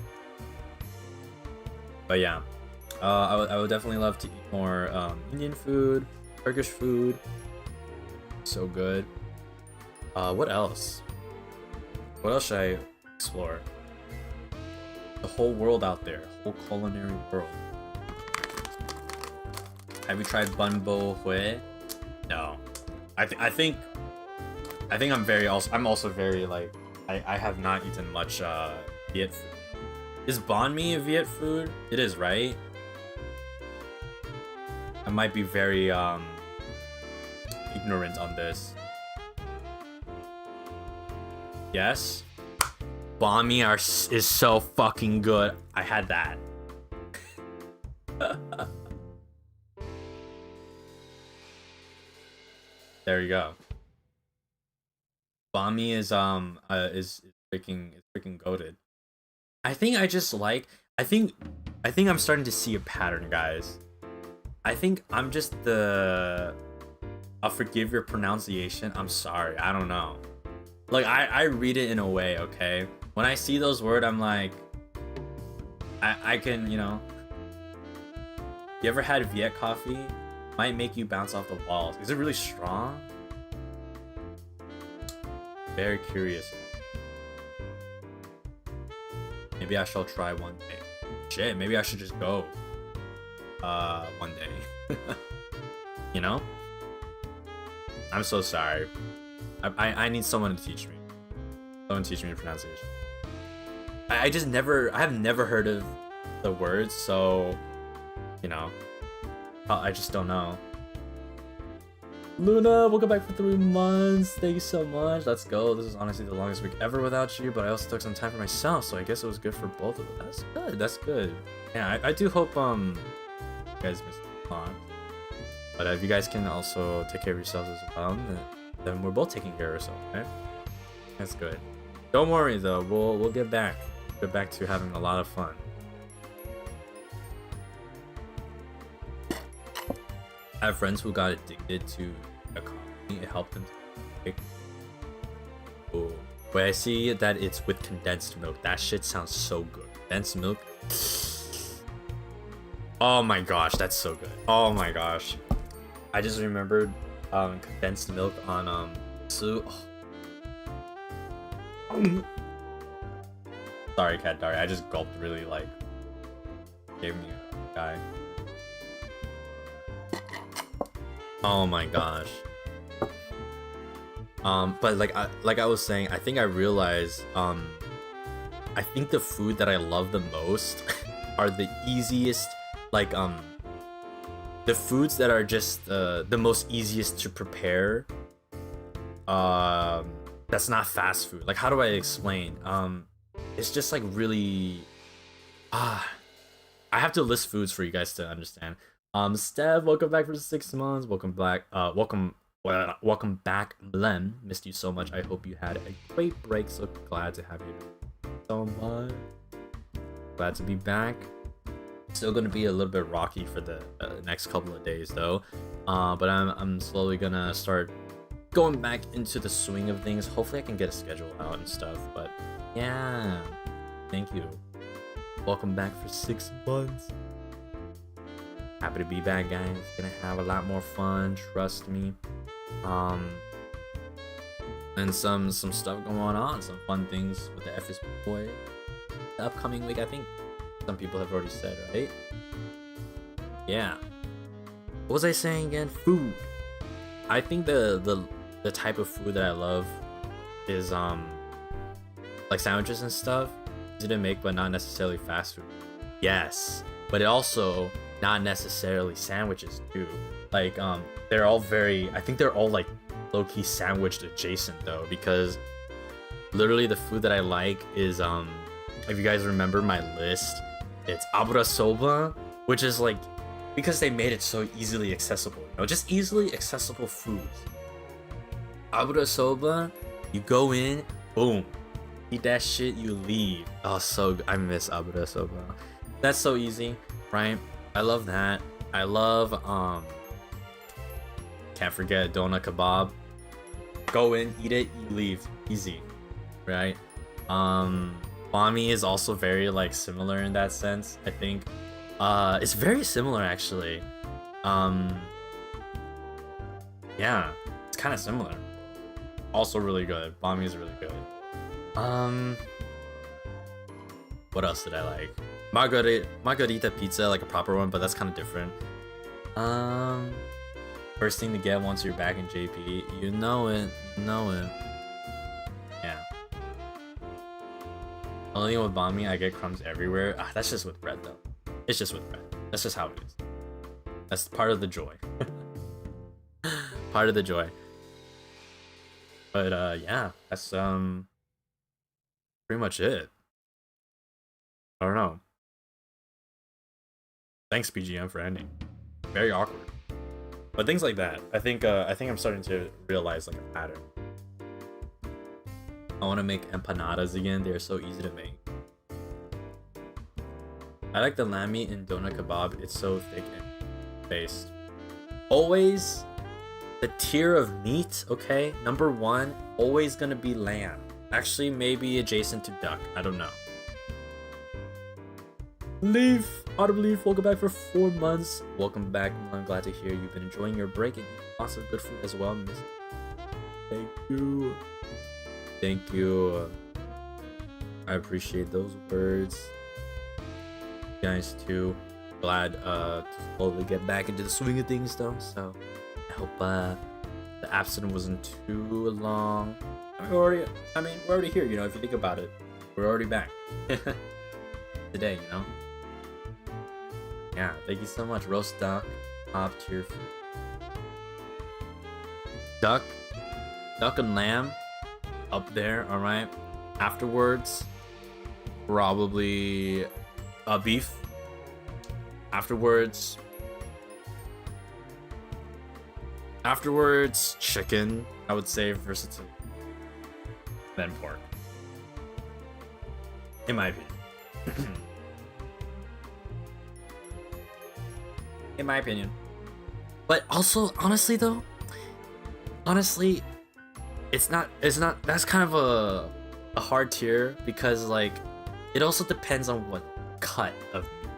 Speaker 1: But yeah, I would definitely love to eat more Indian food, Turkish food. So good. What else? What else should I explore? The whole world out there, whole culinary world. Have you tried bunbo hui? No. I think I'm also very like I have not eaten much Viet food. Is banh mi a Viet food? It is, right? I might be very ignorant on this. Yes. Banh mi is so fucking good. I had that. There you go. Banh mi is freaking goated. I think I'm starting to see a pattern, guys. I think I'm just I'll forgive your pronunciation. I'm sorry. I don't know. Like I read it in a way, okay? When I see those words, I'm like I can, you know. You ever had Viet coffee? Might make you bounce off the walls. Is it really strong? Very curious. Maybe I shall try one day. Shit, maybe I should just go one day. You know? I'm so sorry. I need someone to teach me. Someone teach me pronunciation. I have never heard of the words, so you know, I just don't know. Luna, welcome back for 3 months. Thank you so much. Let's go. This is honestly the longest week ever without you, but I also took some time for myself, so I guess it was good for both of us. That's good. That's good. Yeah, I do hope you guys missed a lot. But if you guys can also take care of yourselves as well, then we're both taking care of ourselves, right? That's good. Don't worry though. We'll get back. Get back to having a lot of fun. I have friends who got addicted to a coffee. It helped them to oh, but I see that it's with condensed milk. That shit sounds so good. Condensed milk. Oh my gosh, that's so good. Oh my gosh. I just remembered condensed milk on Su. Oh. Sorry, Cendari. I just gulped really like gave me a guy. Oh my gosh. But like I was saying, I think I realized I think the food that I love the most are the easiest, like the foods that are just the most easiest to prepare. That's not fast food. Like, how do I explain? It's just like really I have to list foods for you guys to understand. Stev, welcome back for 6 months. Welcome back. Welcome back, Malim. Missed you so much. I hope you had a great break. So glad to have you so much. Glad to be back. Still gonna be a little bit rocky for the next couple of days though. But I'm slowly gonna start going back into the swing of things. Hopefully I can get a schedule out and stuff. But yeah, thank you. Welcome back for 6 months. Happy to be back, guys. Gonna have a lot more fun, trust me. And some stuff going on, some fun things with the FSP boy. The upcoming week, I think some people have already said, right? Yeah. What was I saying again? Food. I think the type of food that I love is like sandwiches and stuff. Easy to make, but not necessarily fast food. Yes, but it also not necessarily sandwiches too. Like they're all very, I think they're all like low-key sandwiched adjacent though, because literally the food that I like is if you guys remember my list, it's abura soba, which is like, because they made it so easily accessible, you know, just easily accessible foods. Abura soba, you go in, boom, eat that shit, you leave. Oh, so I miss abura soba. That's so easy, right? I love that. I love can't forget doner kebab. Go in, eat it, you leave. Easy, right? Banh mi is also very like similar in that sense. I think it's very similar actually. Yeah, it's kind of similar. Also really good. Banh mi is really good. What else did I like? Margarita pizza, like a proper one, but that's kind of different. First thing to get once you're back in JP, you know it. Yeah. Only with banh I get crumbs everywhere. That's just with bread though. It's just with bread. That's just how it is. That's part of the joy. Part of the joy. But yeah, that's pretty much it. I don't know. Thanks BGM for ending. Very awkward. But things like that. I think I'm starting to realize like a pattern. I want to make empanadas again. They're so easy to make. I like the lamb meat in doner kebab. It's so thick and based. Always the tier of meat, okay? Number one, always gonna be lamb. Actually, maybe adjacent to duck. I don't know. Leaf, Autumn Leaf, welcome back for 4 months. Welcome back. I'm glad to hear you've been enjoying your break and eating lots of good food as well. Thank you. Thank you. I appreciate those words. You guys too. Glad to slowly get back into the swing of things though. So I hope the absence wasn't too long. We're already here, you know, if you think about it. We're already back. Today, you know? Yeah, thank you so much. Roast duck, top tier food. Duck and lamb, up there, alright? Afterwards, probably beef. Afterwards, chicken, I would say, versatility. Then pork. In my opinion. In my opinion. But also, honestly though, it's not that's kind of a hard tier because like it also depends on what cut of meat.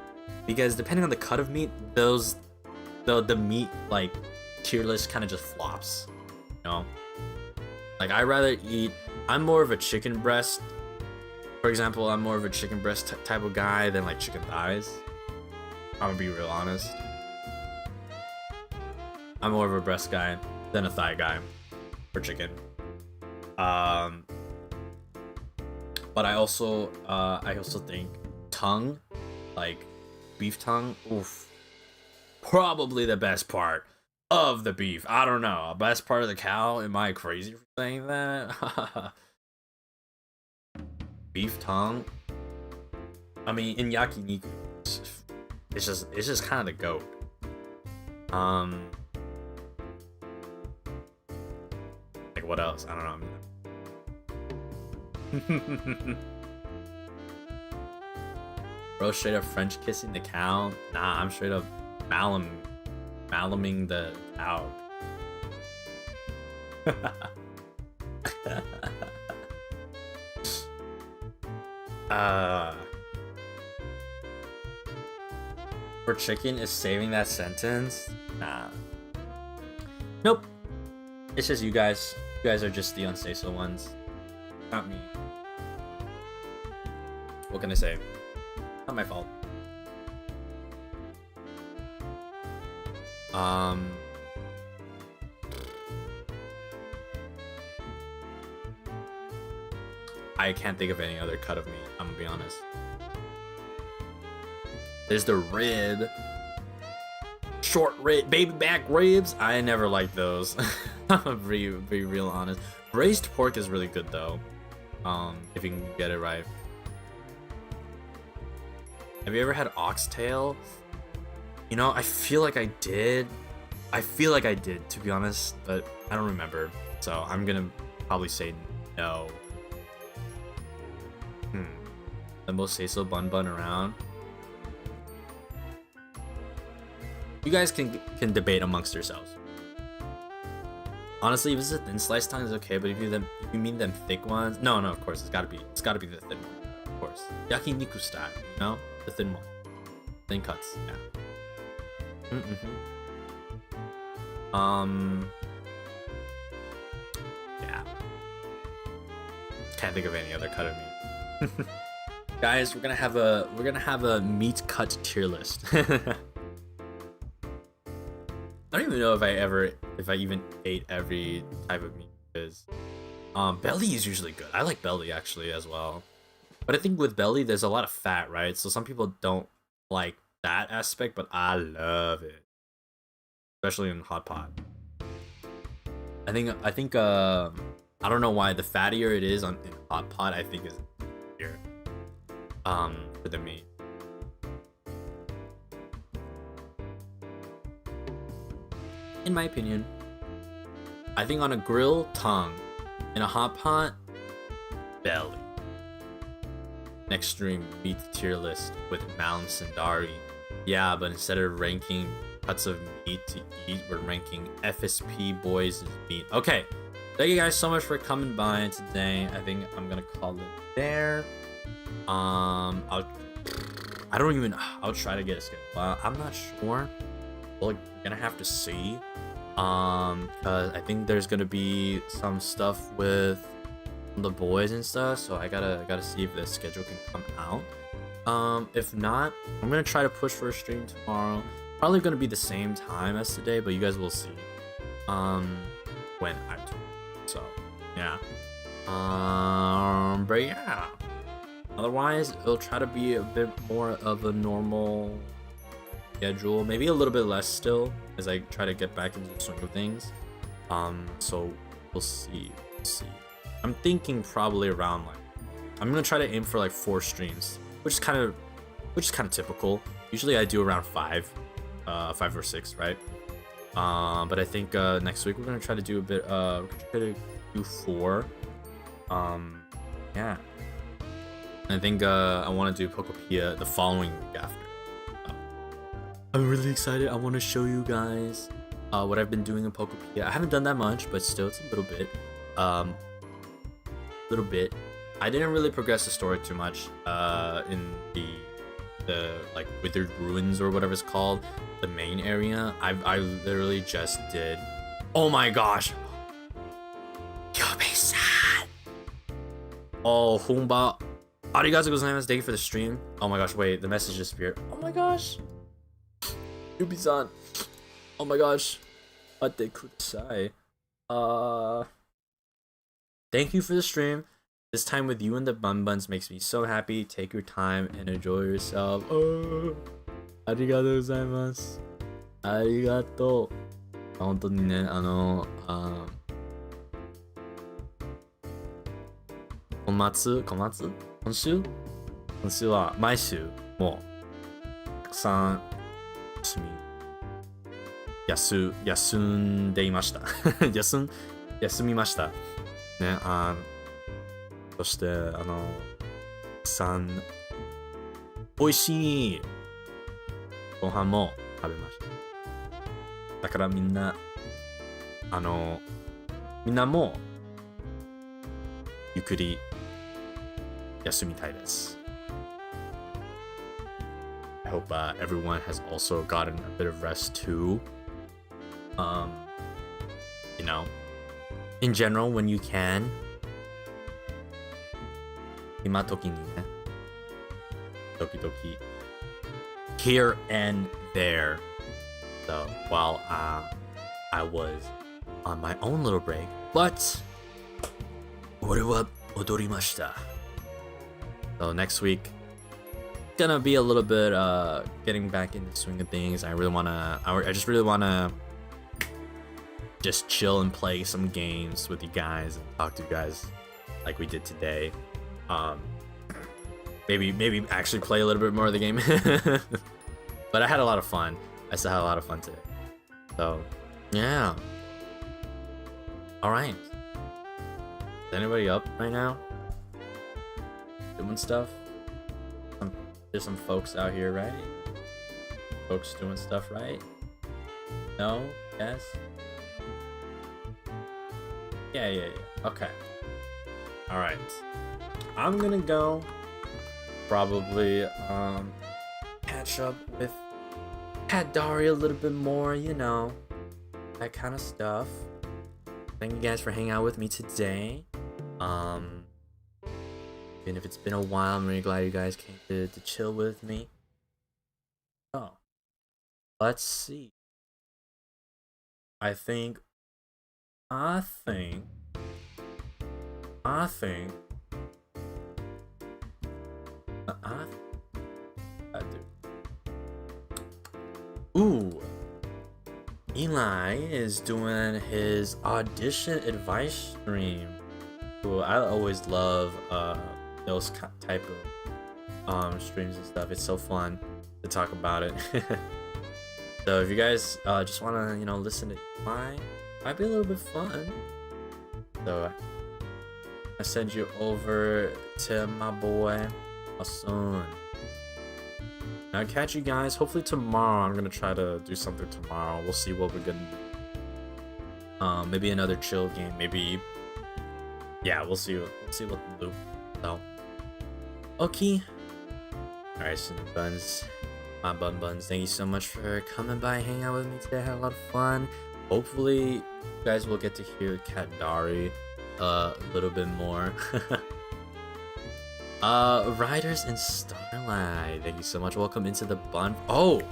Speaker 1: Because depending on the cut of meat, the meat like tier list kind of just flops. You know? Like I'm more of a chicken breast. For example, I'm more of a chicken breast type of guy than like chicken thighs. I'm gonna be real honest. I'm more of a breast guy than a thigh guy for chicken. But I also think tongue, like beef tongue, oof, probably the best part of the beef. I don't know, best part of the cow. Am I crazy for saying that? Beef tongue. I mean, in yakiniku, it's just kind of the goat. Like what else? I don't know. Bro, straight up French kissing the cow? Nah, I'm straight up maliming the cow. For chicken is saving that sentence? Nah. Nope. It's just you guys. You guys are just the unsay-so ones. Not me. What can I say? Not my fault. I can't think of any other cut of meat, I'm gonna be honest. There's the rib. Short rib, baby back ribs. I never liked those. I'm gonna be real honest. Braised pork is really good though. If you can get it right. Have you ever had oxtail? You know, I feel like I did. To be honest, but I don't remember. So I'm gonna probably say no. The most say-so bun around. You guys can debate amongst yourselves. Honestly, if it's a thin sliced tongue, it's okay. But if you mean them thick ones, no, of course it's gotta be the thin one, of course. Yakiniku style, you know, the thin one, thin cuts, yeah. Yeah. Can't think of any other cut of meat. Guys, we're gonna have a meat cut tier list. I don't even know if I even ate every type of meat. Because belly is usually good. I like belly actually as well. But I think with belly there's a lot of fat, right? So some people don't like that aspect, but I love it. Especially in hot pot. I think I don't know why the fattier it is in hot pot, I think is here. For the meat. In my opinion, I think on a grill, tongue. In a hot pot, belly. Next stream, meat tier list with Malim Cendari. Yeah, but instead of ranking cuts of meat to eat, we're ranking FSP boys' meat. Okay, thank you guys so much for coming by today. I think I'm gonna call it there. I'll try to get a schedule. I'm not sure. We're gonna have to see. Because I think there's gonna be some stuff with the boys and stuff, so I gotta see if the schedule can come out. If not, I'm gonna try to push for a stream tomorrow. Probably gonna be the same time as today, but you guys will see when I do. So yeah. But yeah. Otherwise, it'll try to be a bit more of a normal schedule, maybe a little bit less still, as I try to get back into the swing of things. So we'll see. I'm thinking probably around I'm gonna try to aim for 4 streams, which is kind of typical. Usually I do around 5 or 6, right? But I think next week we're gonna try to do a bit. We're gonna try to do 4. Yeah. I think I want to do Pokopia the following week after. I'm really excited. I want to show you guys what I've been doing in Pokopia. I haven't done that much, but still, it's a little bit. I didn't really progress the story too much in the Withered Ruins or whatever it's called, the main area. I literally just did. Oh my gosh! Yobi-san! Oh, Humba. Arigatou gozaimasu. Thank you for the stream. Oh my gosh, wait, the message disappeared. Oh my gosh. Yubi-san. Oh my gosh. Ate kudasai. Thank you for the stream. This time with you and the bunbuns makes me so happy. Take your time and enjoy yourself. Oh. Arigatou gozaimasu. Arigatou. 本当にね、今週は毎週もうたくさん休んでいました休みましたね。そしてたくさん美味しいご飯も食べました。だからみんなもゆっくり休みたいです。I hope everyone has also gotten a bit of rest too. You know, in general, when you can. 今時にね、時々 here and there. So while I was on my own little break, but 俺は踊りました。So next week, gonna be a little bit getting back in the swing of things. I just really wanna just chill and play some games with you guys and talk to you guys like we did today. Maybe actually play a little bit more of the game. But I had a lot of fun. I still had a lot of fun today. So yeah. Alright. Is anybody up right now? Doing stuff? There's some folks out here, right? Folks doing stuff, right? No? Yes? Yeah. Okay. Alright. I'm gonna go probably catch up with Cendari a little bit more, you know, that kind of stuff. Thank you guys for hanging out with me today. Even if it's been a while, I'm really glad you guys came to chill with me. Oh, let's see. I think. I think. Ooh. Eli is doing his audition advice stream. Cool. I always love those type of streams and stuff. It's so fun to talk about it. So if you guys just want to, you know, listen to mine, might be a little bit fun. So I send you over to my boy Wholesome. I'll catch you guys hopefully tomorrow. I'm gonna try to do something tomorrow. We'll see what we're gonna do. Maybe another chill game. Maybe. Yeah, we'll see. We'll see what to do. So, okay. All right, so buns, my buns. Thank you so much for coming by, hanging out with me today. I had a lot of fun. Hopefully, you guys will get to hear Cendari a little bit more. Riders in Starlight, thank you so much. Welcome into the bun. Oh,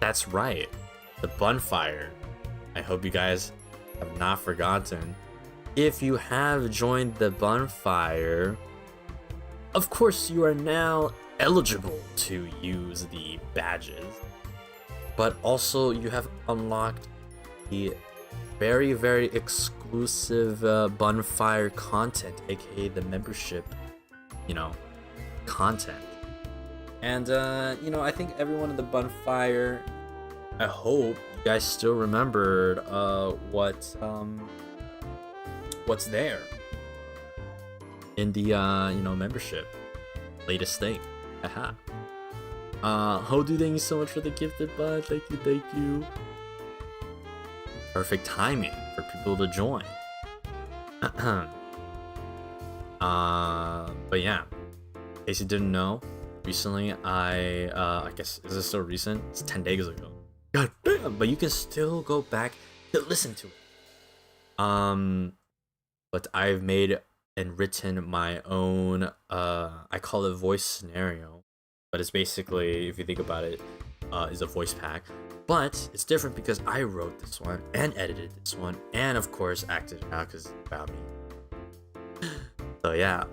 Speaker 1: that's right, the bonfire. I hope you guys have not forgotten. If you have joined the bonfire, of course you are now eligible to use the badges, but also you have unlocked the very, very exclusive bonfire content, aka the membership, you know, content. And you know, I think everyone in the bonfire, I hope you guys still remembered what's there in the you know, membership latest thing. Haha. Hodu, thank you so much for the gifted bud. Thank you. Perfect timing for people to join. But yeah, in case you didn't know, recently I guess, is this so recent? It's 10 days ago. God damn! But you can still go back to listen to it. But I've made and written my own I call it voice scenario, but it's basically, if you think about it, is a voice pack. But it's different because I wrote this one and edited this one and of course acted it out because it's about me. So yeah.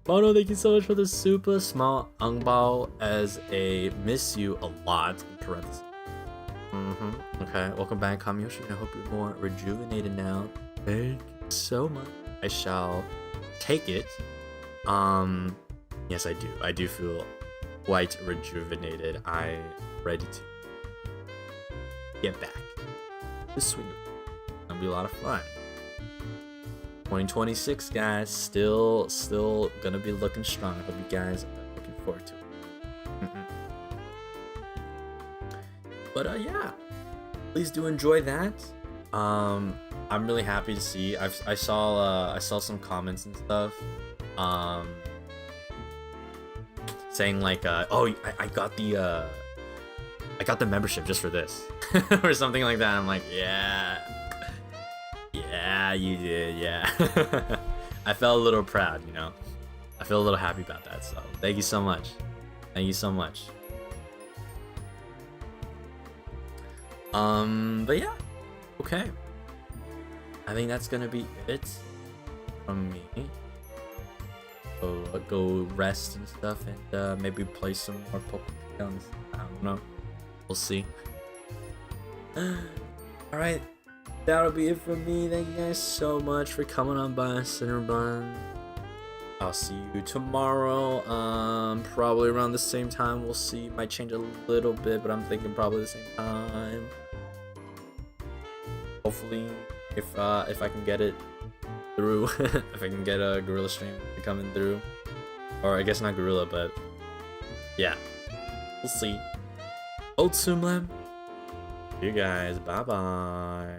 Speaker 1: Mono, thank you so much for the super small angbao as a miss you a lot in parentheses. Okay, welcome back, Kamiyoshi. I hope you're more rejuvenated now. Thank you so much. I shall take it. Yes, I do. I do feel quite rejuvenated. I'm ready to get back to swing. It'll be a lot of fun. 2026, guys, still gonna be looking strong. I hope you guys are looking forward to it. But yeah, please do enjoy that. I'm really happy to see. I saw some comments and stuff, saying like, oh, I got the membership just for this, or something like that. I'm like, yeah, you did, yeah. I felt a little proud, you know. I feel a little happy about that. So thank you so much. But yeah, okay. I think that's gonna be it from me. So I'll go rest and stuff, and maybe play some more Pokemon. I don't know. We'll see. Alright, that'll be it from me. Thank you guys so much for coming on by Cinnabon. I'll see you tomorrow. Probably around the same time. We'll see. Might change a little bit, but I'm thinking probably the same time. Hopefully, if I can get it through, if I can get a gorilla stream coming through, or I guess not gorilla, but yeah, we'll see. Wholesome. You guys, bye bye.